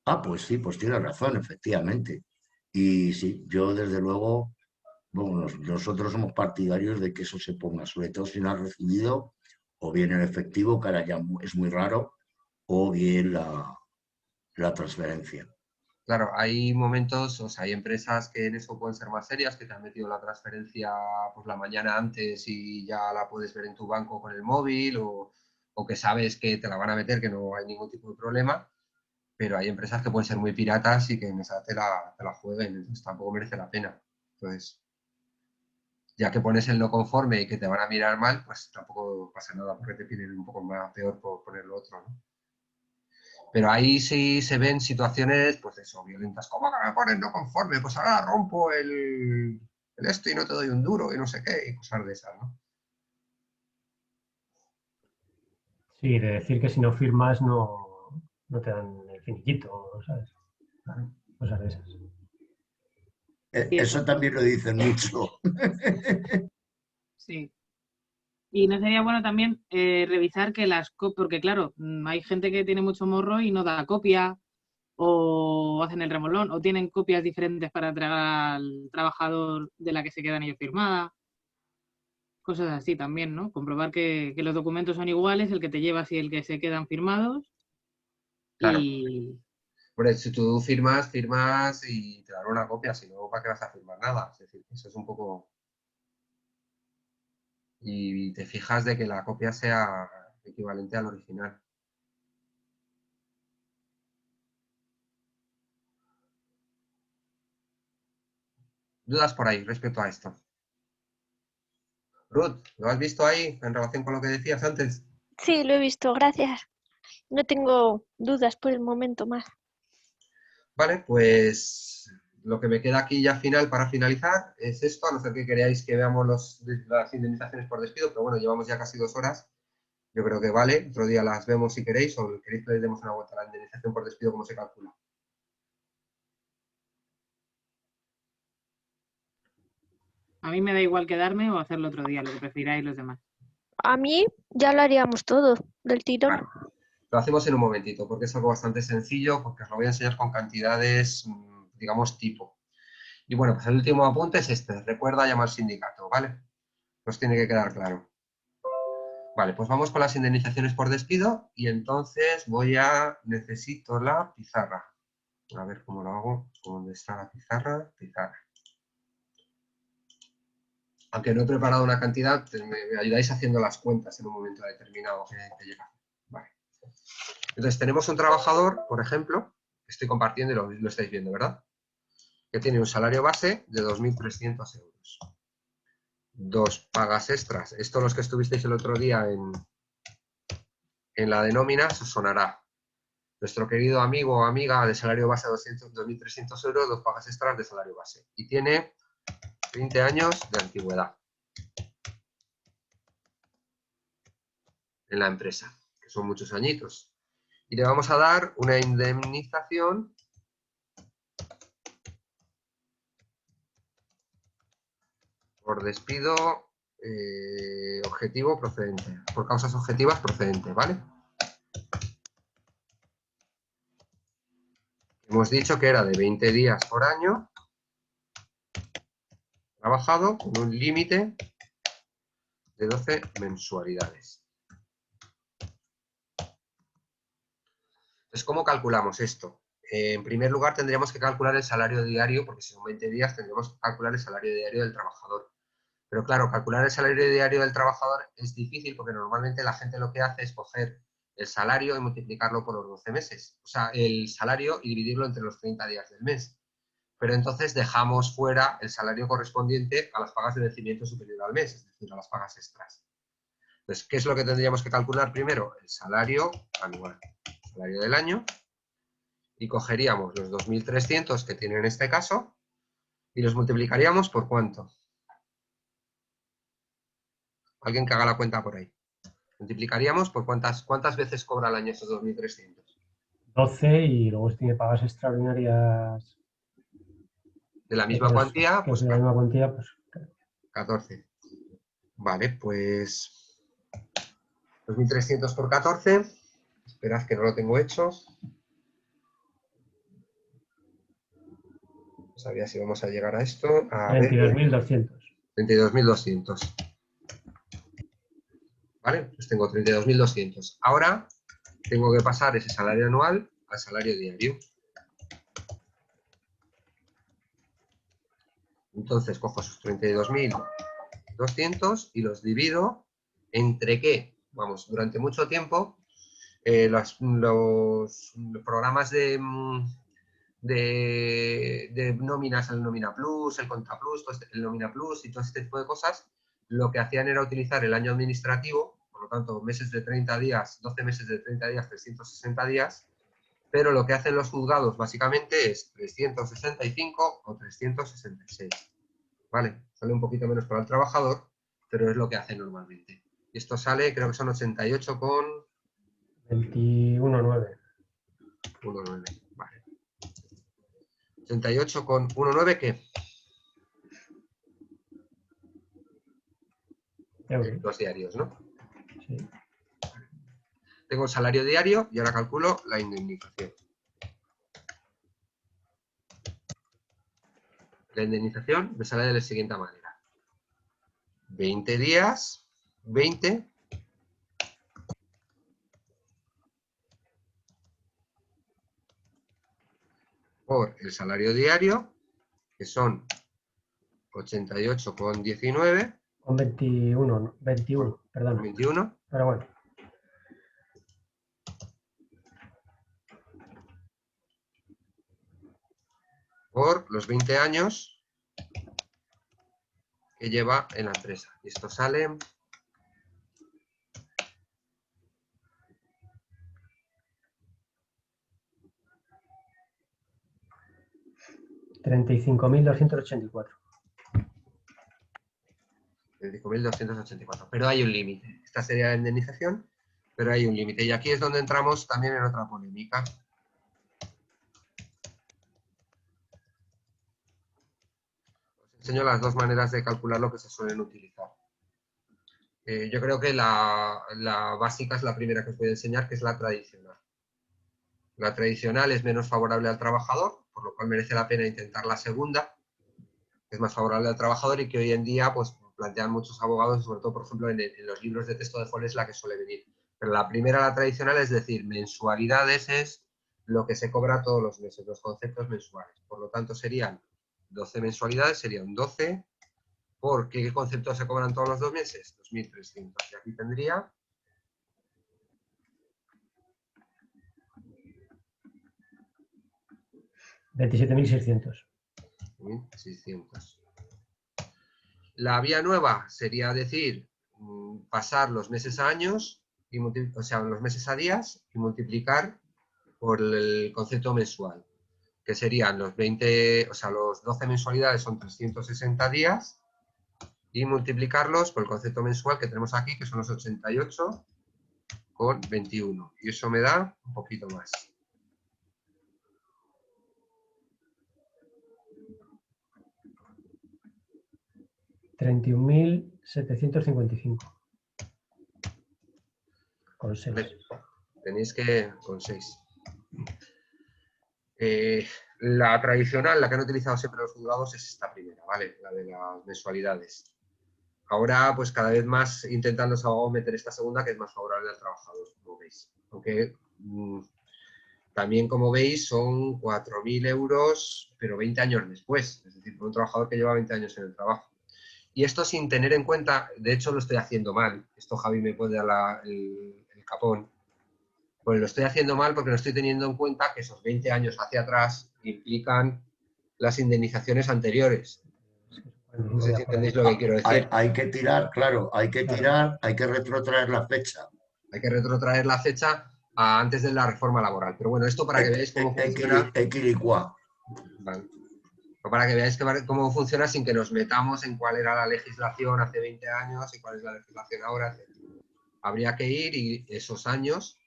Ah, pues sí, pues tiene razón, efectivamente. Y sí, yo desde luego, bueno, nosotros somos partidarios de que eso se ponga, sobre todo si no has recibido, o bien el efectivo, que ahora ya es muy raro, o bien la transferencia. Claro, hay momentos, o sea, hay empresas que en eso pueden ser más serias, que te han metido la transferencia pues, la mañana antes y ya la puedes ver en tu banco con el móvil, o que sabes que te la van a meter, que no hay ningún tipo de problema, pero hay empresas que pueden ser muy piratas y que en esa te la jueguen, entonces tampoco merece la pena. Entonces, Ya que pones el no conforme y que te van a mirar mal, pues tampoco pasa nada porque te piden un poco más peor por poner lo otro, ¿no? Pero ahí sí se ven situaciones, pues eso, violentas. ¿Cómo que me pones no conforme? Pues ahora rompo el esto y no te doy un duro y no sé qué, y cosas de esas, ¿no? Sí, de decir que si no firmas no te dan el finiquito, ¿sabes? Claro. Cosas de esas. Sí, Eso también lo dicen mucho. sí. Y no sería bueno también revisar que porque claro, hay gente que tiene mucho morro y no da copia, o hacen el remolón, o tienen copias diferentes para entregar al trabajador de la que se quedan ellos firmada. Cosas así también, ¿no? Comprobar que los documentos son iguales, el que te llevas y el que se quedan firmados. Claro. Y Hombre, si tú firmas, firmas y te dan una copia, si no, ¿para qué vas a firmar nada? Es decir, eso es un poco... Y te fijas de que la copia sea equivalente al original. ¿Dudas por ahí respecto a esto? Ruth, ¿lo has visto ahí en relación con lo que decías antes? Sí, lo he visto, gracias. No tengo dudas por el momento más. Vale, pues lo que me queda aquí ya final para finalizar es esto, a no ser que queráis que veamos las indemnizaciones por despido, pero bueno, llevamos ya casi 2 horas. Yo creo que vale, otro día las vemos si queréis o queréis que les demos una vuelta a la indemnización por despido, cómo se calcula. a mí me da igual quedarme o hacerlo otro día, lo que prefiráis los demás. A mí ya lo haríamos todo del tirón. Vale. Lo hacemos en un momentito, porque es algo bastante sencillo, porque os lo voy a enseñar con cantidades, digamos, tipo. Y bueno, pues el último apunte es este. Recuerda llamar al sindicato, ¿vale? Os tiene que quedar claro. Vale, pues vamos con las indemnizaciones por despido y entonces necesito la pizarra. A ver cómo lo hago. ¿Dónde está la pizarra? Pizarra. Aunque no he preparado una cantidad, me ayudáis haciendo las cuentas en un momento determinado que llega. Vale. Entonces tenemos un trabajador, por ejemplo, que estoy compartiendo y lo estáis viendo, ¿verdad? Que tiene un salario base de 2.300 euros. 2 pagas extras. Esto los que estuvisteis el otro día en la de nóminas os sonará. Nuestro querido amigo o amiga de salario base de 2.300 euros, 2 pagas extras de salario base. Y tiene 20 años de antigüedad en la empresa, que son muchos añitos. Y le vamos a dar una indemnización por despido objetivo procedente, por causas objetivas procedente, ¿vale? Hemos dicho que era de 20 días por año trabajado con un límite de 12 mensualidades. Entonces, ¿cómo calculamos esto? En primer lugar, tendríamos que calcular el salario diario, porque si son 20 días, tendríamos que calcular el salario diario del trabajador. Pero claro, calcular el salario diario del trabajador es difícil porque normalmente la gente lo que hace es coger el salario y multiplicarlo por los 12 meses. O sea, el salario y dividirlo entre los 30 días del mes. Pero entonces dejamos fuera el salario correspondiente a las pagas de vencimiento superior al mes, es decir, a las pagas extras. Entonces, ¿qué es lo que tendríamos que calcular primero? El salario anual, el salario del año, y cogeríamos los 2.300 que tiene en este caso y los multiplicaríamos por ¿cuánto? Alguien que haga la cuenta por ahí. Multiplicaríamos por ¿cuántas veces cobra al año esos 2.300? 12 y luego si tiene pagas extraordinarias De la misma cuantía, que pues es de la misma cuantía, pues 14. Vale, pues 2.300 por 14. Esperad que no lo tengo hecho. No sabía si vamos a llegar a esto. A ver. 22.200. 32.200. ¿Vale? Pues tengo 32.200. Ahora tengo que pasar ese salario anual al salario diario. Entonces cojo esos 32.200 y los divido entre qué. Vamos, durante mucho tiempo los programas de de nóminas, el nómina plus, el contra plus, el nómina plus y todo este tipo de cosas, lo que hacían era utilizar el año administrativo, por lo tanto, meses de 30 días, 12 meses de 30 días, 360 días, pero lo que hacen los juzgados básicamente es 365 o 366. ¿Vale? Sale un poquito menos para el trabajador, pero es lo que hace normalmente. Y esto sale, creo que son 88 con 21,9. 1,9. Vale. 88 con 1,9, ¿qué? Euros. Los diarios, ¿no? Sí. Tengo el salario diario y ahora calculo la indemnización. La indemnización me sale de la siguiente manera. 20 días, 20 por el salario diario, que son 88,19. Con 21, ¿no? 21, perdón. 21. Pero bueno. Por los 20 años que lleva en la empresa. Y esto sale 35.284. 35.284. Pero hay un límite. Esta sería la indemnización, pero hay un límite. Y aquí es donde entramos también en otra polémica. Os enseño las dos maneras de calcular lo que se suelen utilizar. Yo creo que la básica es la primera que os voy a enseñar, que es la tradicional. La tradicional es menos favorable al trabajador, por lo cual merece la pena intentar la segunda, que es más favorable al trabajador y que hoy en día pues, plantean muchos abogados, sobre todo, por ejemplo, en los libros de texto de FOL es la que suele venir. Pero la primera, la tradicional, es decir, mensualidades es lo que se cobra todos los meses, los conceptos mensuales. Por lo tanto, serían 12 mensualidades, serían 12 por ¿qué conceptos se cobran todos los 2 meses? 2.300. Y aquí tendría 27.600. 1.600. La vía nueva sería decir, pasar los meses a años, o sea, los meses a días y multiplicar por el concepto mensual, que serían los 20, o sea, los 12 mensualidades son 360 días y multiplicarlos por el concepto mensual que tenemos aquí, que son los 88 con 21. Y eso me da un poquito más. 31.755. Con 6. Tenéis que con 6. La tradicional, la que han utilizado siempre los juzgados, es esta primera, ¿vale? La de las mensualidades. Ahora, pues cada vez más intentan los abogados meter esta segunda, que es más favorable al trabajador, como veis. Aunque también, como veis, son 4.000 euros, pero 20 años después. Es decir, por un trabajador que lleva 20 años en el trabajo. Y esto sin tener en cuenta, de hecho lo estoy haciendo mal. Esto Javi me puede dar el capón. Pues lo estoy haciendo mal porque no estoy teniendo en cuenta que esos 20 años hacia atrás implican las indemnizaciones anteriores. No sé si entendéis lo que quiero decir. Hay que tirar, claro, hay que tirar, hay que retrotraer la fecha. Hay que retrotraer la fecha a antes de la reforma laboral. Pero bueno, esto para que veáis cómo funciona. Vale. Para que veáis cómo funciona sin que nos metamos en cuál era la legislación hace 20 años y cuál es la legislación ahora, etc. Habría que ir y esos años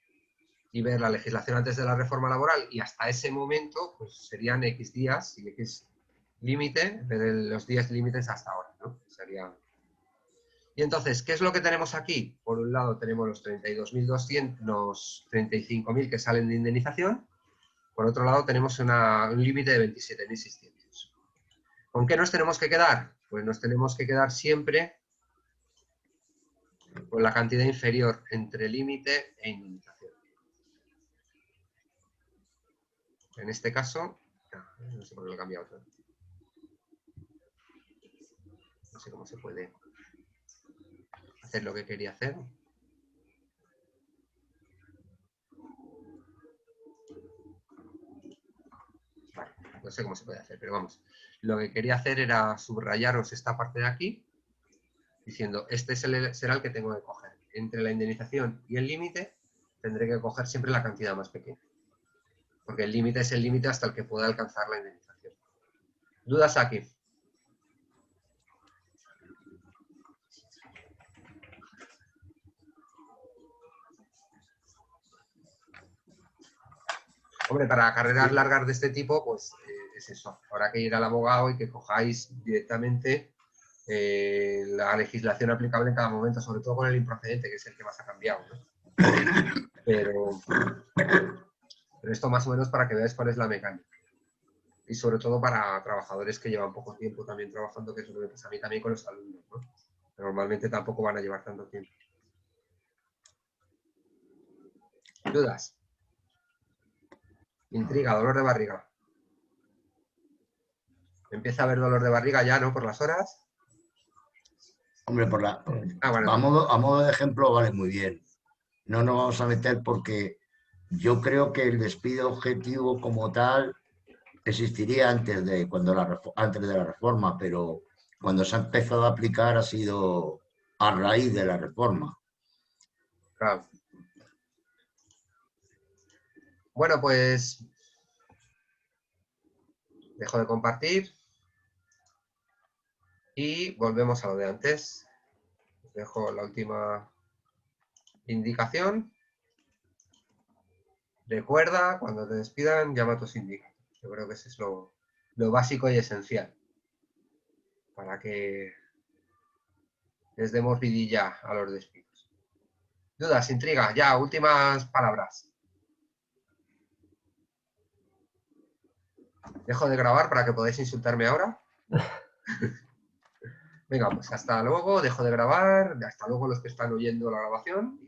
y ver la legislación antes de la reforma laboral y hasta ese momento pues serían X días y X límite, en vez de los días límites hasta ahora, ¿no? Sería... Y entonces, ¿qué es lo que tenemos aquí? Por un lado tenemos los 32.200, los 35.000 que salen de indemnización. Por otro lado tenemos un límite de 27.600. ¿Con qué nos tenemos que quedar? Pues nos tenemos que quedar siempre con la cantidad inferior entre límite e indemnización. En este caso, no sé por qué lo he cambiado todo. No sé cómo se puede hacer lo que quería hacer. Vale. no sé cómo se puede hacer, pero vamos. Lo que quería hacer era subrayaros esta parte de aquí, diciendo, este será el que tengo que coger. Entre la indemnización y el límite, tendré que coger siempre la cantidad más pequeña. Porque el límite es el límite hasta el que pueda alcanzar la indemnización. ¿Dudas aquí? Hombre, para carreras largas de este tipo, pues es eso. Habrá que ir al abogado y que cojáis directamente la legislación aplicable en cada momento, sobre todo con el improcedente, que es el que más ha cambiado, ¿no? Pero esto más o menos para que veáis cuál es la mecánica. Y sobre todo para trabajadores que llevan poco tiempo también trabajando, que es lo que me pasa a mí también con los alumnos, ¿no? Normalmente tampoco van a llevar tanto tiempo. ¿Dudas? Intriga, dolor de barriga. Empieza a haber dolor de barriga ya, ¿no? Por las horas. Hombre, Bueno. a modo de ejemplo vale muy bien. No nos vamos a meter porque yo creo que el despido objetivo como tal existiría antes de la reforma, pero cuando se ha empezado a aplicar ha sido a raíz de la reforma. Claro. Bueno, pues dejo de compartir y volvemos a lo de antes. Os dejo la última indicación. Recuerda, cuando te despidan, llama a tus sindicatos. Yo creo que eso es lo básico y esencial para que les demos vidilla a los despidos. ¿Dudas? ¿Intriga? Ya, últimas palabras. Dejo de grabar para que podáis insultarme ahora. Venga, pues hasta luego, dejo de grabar, hasta luego los que están oyendo la grabación.